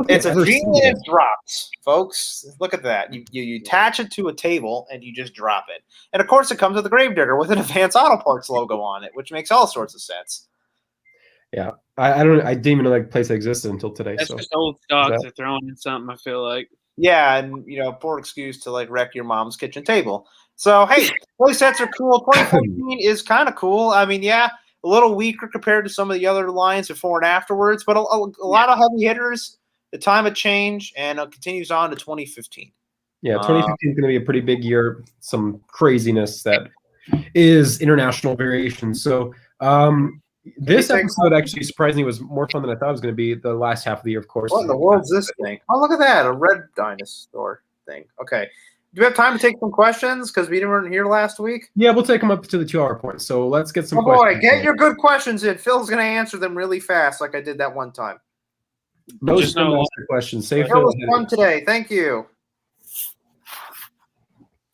It's a V-Live drops, folks. Look at that. You attach it to a table and you just drop it. And of course, it comes with a Gravedigger with an Advanced Auto Parts logo on it, which makes all sorts of sense. Yeah, I didn't even know that place existed until today. That's just old stock to throw in something. I feel like. Yeah, and poor excuse to like wreck your mom's kitchen table. So hey, playsets are cool. 2014 is kind of cool. I mean, yeah, a little weaker compared to some of the other lines before and afterwards, but a lot of heavy hitters. The time of change, and it continues on to 2015. Yeah, 2015 is going to be a pretty big year. Some craziness that is international variation. So this episode actually surprisingly was more fun than I thought it was going to be. The last half of the year, of course. What in the world's this thing? Oh, look at that. A red dinosaur thing. Okay. Do we have time to take some questions? Because we weren't here last week? Yeah, we'll take them up to the 2-hour point. So let's get some questions. Boy, get your good questions in. Phil's going to answer them really fast like I did that one time. No questions. Say Phil was fun today. Thank you.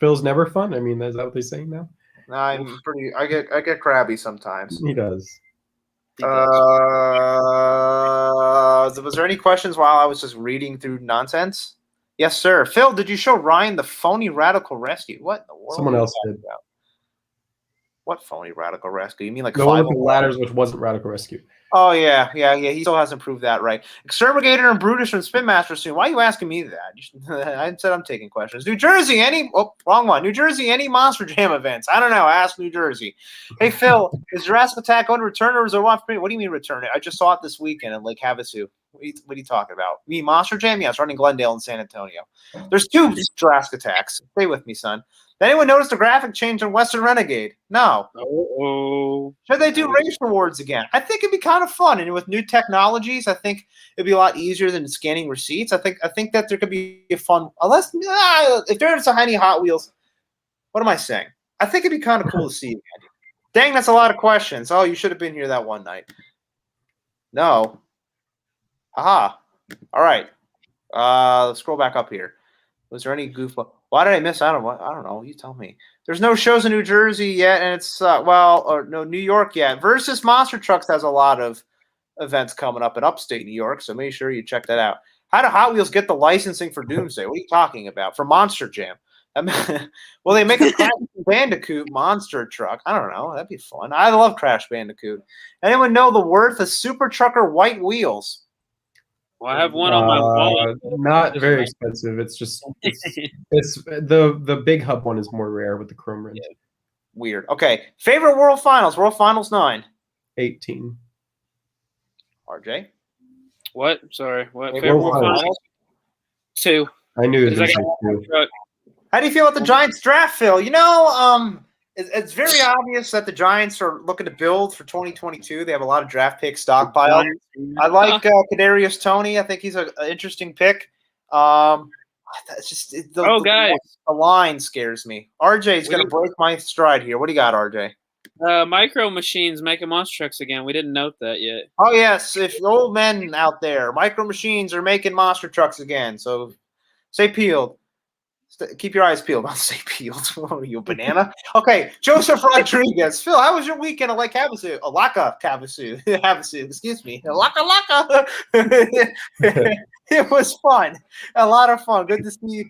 Phil's never fun. I mean, is that what they're saying now? No, I'm pretty. I get crabby sometimes. He does. Was there any questions while I was just reading through nonsense? Yes, sir. Phil, did you show Ryan the phony Radical Rescue? What in the world? Someone else did. What phony Radical Rescue? You mean like the one with the ladders, which wasn't Radical Rescue? Oh yeah. He still hasn't proved that right. Exterminator and Brutus from Spin Master soon. Why are you asking me that? I said I'm taking questions. New Jersey, wrong one. New Jersey, any Monster Jam events? I don't know. Ask New Jersey. Hey Phil, is Jurassic Attack going to return or is it one for me? What do you mean return it? I just saw it this weekend in Lake Havasu. What are you talking about? Me, Monster Jam? Yeah, it's running Glendale and San Antonio. There's 2 Jurassic attacks. Stay with me, son. Did anyone notice the graphic change in Western Renegade? No. Oh. Should they do race rewards again? I think it'd be kind of fun, and with new technologies, I think it'd be a lot easier than scanning receipts. I think that there could be a fun, unless if there's any Hot Wheels. What am I saying? I think it'd be kind of cool to see again. Dang, that's a lot of questions. Oh, you should have been here that one night. No. Aha. All right. Let's scroll back up here. Was there any goof? Why did I miss out on what? I don't know. You tell me. There's no shows in New Jersey yet, and it's no New York yet. Versus Monster Trucks has a lot of events coming up in upstate New York, so make sure you check that out. How do Hot Wheels get the licensing for Doomsday? What are you talking about? For Monster Jam? Well, they make a Crash Bandicoot monster truck. I don't know. That'd be fun. I love Crash Bandicoot. Anyone know the worth of Super Trucker white wheels? Well, I have one on my wall. Not very expensive. It's just it's the big hub one is more rare with the chrome rims. Yeah. Weird. Okay. Favorite World Finals. World Finals 9. 18. RJ. What? Sorry. What? Favorite World Finals? 2. I knew it was two. How do you feel about the Giants draft, Phil? It's very obvious that the Giants are looking to build for 2022. They have a lot of draft picks stockpiled. I like Kadarius Toney. I think he's an interesting pick. It's just guys, the line scares me. RJ is going to break my stride here. What do you got, RJ? Micro Machines making monster trucks again. We didn't note that yet. Oh yes, if old men out there, Micro Machines are making monster trucks again. So stay peeled. Keep your eyes peeled. I'll stay peeled. Oh, you a banana? Okay, Joseph Rodriguez. Phil, how was your weekend at Lake Havasu? Alaka Havasu. Havasu, excuse me. Alaka. It was fun. A lot of fun. Good to see you.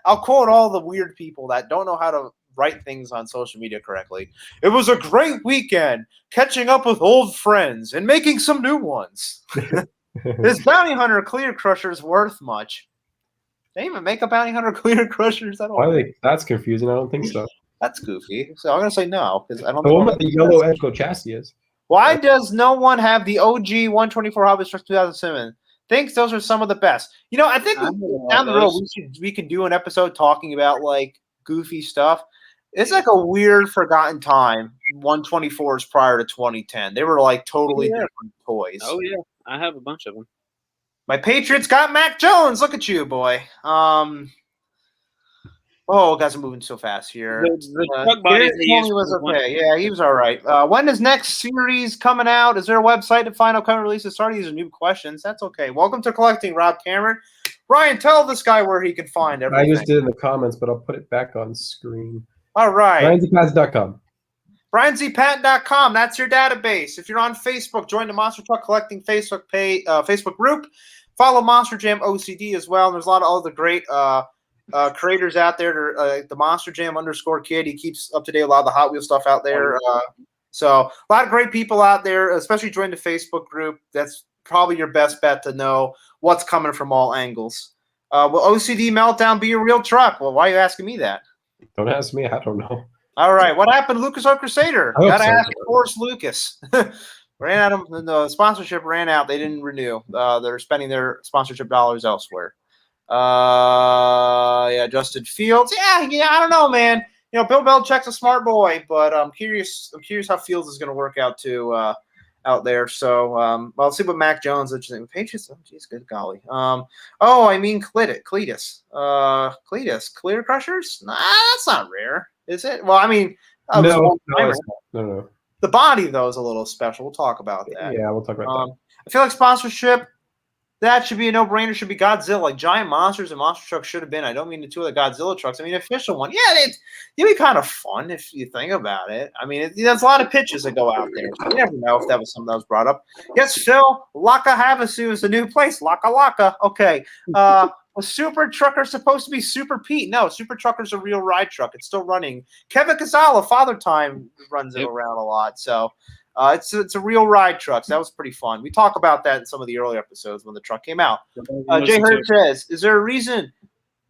I'll quote all the weird people that don't know how to write things on social media correctly. It was a great weekend, catching up with old friends and making some new ones. This bounty hunter clear crusher is worth much. They even make a bounty hunter clear crushers. That's confusing. I don't think so. That's goofy. So I'm gonna say no because I don't. The one with the yellow Edgeco chassis is. Why does no one have the OG 124 Hobby Trucks 2007? Thinks those are some of the best. I think down the road we can do an episode talking about like goofy stuff. It's like a weird forgotten time. 124s prior to 2010, they were like totally different toys. Oh yeah, I have a bunch of them. My Patriots got Mac Jones. Look at you, boy. Guys are moving so fast here. The truck body was okay. Yeah, he was all right. When is next series coming out? Is there a website to find out coming releases? Sorry, these are new questions. That's okay. Welcome to Collecting, Rob Cameron. Ryan, tell this guy where he can find everything. I just did in the comments, but I'll put it back on screen. All right. RyanZPads.com. RyanZPatent.com. That's your database. If you're on Facebook, join the Monster Truck Collecting Facebook page, Facebook group. Follow Monster Jam OCD as well. And there's a lot of other great creators out there. The Monster Jam _kid. He keeps up to date a lot of the Hot Wheels stuff out there. So a lot of great people out there, especially join the Facebook group. That's probably your best bet to know what's coming from all angles. Will OCD Meltdown be a real truck? Well, why are you asking me that? Don't ask me. I don't know. All right. What happened to Lucas Oil Crusader? Gotta ask Forrest Lucas. Ran out of the sponsorship ran out. They didn't renew. They're spending their sponsorship dollars elsewhere. Justin Fields. Yeah, I don't know, man. Bill Belichick's a smart boy, but I'm curious how Fields is going to work out too out there. So let's see what Mac Jones. Patriots. Oh, geez, good golly. Cletus. Cletus. Clear Crushers. Nah, that's not rare, is it? Well, I mean, no. The body, though, is a little special. We'll talk about that. Yeah, we'll talk about that. I feel like sponsorship, that should be a no-brainer. Should be Godzilla. Like Giant Monsters and Monster Trucks should have been. I don't mean the two of the Godzilla trucks. I mean, official one. Yeah, it'd be kind of fun if you think about it. I mean, there's a lot of pitches that go out there. So you never know if that was something that was brought up. Yes, Phil, Laka Havasu is the new place. Laka. Okay. Was Super Trucker supposed to be Super Pete? No, Super Trucker's a real ride truck. It's still running. Kevin Casala, Father Time, runs it around a lot. So it's a real ride truck. So that was pretty fun. We talk about that in some of the early episodes when the truck came out. Jay Hurt says, is there a reason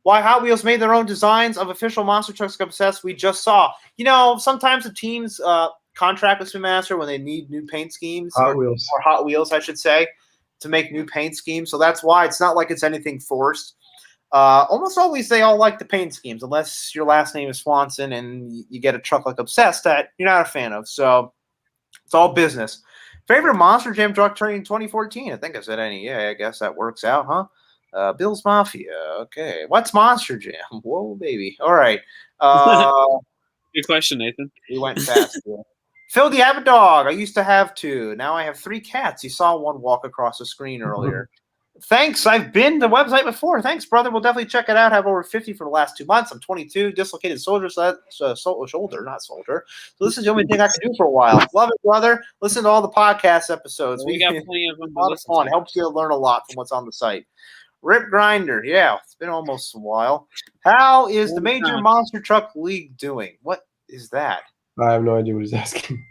why Hot Wheels made their own designs of official monster trucks obsessed? We just saw. Sometimes the teams contract with Spin Master when they need new paint schemes. Hot Wheels, I should say. to make new paint schemes. So that's why it's not like it's anything forced. Almost always they all like the paint schemes, unless your last name is Swanson and you get a truck like Obsessed that you're not a fan of. So it's all business. Favorite Monster Jam truck in 2014? I think I said NEA. I guess that works out, huh? Bill's Mafia. Okay. What's Monster Jam? Whoa, baby. All right. Good question, Nathan. We went fast. Phil, do you have a dog? I used to have 2. Now I have 3 cats. You saw one walk across the screen earlier. Thanks. I've been to the website before. Thanks, brother. We'll definitely check it out. I have over 50 for the last 2 months. I'm 22, dislocated shoulder, not soldier. So this is the only thing I can do for a while. Love it, brother. Listen to all the podcast episodes. We got plenty of them. A lot of fun. Helps you learn a lot from what's on the site. Rip Grinder. Yeah, it's been almost a while. How is the Major Monster Truck League doing? What is that? I have no idea what he's asking.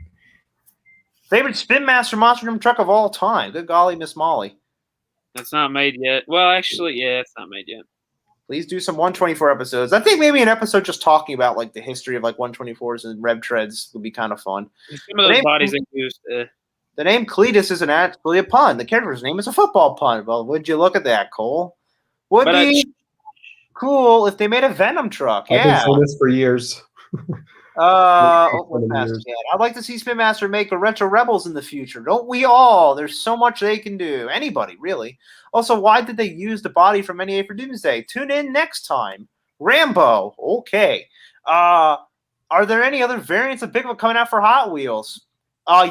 Favorite Spin Master Monster Jam truck of all time? Good golly, Miss Molly. It's not made yet. Well, actually, yeah, it's not made yet. Please do some 124 episodes. I think maybe an episode just talking about like the history of like 124s and Rev Treads would be kind of fun. Some of those bodies they used. The name Cletus isn't actually a pun. The character's name is a football pun. Well, would you look at that, Cole? Would be cool if they made a Venom truck. Yeah. I've been saying this for years. I'd like to see Spin Master make a Retro Rebels in the future. Don't we all? There's so much they can do. Anybody, really. Also, why did they use the body from NEA for Doomsday? Tune in next time. Rambo. Okay. Are there any other variants of Bigfoot coming out for Hot Wheels?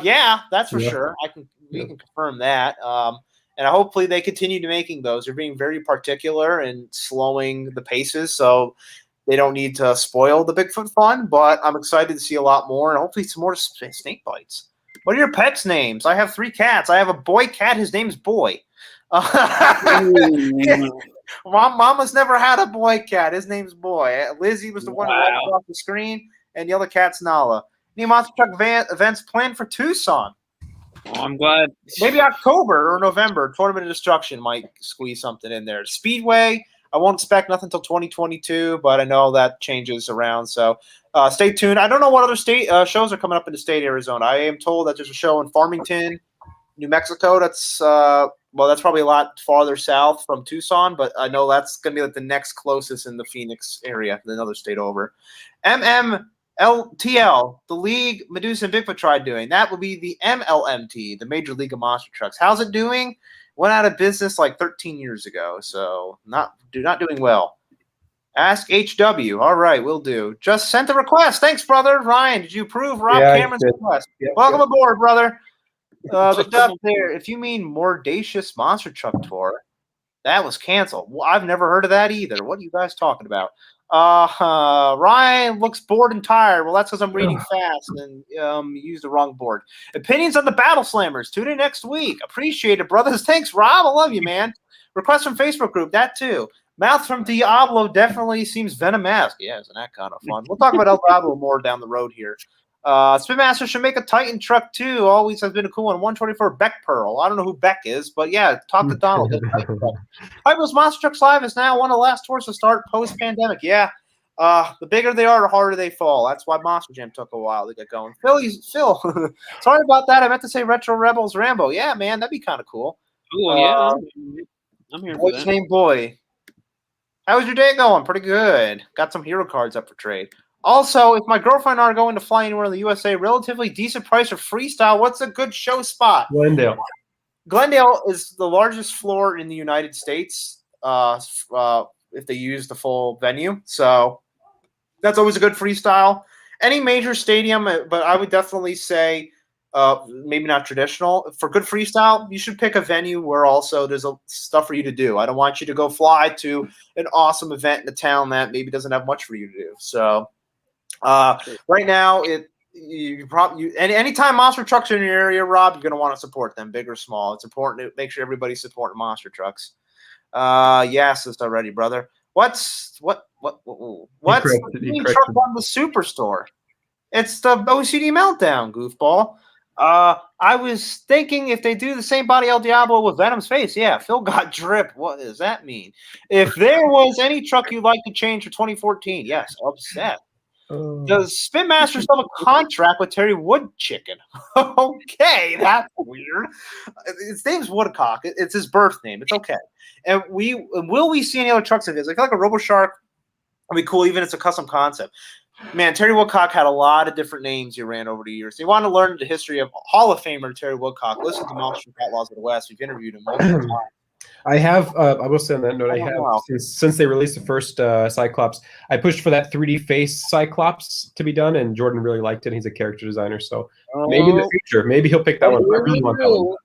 Yeah, that's for sure. We can confirm that. And hopefully they continue to making those. They're being very particular and slowing the paces, so they don't need to spoil the Bigfoot fun, but I'm excited to see a lot more and hopefully some more snake bites. What are your pets' names? I have 3 cats. I have a boy cat. His name's Boy. Mama's never had a boy cat. His name's Boy. Lizzie was the one who walked off the screen, and the other cat's Nala. Any Monster Truck events planned for Tucson? Oh, I'm glad. Maybe October or November. Tournament of Destruction might squeeze something in there. Speedway. I won't expect nothing until 2022, but I know that changes around. So stay tuned. I don't know what other state shows are coming up in the state of Arizona. I am told that there's a show in Farmington, New Mexico. That's that's probably a lot farther south from Tucson, but I know that's going to be like the next closest in the Phoenix area, another state over. MMLTL, the League Medusa and Bigfoot tried doing. That would be the MLMT, the Major League of Monster Trucks. How's it doing? Went out of business like 13 years ago, so not doing well. Ask HW. All right, will do. Just sent a request. Thanks, brother. Ryan, did you approve Rob Cameron's request? Welcome aboard, brother. The duck there. If you mean Mordacious Monster Truck Tour, that was canceled. Well, I've never heard of that either. What are you guys talking about? Ryan looks bored and tired. Well, that's because I'm reading fast and used the wrong board. Opinions on the Battle Slammers. Tune in next week. Appreciate it, brothers. Thanks, Rob. I love you, man. Request from Facebook group. That too. Mouth from Diablo definitely seems Venom-esque. Yeah, isn't that kind of fun? We'll talk about El Diablo more down the road here. Spin Master should make a Titan truck too. Always has been a cool one. 124 Beck Pearl. I don't know who Beck is, but yeah, talk to Donald. Hypos Monster Trucks Live is now one of the last tours to start post-pandemic. Yeah. The bigger they are, the harder they fall. That's why Monster Jam took a while to get going. Phil, sorry about that. I meant to say Retro Rebels Rambo. Yeah, man, that'd be kind of cool. Oh, yeah. I'm here for what's that. His name, Boy? How was your day going? Pretty good. Got some hero cards up for trade. Also, if my girlfriend and I are going to fly anywhere in the USA, relatively decent price for freestyle, what's a good show spot? Glendale. Glendale is the largest floor in the United States if they use the full venue. So that's always a good freestyle. Any major stadium, but I would definitely say maybe not traditional. For good freestyle, you should pick a venue where also there's stuff for you to do. I don't want you to go fly to an awesome event in a town that maybe doesn't have much for you to do. So right now, anytime monster trucks are in your area, Rob, you're going to want to support them, big or small. It's important to make sure everybody's supporting monster trucks. Yes, it's already, brother. What's the truck on the Superstore? It's the OCD Meltdown, goofball. I was thinking if they do the same body El Diablo with Venom's face, yeah, Phil got drip. What does that mean? If there was any truck you'd like to change for 2014, yes, Upset. Does Spin Master still have a contract with Terry Woodchicken? Okay, that's weird. His name's Woodcock. It's his birth name. It's okay. And will we see any other trucks of his? I feel like a RoboShark would be cool, even if it's a custom concept. Man, Terry Woodcock had a lot of different names he ran over the years. If you want to learn the history of Hall of Famer Terry Woodcock, listen to Monster Outlaws of the West. We've interviewed him multiple times. I have. I will say on that note, I have since they released the first Cyclops, I pushed for that 3D face Cyclops to be done, and Jordan really liked it. He's a character designer, so maybe in the future, maybe he'll pick that one. I really want that one.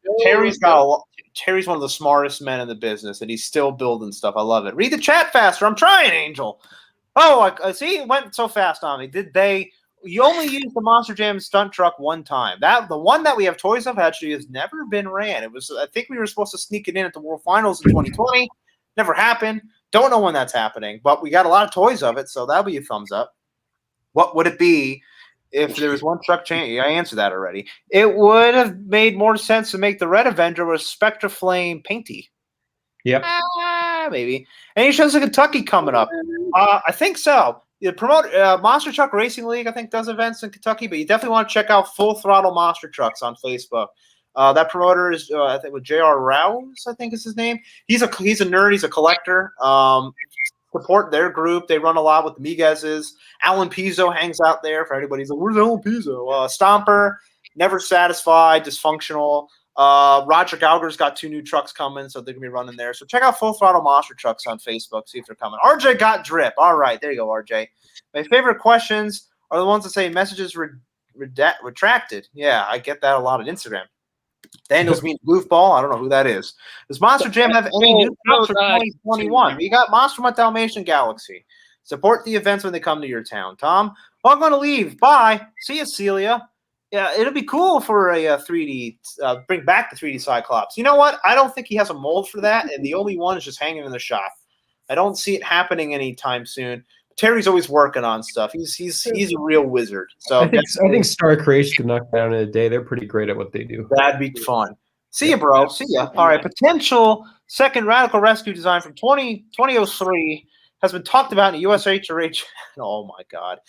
Terry's one of the smartest men in the business, and he's still building stuff. I love it. Read the chat faster. I'm trying, Angel. Oh, I see. It went so fast on me. You only used the Monster Jam stunt truck one time. The one that we have toys of actually has never been ran. I think we were supposed to sneak it in at the World Finals in 2020. Never happened. Don't know when that's happening, but we got a lot of toys of it, so that'll be a thumbs up. What would it be if there was one truck change? I answered that already. It would have made more sense to make the Red Avenger with Spectre Flame painty. Yep. Maybe. Any shows in Kentucky coming up? I think so. You promote Monster Truck Racing League, I think, does events in Kentucky, but you definitely want to check out Full Throttle Monster Trucks on Facebook. That promoter is, I think, with J.R. Rouse, I think is his name. He's a nerd. He's a collector. Support their group. They run a lot with the Miguez's. Alan Pizzo hangs out there for anybody who's like, where's Alan Pizzo? Stomper, Never Satisfied, Dysfunctional. Roger Gallagher's got 2 new trucks coming, so they're going to be running there. So check out Full Throttle Monster Trucks on Facebook, see if they're coming. RJ got drip. All right, there you go, RJ. My favorite questions are the ones that say messages retracted. Yeah, I get that a lot on Instagram. Daniels means goofball. I don't know who that is. Does Monster Jam have any new trucks for 2021? You got Monster Mutt Dalmatian Galaxy. Support the events when they come to your town. Tom, well, I'm going to leave. Bye. See you, Celia. Yeah, it'll be cool for a 3D, bring back the 3D Cyclops. You know what? I don't think he has a mold for that, and the only one is just hanging in the shop. I don't see it happening anytime soon. Terry's always working on stuff. He's a real wizard. So I think Star Creation could knock down in a day. They're pretty great at what they do. That'd be fun. See ya, bro. See ya. All right. Potential second Radical Rescue design from 2003 has been talked about in the USHRH. Oh my God.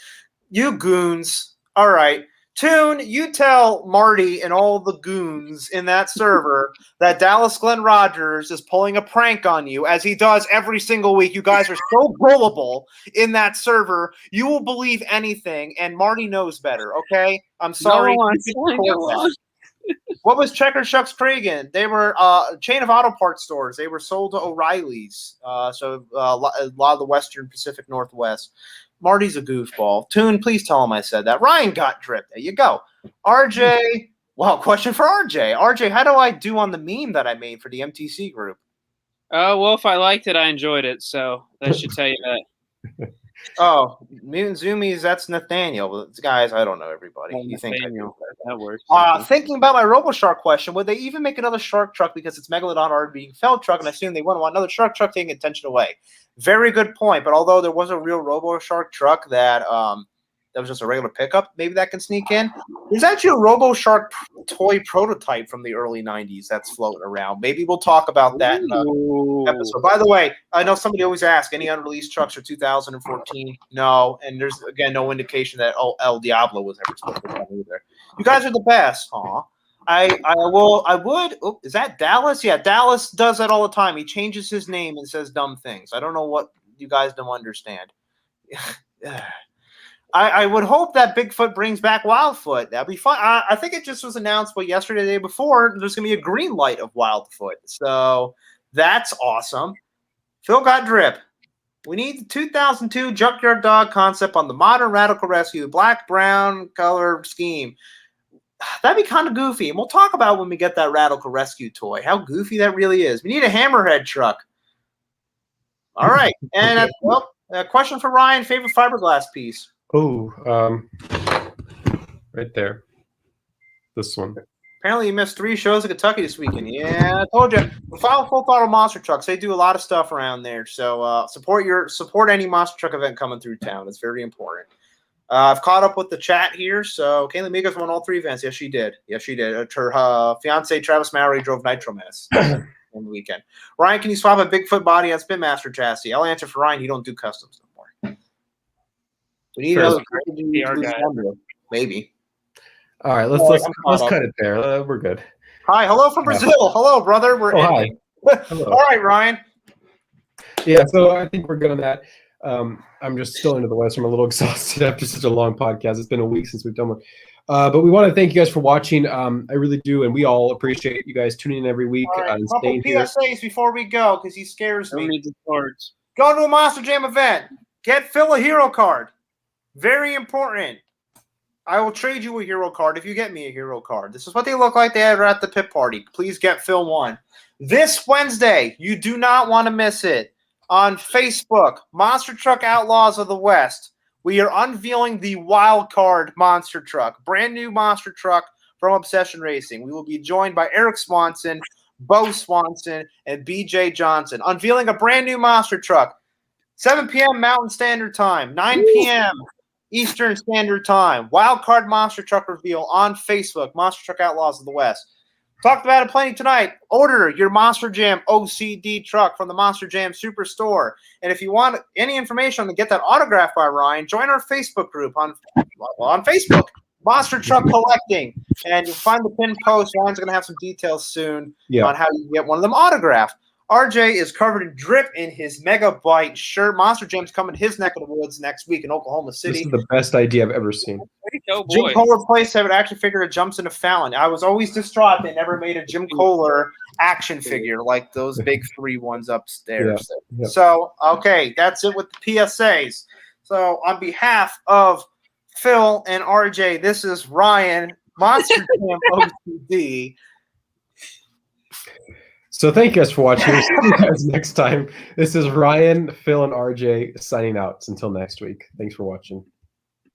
You goons. All right. Toon, you tell Marty and all the goons in that server that Dallas Glenn Rogers is pulling a prank on you, as he does every single week. You guys are so gullible in that server. You will believe anything, and Marty knows better, okay? I'm sorry. What was Checker Shucks Cragen? They were a chain of auto parts stores. They were sold to O'Reilly's, so a lot of the Western Pacific Northwest. Marty's a goofball. Toon, please tell him I said that. Ryan got drip. There you go. RJ, well, question for RJ. RJ, how do I do on the meme that I made for the MTC group? Well, if I liked it, I enjoyed it. So that should tell you that. Oh, Mutant Zoomies, that's Nathaniel. Guys, I don't know everybody. Oh, you think that works. Thinking about my RoboShark question, would they even make another shark truck because it's Megalodon already being felled truck, and I assume they wouldn't want another shark truck taking attention away? Very good point. But although there was a real RoboShark truck that was just a regular pickup, maybe that can sneak in. There's actually a RoboShark toy prototype from the early 90s that's floating around. Maybe we'll talk about that in an episode. By the way, I know somebody always asks, any unreleased trucks for 2014? No. And there's, again, no indication that El Diablo was ever supposed to come either. You guys are the best. Aw. I would. Oh, is that Dallas? Yeah, Dallas does that all the time. He changes his name and says dumb things. I don't know what you guys don't understand. I would hope that Bigfoot brings back Wildfoot. That'd be fun. I think it just was announced, yesterday, the day before, there's going to be a green light of Wildfoot. So that's awesome. Phil got drip. We need the 2002 Junkyard Dog concept on the modern Radical Rescue, black-brown color scheme. That'd be kind of goofy. And we'll talk about when we get that Radical Rescue toy, how goofy that really is. We need a Hammerhead truck. All right. And, a question for Ryan, favorite fiberglass piece? Oh, right there. This one. Apparently you missed 3 shows in Kentucky this weekend. Yeah, I told you. Full Throttle Monster Trucks. They do a lot of stuff around there. So support any monster truck event coming through town. It's very important. I've caught up with the chat here. So Kaylee Migos won all 3 events. Yes, she did. Her fiance Travis Mowry drove Nitro Menace on the weekend. Ryan, can you swap a Bigfoot body on Spin Master chassis? I'll answer for Ryan. You don't do customs no more. We need Fair another PR guy. maybe. All right, let's cut it there. We're good. Hi, hello from Brazil. Hello, brother. We're hi. All right, Ryan. Yeah, so I think we're good on that. I'm just still into the West. I'm a little exhausted after such a long podcast. It's been a week since we've done one. But we want to thank you guys for watching. I really do, and we all appreciate you guys tuning in every week. All right, And couple staying here. PSAs before we go, because he scares Don't me. need the cards. Go to a Monster Jam event. Get Phil a hero card. Very important. I will trade you a hero card if you get me a hero card. This is what they look like. They are at the pit party. Please get Phil one. This Wednesday, you do not want to miss it. On Facebook, Monster Truck Outlaws of the West, we are unveiling the Wild Card Monster Truck. Brand new monster truck from Obsession Racing. We will be joined by Eric Swanson, Bo Swanson, and BJ Johnson. Unveiling a brand new monster truck. 7 p.m. Mountain Standard Time, 9 p.m. Eastern Standard Time. Wild Card Monster Truck reveal on Facebook. Monster Truck Outlaws of the West. Talked about it plenty tonight. Order your Monster Jam OCD truck from the Monster Jam Superstore. And if you want any information to get that autographed by Ryan, join our Facebook group on Facebook, Monster Truck Collecting. And you'll find the pinned post. Ryan's going to have some details soon on how you can get one of them autographed. RJ is covered in drip in his Megabyte shirt. Monster Jam's coming to his neck of the woods next week in Oklahoma City. This is the best idea I've ever seen. Jim Kohler plays have an action figure that jumps into Fallon. I was always distraught they never made a Jim Kohler action figure like those big 3 ones upstairs. Yeah. So, okay, that's it with the PSAs. So, on behalf of Phil and RJ, this is Ryan, Monster Jam OCD. So thank you guys for watching. We'll see you guys next time. This is Ryan, Phil, and RJ signing out. Until next week. Thanks for watching.